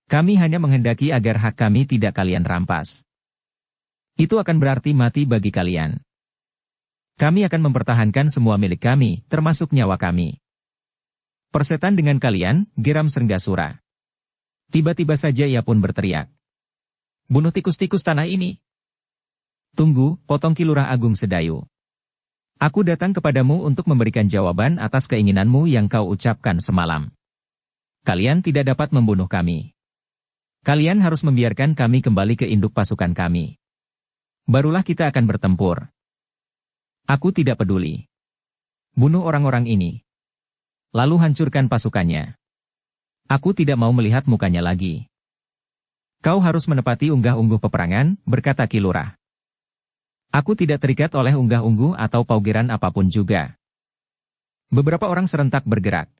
Kami hanya menghendaki agar hak kami tidak kalian rampas. Itu akan berarti mati bagi kalian. Kami akan mempertahankan semua milik kami, termasuk nyawa kami. Persetan dengan kalian, geram Srenggasura. Tiba-tiba saja ia pun berteriak. Bunuh tikus-tikus tanah ini. Tunggu, potong Ki Lurah Agung Sedayu. Aku datang kepadamu untuk memberikan jawaban atas keinginanmu yang kau ucapkan semalam. Kalian tidak dapat membunuh kami. Kalian harus membiarkan kami kembali ke induk pasukan kami. Barulah kita akan bertempur. Aku tidak peduli. Bunuh orang-orang ini. Lalu hancurkan pasukannya. Aku tidak mau melihat mukanya lagi. Kau harus menepati unggah-ungguh peperangan, berkata Ki Lurah. Aku tidak terikat oleh unggah-ungguh atau paugeran apapun juga. Beberapa orang serentak bergerak.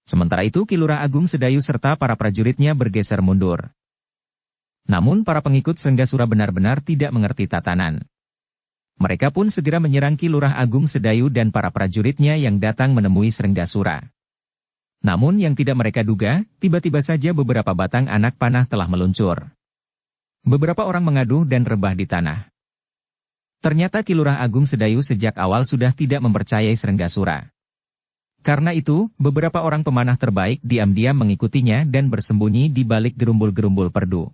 Sementara itu Ki Lurah Agung Sedayu serta para prajuritnya bergeser mundur. Namun para pengikut Srenggasura benar-benar tidak mengerti tatanan. Mereka pun segera menyerang Ki Lurah Agung Sedayu dan para prajuritnya yang datang menemui Srenggasura. Namun yang tidak mereka duga, tiba-tiba saja beberapa batang anak panah telah meluncur. Beberapa orang mengaduh dan rebah di tanah. Ternyata Ki Lurah Agung Sedayu sejak awal sudah tidak mempercayai Srenggasura. Karena itu, beberapa orang pemanah terbaik diam-diam mengikutinya dan bersembunyi di balik gerumbul-gerumbul perdu.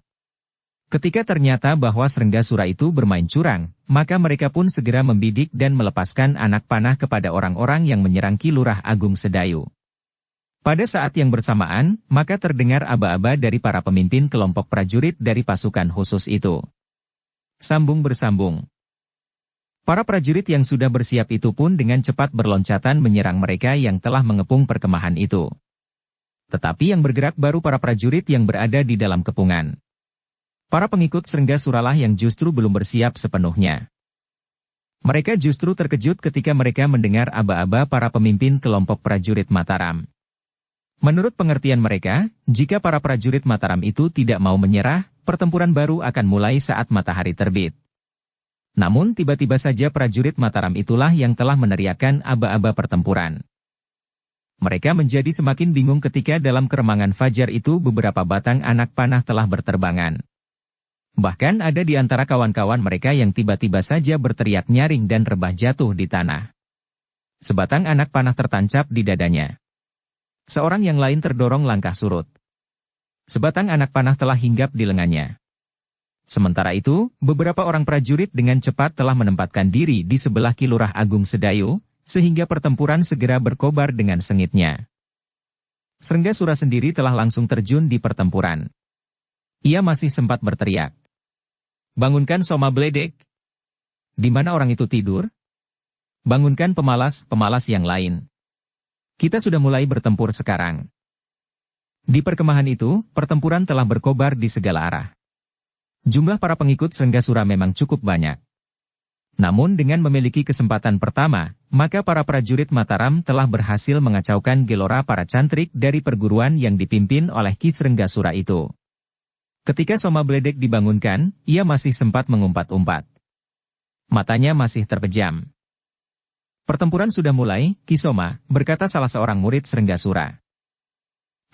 Ketika ternyata bahwa Srenggasura itu bermain curang, maka mereka pun segera membidik dan melepaskan anak panah kepada orang-orang yang menyerang Ki Lurah Agung Sedayu. Pada saat yang bersamaan, maka terdengar aba-aba dari para pemimpin kelompok prajurit dari pasukan khusus itu. Sambung bersambung. Para prajurit yang sudah bersiap itu pun dengan cepat berloncatan menyerang mereka yang telah mengepung perkemahan itu. Tetapi yang bergerak baru para prajurit yang berada di dalam kepungan. Para pengikut Srenggasuralah yang justru belum bersiap sepenuhnya. Mereka justru terkejut ketika mereka mendengar aba-aba para pemimpin kelompok prajurit Mataram. Menurut pengertian mereka, jika para prajurit Mataram itu tidak mau menyerah, pertempuran baru akan mulai saat matahari terbit. Namun tiba-tiba saja prajurit Mataram itulah yang telah meneriakkan aba-aba pertempuran. Mereka menjadi semakin bingung ketika dalam keremangan fajar itu beberapa batang anak panah telah berterbangan. Bahkan ada di antara kawan-kawan mereka yang tiba-tiba saja berteriak nyaring dan rebah jatuh di tanah. Sebatang anak panah tertancap di dadanya. Seorang yang lain terdorong langkah surut. Sebatang anak panah telah hinggap di lengannya. Sementara itu, beberapa orang prajurit dengan cepat telah menempatkan diri di sebelah Ki Lurah Agung Sedayu, sehingga pertempuran segera berkobar dengan sengitnya. Srenggasura sendiri telah langsung terjun di pertempuran. Ia masih sempat berteriak. Bangunkan Soma Bledek. Di mana orang itu tidur? Bangunkan pemalas-pemalas yang lain. Kita sudah mulai bertempur sekarang. Di perkemahan itu, pertempuran telah berkobar di segala arah. Jumlah para pengikut Srenggasura memang cukup banyak. Namun dengan memiliki kesempatan pertama, maka para prajurit Mataram telah berhasil mengacaukan gelora para cantrik dari perguruan yang dipimpin oleh Ki Srenggasura itu. Ketika Soma Bledek dibangunkan, ia masih sempat mengumpat-umpat. Matanya masih terpejam. Pertempuran sudah mulai, Ki Soma, berkata salah seorang murid Srenggasura.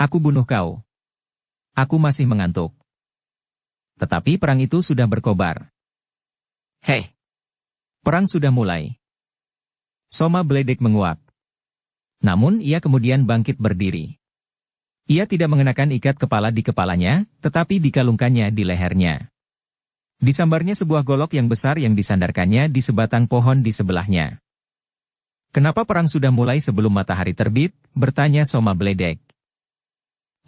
Aku bunuh kau. Aku masih mengantuk. Tetapi perang itu sudah berkobar. Hei! Perang sudah mulai. Soma Bledek menguap. Namun ia kemudian bangkit berdiri. Ia tidak mengenakan ikat kepala di kepalanya, tetapi dikalungkannya di lehernya. Disambarnya sebuah golok yang besar yang disandarkannya di sebatang pohon di sebelahnya. Kenapa perang sudah mulai sebelum matahari terbit? Bertanya Soma Bledek.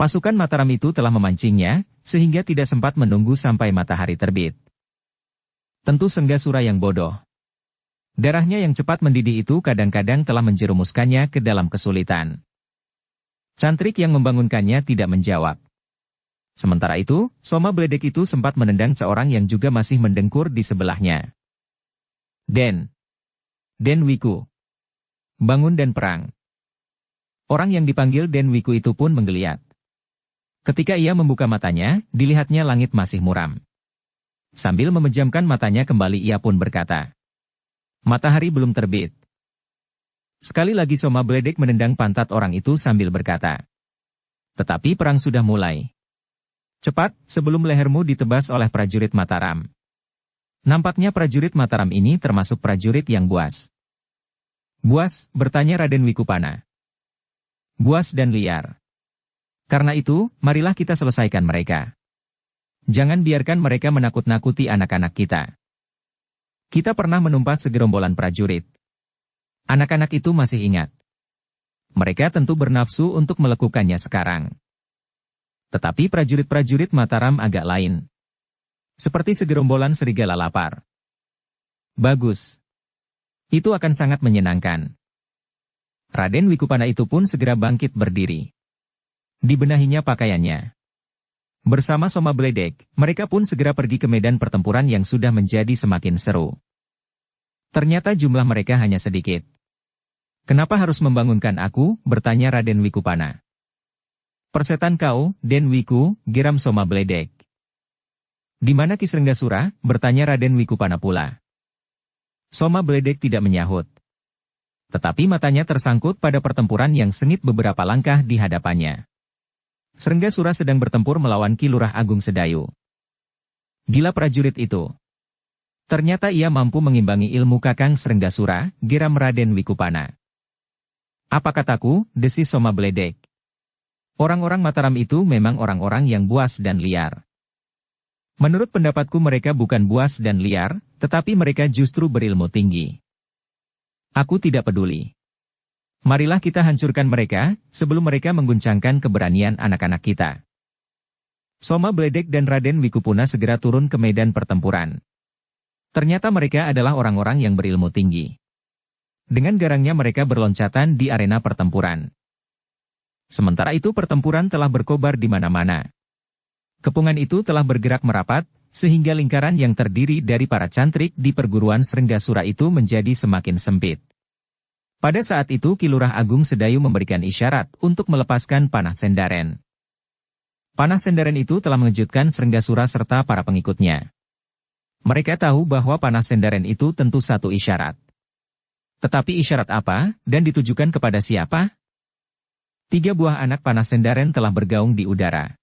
Pasukan Mataram itu telah memancingnya, sehingga tidak sempat menunggu sampai matahari terbit. Tentu Srenggasura yang bodoh. Darahnya yang cepat mendidih itu kadang-kadang telah menjerumuskannya ke dalam kesulitan. Cantrik yang membangunkannya tidak menjawab. Sementara itu, Soma Bledek itu sempat menendang seorang yang juga masih mendengkur di sebelahnya. Den Wiku. Bangun dan perang. Orang yang dipanggil Den Wiku itu pun menggeliat. Ketika ia membuka matanya, dilihatnya langit masih muram. Sambil memejamkan matanya kembali ia pun berkata, "Matahari belum terbit." Sekali lagi Soma Bledek menendang pantat orang itu sambil berkata, "Tetapi perang sudah mulai. Cepat, sebelum lehermu ditebas oleh prajurit Mataram." Nampaknya prajurit Mataram ini termasuk prajurit yang buas. "Buas?" bertanya Raden Wikupana. "Buas dan liar. Karena itu, marilah kita selesaikan mereka. Jangan biarkan mereka menakut-nakuti anak-anak kita. Kita pernah menumpas segerombolan prajurit. Anak-anak itu masih ingat. Mereka tentu bernafsu untuk melakukannya sekarang. Tetapi prajurit-prajurit Mataram agak lain. Seperti segerombolan serigala lapar. Bagus. Itu akan sangat menyenangkan." Raden Wikupana itu pun segera bangkit berdiri. Dibenahinya pakaiannya. Bersama Soma Bledek, mereka pun segera pergi ke medan pertempuran yang sudah menjadi semakin seru. Ternyata jumlah mereka hanya sedikit. "Kenapa harus membangunkan aku?" bertanya Raden Wikupana. "Persetan kau, Den Wiku," geram Soma Bledek. "Di mana Ki Srenggasura?" bertanya Raden Wikupana pula. Soma Bledek tidak menyahut. Tetapi matanya tersangkut pada pertempuran yang sengit beberapa langkah di hadapannya. Srenggasura sedang bertempur melawan Ki Lurah Agung Sedayu. Gila prajurit itu. Ternyata ia mampu mengimbangi ilmu Kakang Srenggasura, geram Raden Wikupana. "Apa kataku?" desis Soma Bledek. "Orang-orang Mataram itu memang orang-orang yang buas dan liar. Menurut pendapatku mereka bukan buas dan liar, tetapi mereka justru berilmu tinggi. Aku tidak peduli. Marilah kita hancurkan mereka, sebelum mereka mengguncangkan keberanian anak-anak kita." Soma Bledek dan Raden Wikupuna segera turun ke medan pertempuran. Ternyata mereka adalah orang-orang yang berilmu tinggi. Dengan garangnya mereka berloncatan di arena pertempuran. Sementara itu pertempuran telah berkobar di mana-mana. Kepungan itu telah bergerak merapat, sehingga lingkaran yang terdiri dari para cantrik di perguruan Srenggasura itu menjadi semakin sempit. Pada saat itu Ki Lurah Agung Sedayu memberikan isyarat untuk melepaskan panah Sendaren. Panah Sendaren itu telah mengejutkan Srenggasura serta para pengikutnya. Mereka tahu bahwa panah Sendaren itu tentu satu isyarat. Tetapi isyarat apa, dan ditujukan kepada siapa? 3 buah anak panah Sendaren telah bergaung di udara.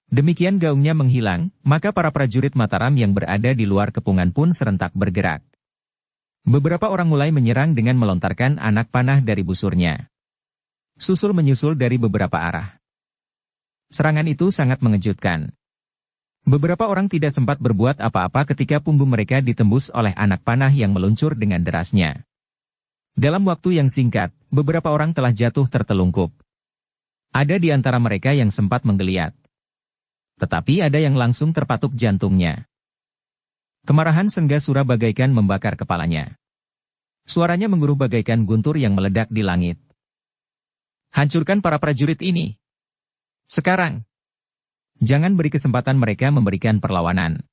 Demikian gaungnya menghilang, maka para prajurit Mataram yang berada di luar kepungan pun serentak bergerak. Beberapa orang mulai menyerang dengan melontarkan anak panah dari busurnya. Susul menyusul dari beberapa arah. Serangan itu sangat mengejutkan. Beberapa orang tidak sempat berbuat apa-apa ketika punggung mereka ditembus oleh anak panah yang meluncur dengan derasnya. Dalam waktu yang singkat, beberapa orang telah jatuh tertelungkup. Ada di antara mereka yang sempat menggeliat. Tetapi ada yang langsung terpatuk jantungnya. Kemarahan Srenggasura bagaikan membakar kepalanya. Suaranya mengguruh bagaikan guntur yang meledak di langit. "Hancurkan para prajurit ini. Sekarang. Jangan beri kesempatan mereka memberikan perlawanan."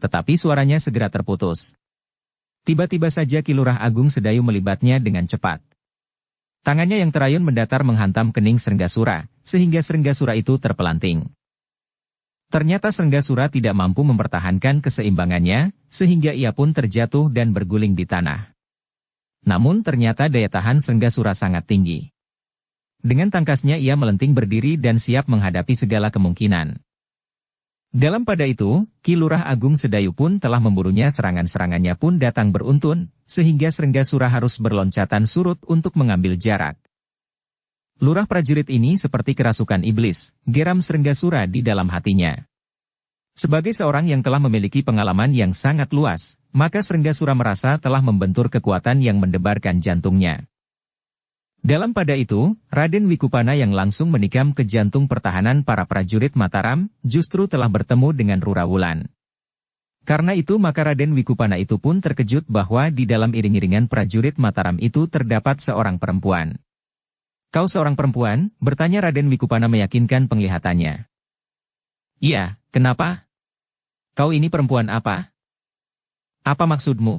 Tetapi suaranya segera terputus. Tiba-tiba saja Ki Lurah Agung Sedayu melibatnya dengan cepat. Tangannya yang terayun mendatar menghantam kening Srenggasura, sehingga Srenggasura itu terpelanting. Ternyata Srenggasura tidak mampu mempertahankan keseimbangannya, sehingga ia pun terjatuh dan berguling di tanah. Namun ternyata daya tahan Srenggasura sangat tinggi. Dengan tangkasnya ia melenting berdiri dan siap menghadapi segala kemungkinan. Dalam pada itu, Ki Lurah Agung Sedayu pun telah memburunya, serangan-serangannya pun datang beruntun, sehingga Srenggasura harus berloncatan surut untuk mengambil jarak. Lurah prajurit ini seperti kerasukan iblis, geram Srenggasura di dalam hatinya. Sebagai seorang yang telah memiliki pengalaman yang sangat luas, maka Srenggasura merasa telah membentur kekuatan yang mendebarkan jantungnya. Dalam pada itu, Raden Wikupana yang langsung menikam ke jantung pertahanan para prajurit Mataram, justru telah bertemu dengan Rura Wulan. Karena itu maka Raden Wikupana itu pun terkejut bahwa di dalam iring-iringan prajurit Mataram itu terdapat seorang perempuan. "Kau seorang perempuan?" bertanya Raden Wikupana meyakinkan penglihatannya. Iya, kenapa? Kau ini perempuan apa? Apa maksudmu?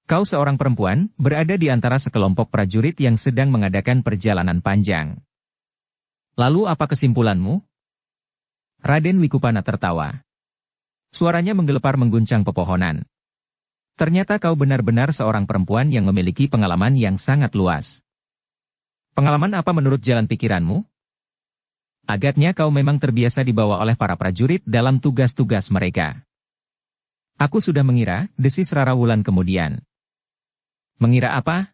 Kau seorang perempuan, berada di antara sekelompok prajurit yang sedang mengadakan perjalanan panjang. Lalu apa kesimpulanmu? Raden Wikupana tertawa. Suaranya menggelepar mengguncang pepohonan. Ternyata kau benar-benar seorang perempuan yang memiliki pengalaman yang sangat luas. Pengalaman apa menurut jalan pikiranmu? Agaknya kau memang terbiasa dibawa oleh para prajurit dalam tugas-tugas mereka. Aku sudah mengira, desis Rara Wulan kemudian. Mengira apa?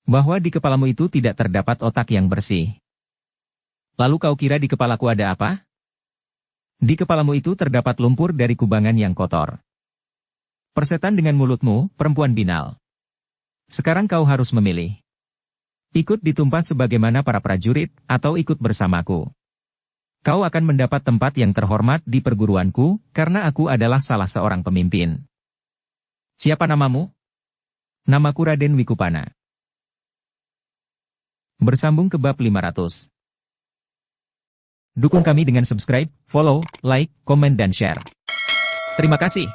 Bahwa di kepalamu itu tidak terdapat otak yang bersih. Lalu kau kira di kepalaku ada apa? Di kepalamu itu terdapat lumpur dari kubangan yang kotor. Persetan dengan mulutmu, perempuan binal. Sekarang kau harus memilih. Ikut ditumpas sebagaimana para prajurit, atau ikut bersamaku. Kau akan mendapat tempat yang terhormat di perguruanku, karena aku adalah salah seorang pemimpin. Siapa namamu? Namaku Raden Wikupana. Bersambung ke bab 500. Dukung kami dengan subscribe, follow, like, komen dan share. Terima kasih.